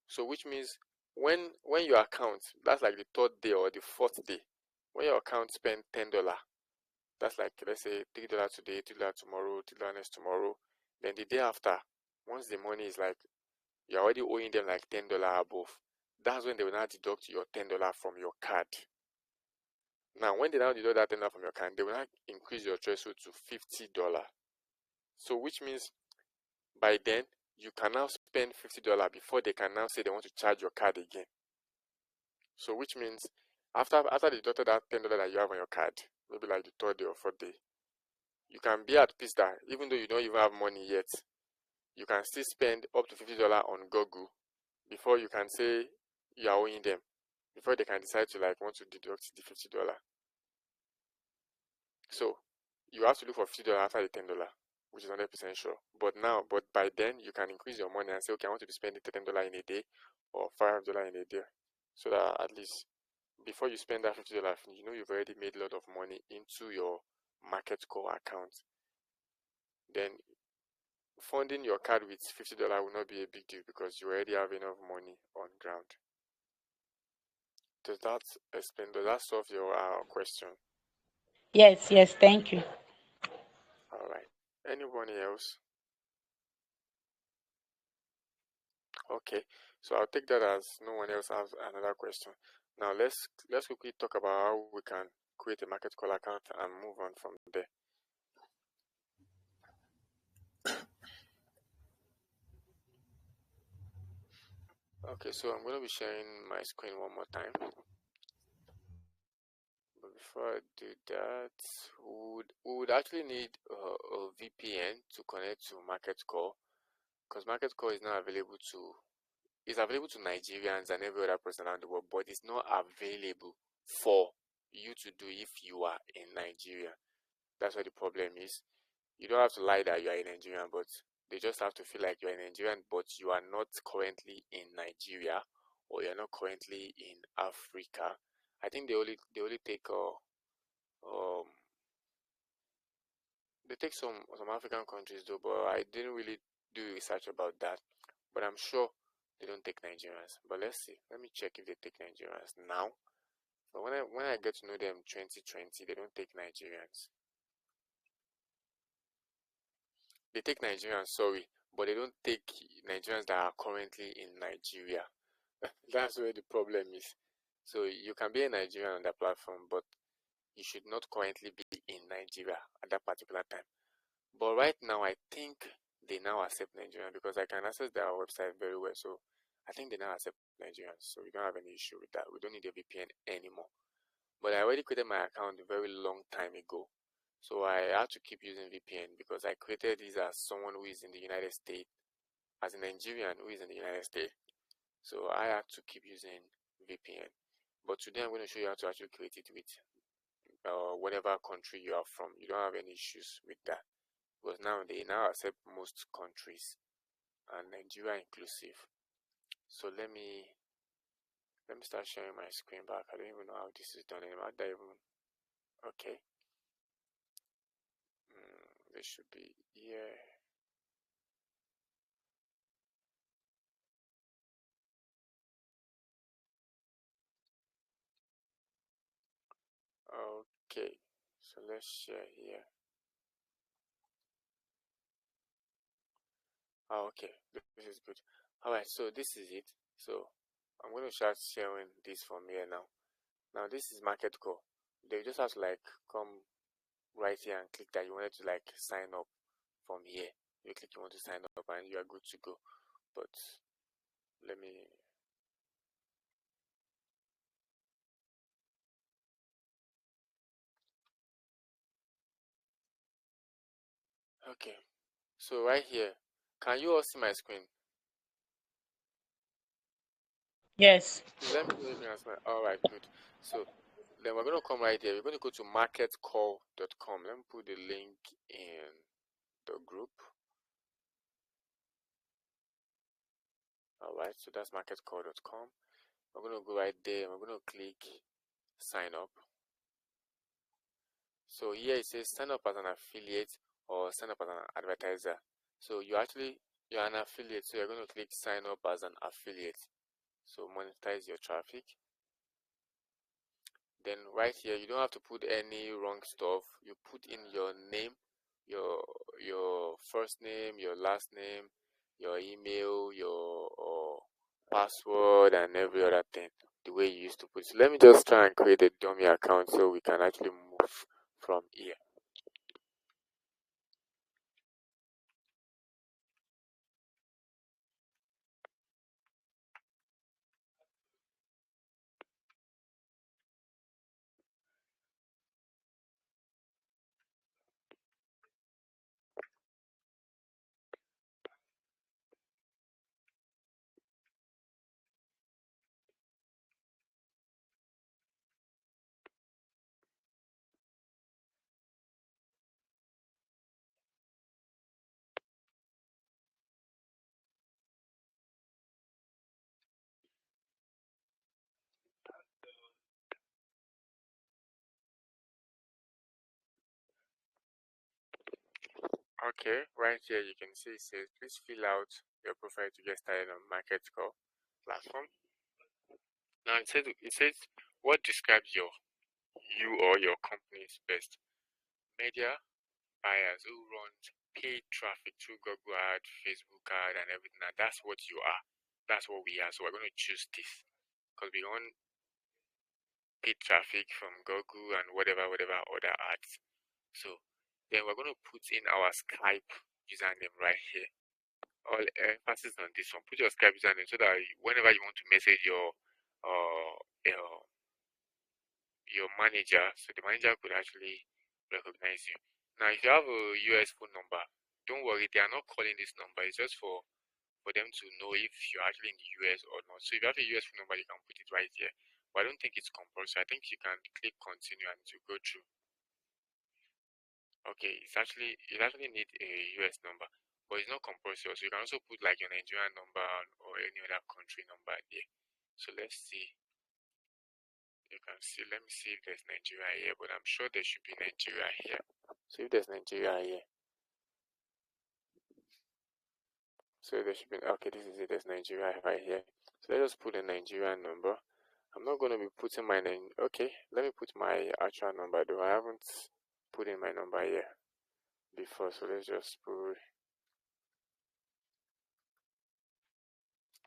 So which means when your account, that's like the third day or the fourth day, when your account spend $10, that's like, let's say $3 today, $3 tomorrow, $3 next tomorrow, then the day after, once the money is like you're already owing them like $10 above, that's when they will now deduct your $10 from your card. Now when they now deduct that $10 from your card, they will now increase your threshold to $50. So which means by then you can now spend $50 before they can now say they want to charge your card again. So which means after they deducted that $10 that you have on your card, maybe like the third day or fourth day, you can be at peace that even though you don't even have money yet, you can still spend up to $50 on Google before you can say you are owing them, before they can decide to like want to deduct the $50. So you have to look for $50 after the $10, which is 100% sure. But by then you can increase your money and say, okay, I want to be spending $10 in a day or $5 in a day, so that at least before you spend that $50, you know you've already made a lot of money into your market core account. Then funding your card with $50 will not be a big deal because you already have enough money on ground. Does that explain? Does that solve your question? Yes, thank you. All right. Anybody else? Okay. So I'll take that as no one else has another question. Now let's quickly talk about how we can create a market call account and move on from there. Okay, so I'm going to be sharing my screen one more time. But before I do that, we would actually need a VPN to connect to Market Call, because Market Call is now available to Nigerians and every other person around the world, but it's not available for you to do if you are in Nigeria. That's what the problem is. You don't have to lie that you are a Nigerian, but they just have to feel like you're a Nigerian, but you are not currently in Nigeria or you're not currently in Africa. I think they only take they take some African countries though, but I didn't really do research about that. But I'm sure they don't take Nigerians. But let's see. Let me check if they take Nigerians now. But when I get to know them 2020, they don't take Nigerians. They take Nigerians, sorry, but they don't take Nigerians that are currently in Nigeria. That's where the problem is. So you can be a Nigerian on that platform, but you should not currently be in Nigeria at that particular time. But right now, I think they now accept Nigerians because I can access their website very well. So I think they now accept Nigerians. So we don't have any issue with that. We don't need a VPN anymore. But I already created my account a very long time ago. So I had to keep using VPN because I created this as someone who is in the United States, as a Nigerian who is in the United States. So I had to keep using VPN. But today I'm going to show you how to actually create it with whatever country you are from. You don't have any issues with that because now they now accept most countries and Nigeria inclusive. So let me start sharing my screen back. I don't even know how this is done anymore. Okay. This should be here. Okay, so let's share here. Okay, this is good. All right, so this is it. So I'm going to start sharing this from here now. Now this is market call. They just have to like come right here and click that you wanted to like sign up from here. You click you want to sign up and you are good to go. But let me okay. So right here, can you all see my screen? Yes. Please let me know if you can see my. All right, good. So then we're going to come right here. We're going to go to marketcall.com. Let me put the link in the group. All right, so that's marketcall.com. We're going to go right there and we're going to click sign up. So here it says sign up as an affiliate or sign up as an advertiser. So you're an affiliate, so you're going to click sign up as an affiliate. So monetize your traffic. Then right here, you don't have to put any wrong stuff. You put in your name, your first name, your last name, your email, your password, and every other thing the way you used to put. So let me just try and create a dummy account so we can actually move from here. Okay, right here you can see it says please fill out your profile to get started on market call platform. Now it says what describes you or your company's best. Media buyers who run paid traffic through Google Ad, Facebook Ad, and everything. And that's what you are. That's what we are. So we're going to choose this because we run paid traffic from Google and whatever other ads. So then we're going to put in our Skype username right here. All emphasis on this one. Put your Skype username so that whenever you want to message your uh, your manager, so the manager could actually recognize you. Now, if you have a US phone number, don't worry, they are not calling this number. It's just for them to know if you're actually in the US or not. So if you have a US phone number, you can put it right here. But I don't think it's compulsory. I think you can click continue and to go through. Okay, it actually need a US number, but it's not compulsory. So you can also put like your Nigerian number or any other country number there. So let's see. You can see, let me see if there's Nigeria here, but I'm sure there should be Nigeria here. So if there's Nigeria here, so there should be, okay, this is it, there's Nigeria right here. So let's just put a Nigerian number. I'm not going to be putting my name, okay, let me put my actual number though. I haven't put in my number here before, so let's just put,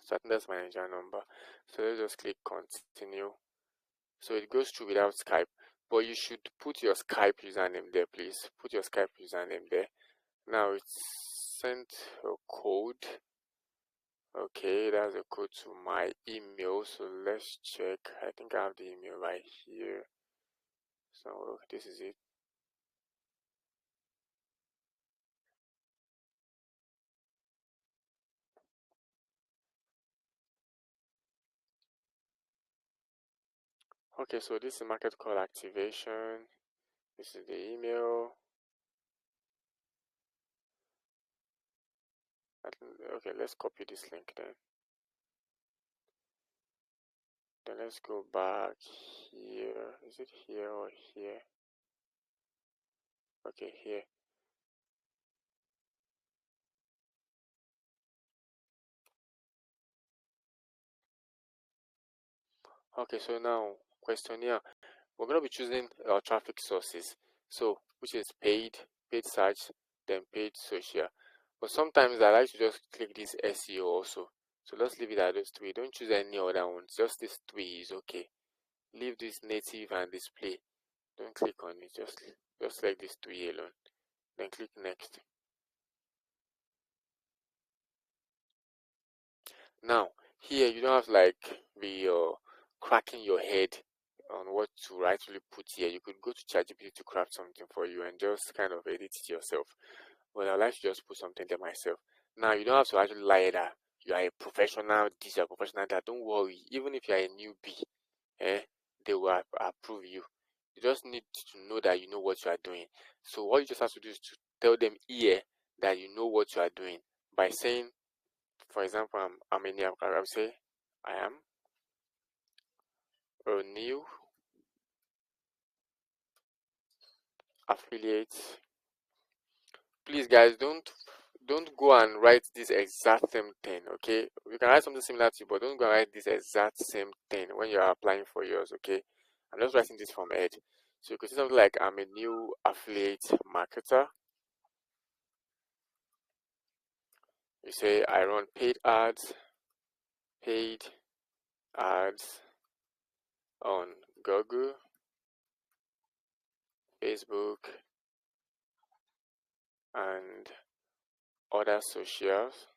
so that's my Nigerian number. So let's just click continue. So it goes through without Skype, but you should put your Skype username there, please. Put your Skype username there. Now it's sent a code. Okay, that's a code to my email. So let's check. I think I have the email right here. So this is it. Okay, so this is market call activation. This is the email. Okay, let's copy this link then. Then let's go back here. Is it here or here? Okay, here. Okay, so now questionnaire. We're going to be choosing our traffic sources. So, which is paid search, then paid social. But sometimes I like to just click this SEO also. So let's leave it at those three. Don't choose any other ones. Just these three is okay. Leave this native and display. Don't click on it. Just select these three alone. Then click next. Now here you don't have to like be cracking your head on what to actually put here. You could go to ChatGPT to craft something for you and just kind of edit it yourself. But I like to just put something there myself. Now you don't have to actually lie that you are a professional this, you are a professional that. Don't worry. Even if you are a newbie, they will approve you. You just need to know that you know what you are doing. So what you just have to do is to tell them here that you know what you are doing by saying, for example, I'm a new. I will say I am a new affiliate. Please, guys, don't go and write this exact same thing. Okay, you can write something similar to you, but don't go and write this exact same thing when you are applying for yours. Okay, I'm just writing this from head. So you could say something like, I'm a new affiliate marketer. You say, I run paid ads on Google, Facebook, and other socials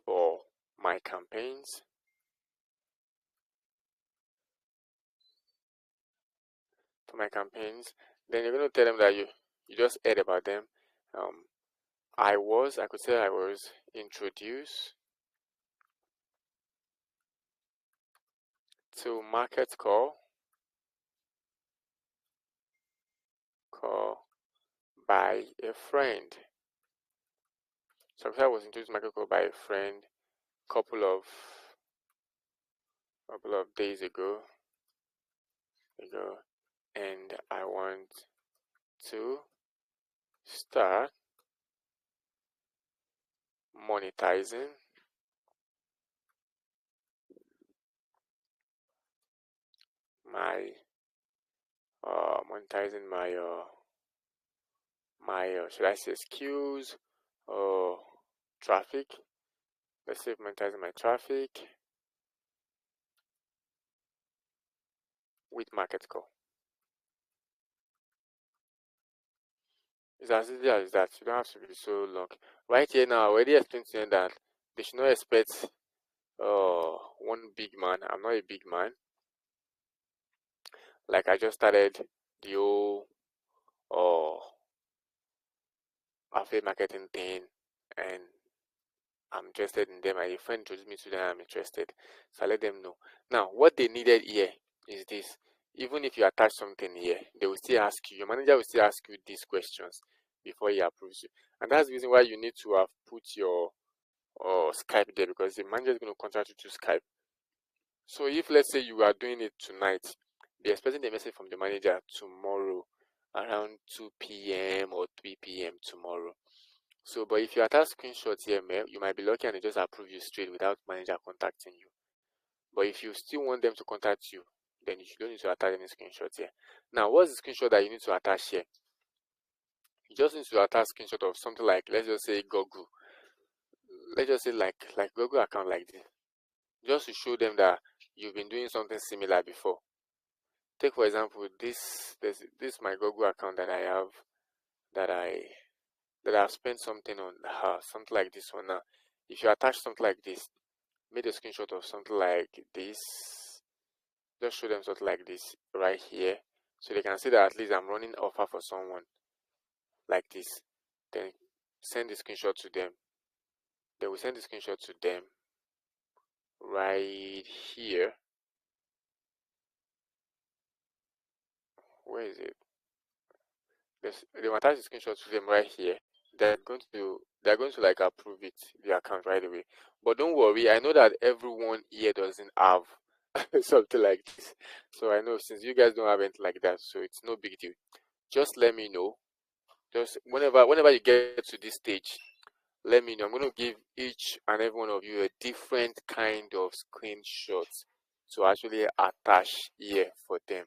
for my campaigns. Then you're going to tell them that you just heard about them. I could say I was introduced to market call by a friend. So I was introduced to market call by a friend couple of days ago, and I want to start monetizing my should I say skills or traffic. Let's say monetizing my traffic with market call. It's as easy as that. You don't have to be so long. Right here now, I already explained to them that they should not expect one big man. I'm not a big man. Like, I just started the whole affiliate marketing thing, and I'm interested in them. My friend introduced me to them. I'm interested, so I let them know. Now, what they needed here is this. Even if you attach something here, they will still ask you. Your manager will still ask you these questions before he approves you, and that's the reason why you need to have put your Skype there, because the manager is going to contact you to Skype. So if, let's say, you are doing it tonight, be expecting a message from the manager tomorrow around 2 p.m. or 3 p.m. tomorrow. So, but if you attach screenshots here, you might be lucky and they just approve you straight without manager contacting you. But if you still want them to contact you, then you don't need to attach any screenshots here. Now, what's the screenshot that you need to attach here? You just need to attach screenshot of something like, let's just say Google. Let's just say like Google account like this. Just to show them that you've been doing something similar before. Take for example, this is my Google account that I have, that I've spent something on, something like this one. Now, if you attach something like this, made a screenshot of something like this, just show them something like this right here, so they can see that at least I'm running offer for someone like this. Then send the screenshot to them. They will send the screenshot to them right here. Where is it? They will attach the screenshot to them right here. They're going to like approve it, the account, right away. But don't worry, I know that everyone here doesn't have something like this. So I know, since you guys don't have anything like that, so it's no big deal. Just let me know. Just whenever you get to this stage, let me know. I'm going to give each and every one of you a different kind of screenshot to actually attach here for them.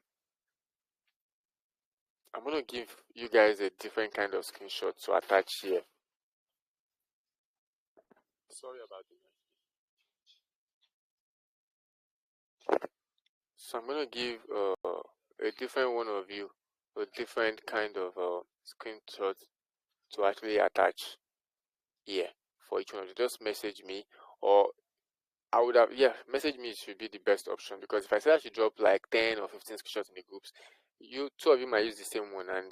I'm going to give you guys a different kind of screenshot to attach here. Sorry about the noise. So I'm going to give a different one of you a different kind of screenshot to actually attach here for each one of you. Just message me, or I would have, message me should be the best option, because if I say I should drop like 10 or 15 screenshots in the groups, two of you might use the same one and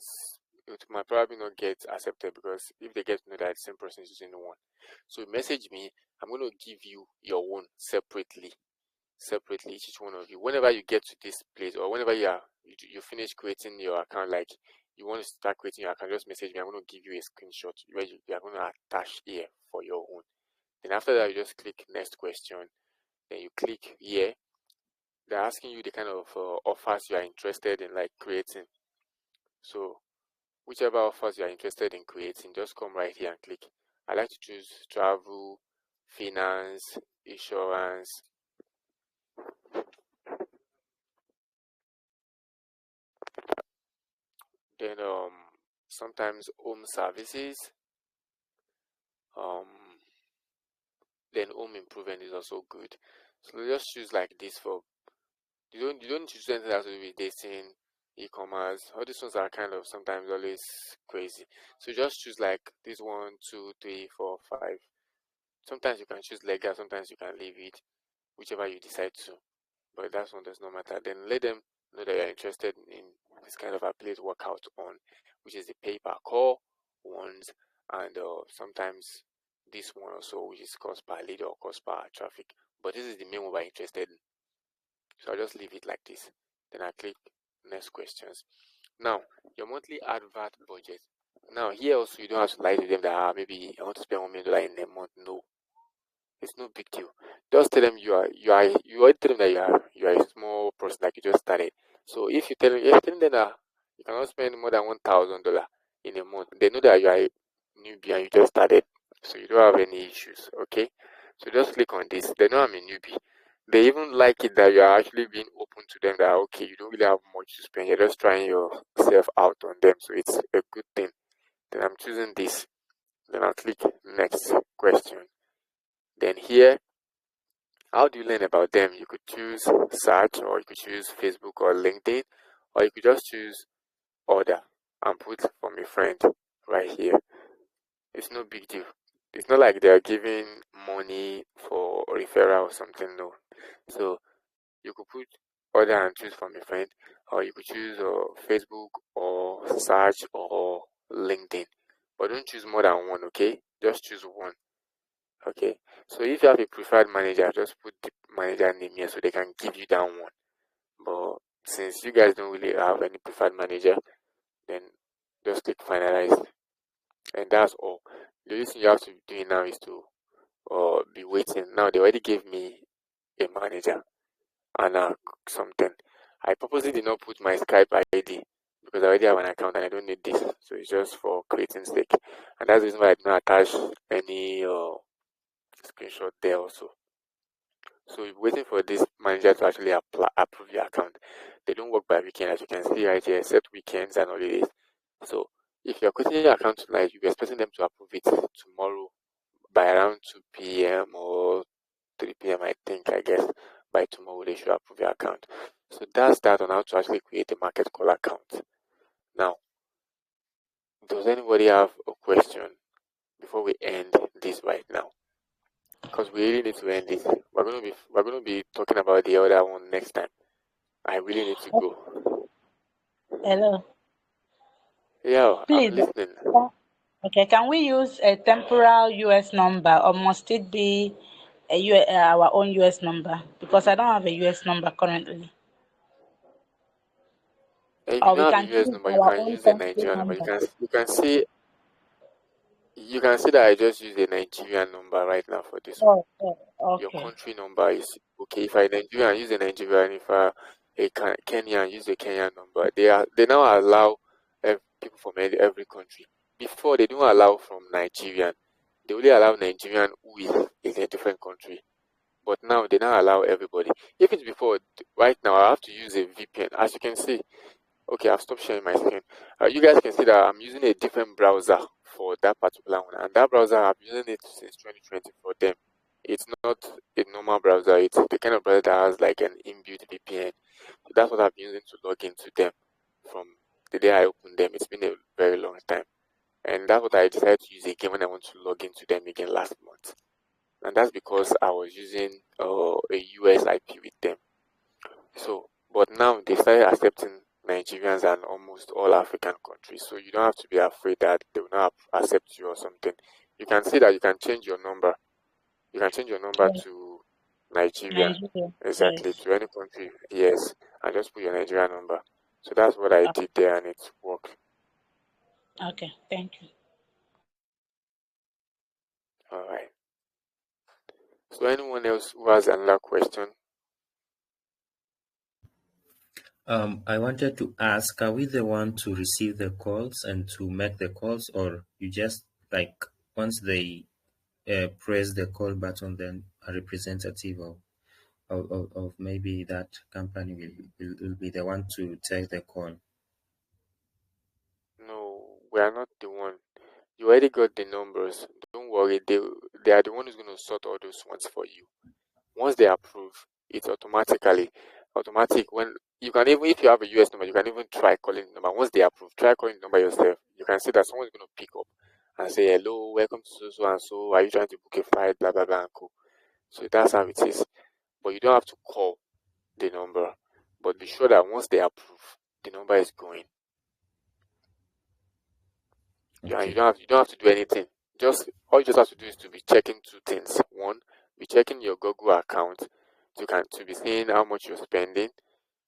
it might probably not get accepted, because if they get to know that the same person is using the one. So message me, I'm going to give you your own separately, each one of you. Whenever you get to this place, or whenever you finish creating your account, like you want to start creating your account, just message me. I'm going to give you a screenshot where you are going to attach here for your own. Then after that, you just click next question. Then you click here. They're asking you the kind of offers you are interested in, like creating. So whichever offers you are interested in creating, just come right here and click. I like to choose travel, finance, insurance. Then sometimes home services. Then home improvement is also good. So just choose like this for you don't choose anything that has to do with dating, e-commerce. All these ones are kind of sometimes always crazy. So just choose like this 1, 2, 3, 4, 5. Sometimes you can choose legal, sometimes you can leave it, whichever you decide to. But that one does not matter. Then let them know that you're interested in this kind of affiliate workout on, which is the pay per call ones, and sometimes this one also, which is cost per lead or cost per traffic. But this is the main one we're interested in. So I'll just leave it like this. Then I click next questions. Now, your monthly advert budget. Now, here also, you don't have to lie to them that maybe I want to spend $1 million in a month. No, it's no big deal. Just tell them you already tell them that you are a small person, like you just started. So if you tell them, telling them that you cannot spend more than $1,000 in a month, they know that you are a newbie and you just started, so you don't have any issues. Okay, so just click on this. They know I'm a newbie. They even like it that you are actually being open to them, that okay, you don't really have much to spend, you're just trying yourself out on them, so it's a good thing. Then I'm choosing this. Then I'll click next question. Then here, how do you learn about them? You could choose search, or you could choose Facebook or LinkedIn, or you could just choose order and put from a friend right here. It's no big deal. It's not like they're giving money for referral or something, no. So you could put order and choose from a friend, or you could choose Facebook or search or LinkedIn. But don't choose more than one, okay? Just choose one. Okay, so if you have a preferred manager, just put the manager name here so they can give you that one. But since you guys don't really have any preferred manager, then just click finalize, and that's all. The only thing you have to be doing now is to be waiting. Now they already gave me a manager and something. I purposely did not put my Skype ID because I already have an account and I don't need this, so it's just for creating sake. And that's the reason why I did not attach any screenshot there also. So you're waiting for this manager to actually approve your account. They don't work by weekend, as you can see right here, except weekends and holidays. So if you're creating your account tonight, you'll be expecting them to approve it tomorrow by around 2 p.m. or 3 p.m. I guess. By tomorrow they should approve your account. So that's that on how to actually create a market call account. Now, does anybody have a question before we end this right now? Because we really need to end this. We're gonna be talking about the other one next time. I really need to go. Hello. Yeah, I'm Please. listening. Okay, can we use a temporal US number, or must it be our own US number? Because I don't have a US number currently. If you Or we don't have a can US choose number, you our can own use a country Nigerian number. number. You can see that I just use a Nigerian number right now for this one. Your Okay. country number is okay. If I Nigerian, use a Nigerian. If I Kenyan, use a Kenyan number. They now allow people from every country. Before they don't allow from Nigerian. They only allow Nigerian who is in a different country. But now they now allow everybody. If it's before, right now I have to use a VPN. As you can see, okay, I've stopped sharing my screen. You guys can see that I'm using a different browser for that particular one. And that browser, I've been using it since 2020 for them. It's not a normal browser. It's the kind of browser that has like an inbuilt VPN. So that's what I've been using to log into them from the day I opened them. It's been a very long time. And that's what I decided to use again when I want to log into them again last month. And that's because I was using a US IP with them. So, but now they started accepting Nigerians and almost all African countries. So you don't have to be afraid that they will not accept you or something. You can see that you can change your number. You can change your number Yes. to Nigeria, Nigeria. exactly, Yes. to any country, yes, and just put your Nigerian number. So that's what I did there, and it worked. Okay. Thank you. All right. So anyone else who has another question? I wanted to ask, are we the one to receive the calls and to make the calls, or you just like once they press the call button, then a representative of maybe that company will be the one to take the call? No, we are not the one. You already got the numbers. Don't worry. They are the one who's going to sort all those ones for you. Once they approve, it's automatic. When you can even, if you have a US number, you can even try calling the number. Once they approve, try calling the number yourself. You can see that someone's going to pick up and say, "Hello, welcome to so so and so. Are you trying to book a flight?" Blah blah blah and co. So that's how it is. But you don't have to call the number. But be sure that once they approve, the number is going. Yeah, Okay. you don't have to do anything. Just all you just have to do is to be checking two things. One, be checking your Google account to be seeing how much you're spending.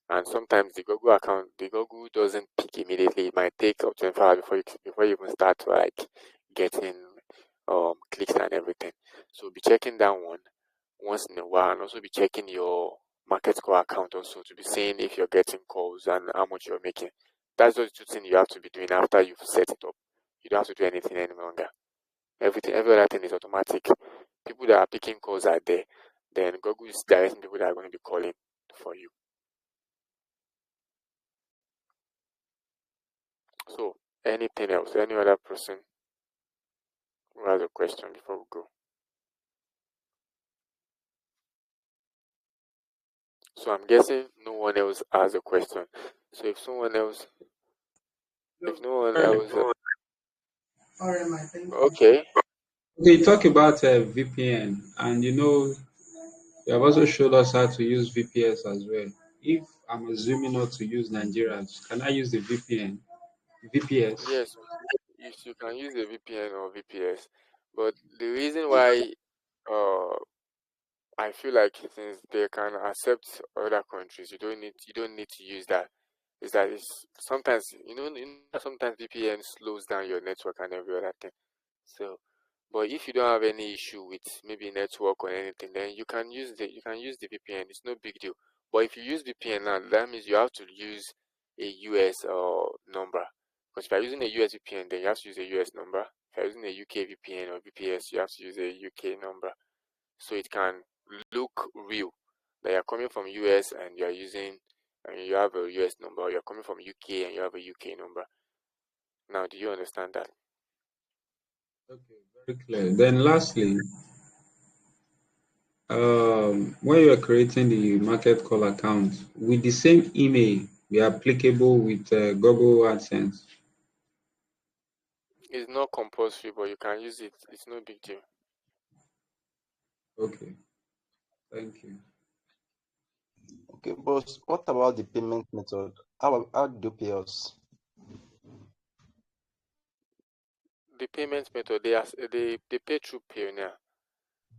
And sometimes the Google doesn't pick immediately. It might take up to 24 hours before you even start to like getting clicks and everything. So be checking that one once in a while, and also be checking your market score account also to be seeing if you're getting calls and how much you're making. That's those two things you have to be doing after you've set it up. You don't have to do anything any longer. Every other thing is automatic. People that are picking calls are there. Then Google is directing people that are going to be calling for you. So, anything else? Any other person who has a question before we go? So, I'm guessing no one else has a question. So, if no one else, okay. Okay, you talk about VPN, and you have also showed us how to use VPS as well. If I'm assuming not to use Nigerians, can I use the VPN? VPS. Yes, you can use a VPN or VPS, but the reason why uh I feel like since they can accept other countries, you don't need to use that. Is that it's sometimes sometimes VPN slows down your network and every other thing. So, but if you don't have any issue with maybe network or anything, then you can use the VPN. It's no big deal. But if you use VPN now, that means you have to use a US number. Because if you're using a US VPN, then you have to use a US number. If you're using a UK VPN or VPS, you have to use a UK number. So it can look real that you're coming from US and you're using and you have a US number, or you're coming from UK and you have a UK number. Now, do you understand that? Okay, very clear. Then lastly, when you are creating the market call account, with the same email be applicable with Google AdSense? It's not compulsory, but you can use it. It's no big deal. Okay, thank you. Okay, boss, what about the payment method? How do you pay us? The payment method they pay through Payoneer.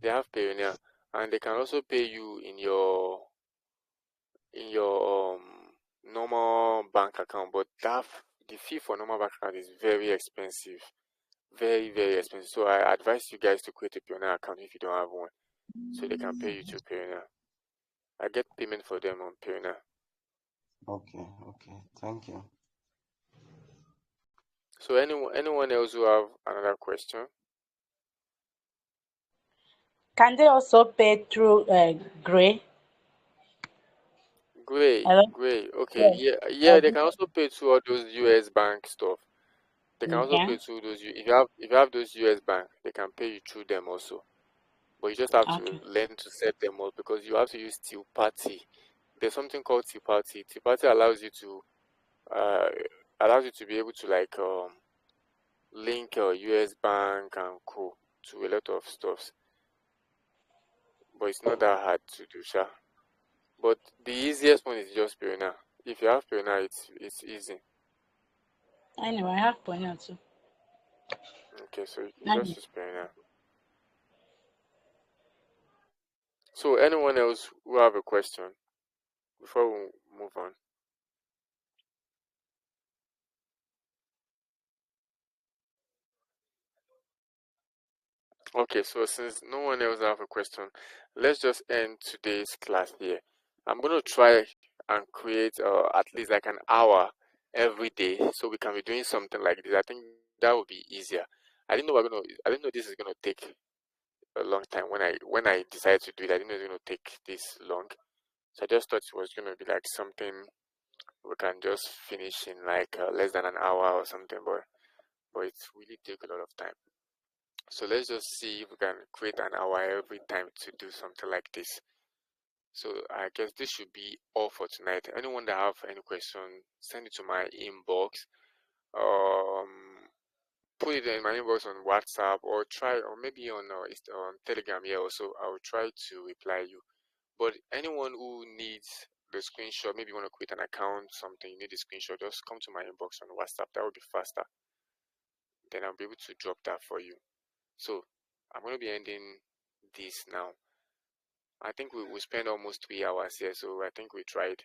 They have Payoneer, and they can also pay you in your normal bank account. But the fee for normal bank account is very expensive, very very expensive. So I advise you guys to create a Payoneer account if you don't have one, so they can pay you through Payoneer. I get payment for them on Payoneer. Okay, okay, thank you. So anyone else who have another question? Can they also pay through Gray? Gray, Hello? Gray. Okay, Yes. yeah, Uh, yeah. They can also pay through all those US bank stuff. They can also Okay. pay through those. If you have those US bank, they can pay you through them also. But you just have to Okay. learn to set them up because you have to use Till Party. There's something called Till Party. Till Party uh allows you to be able to like link your US bank and co to a lot of stuffs. But it's not that hard to do, sha. But the easiest one is just Pioneer. If you have Pioneer, it's easy. Anyway, I have Ponyo too. Okay, so you just Anyway. use Pioneer. So anyone else who have a question before we move on? Okay, so since no one else have a question, let's just end today's class here. I'm gonna try and create at least like an hour every day so we can be doing something like this. I think that would be easier. I didn't know this is gonna take a long time when I decided to do it. I didn't know it was gonna take this long. So I just thought it was gonna be like something we can just finish in like less than an hour or something, but it really take a lot of time. So let's just see if we can create an hour every time to do something like this. So I guess this should be all for tonight. Anyone that have any question, send it to my inbox. Put it in my inbox on WhatsApp or maybe on Telegram here also. I will try to reply you. But anyone who needs the screenshot, maybe you want to create an account, something, you need a screenshot, just come to my inbox on WhatsApp. That would be faster. Then I'll be able to drop that for you. So I'm going to be ending this now. I think we spent almost 3 hours here, so I think we tried.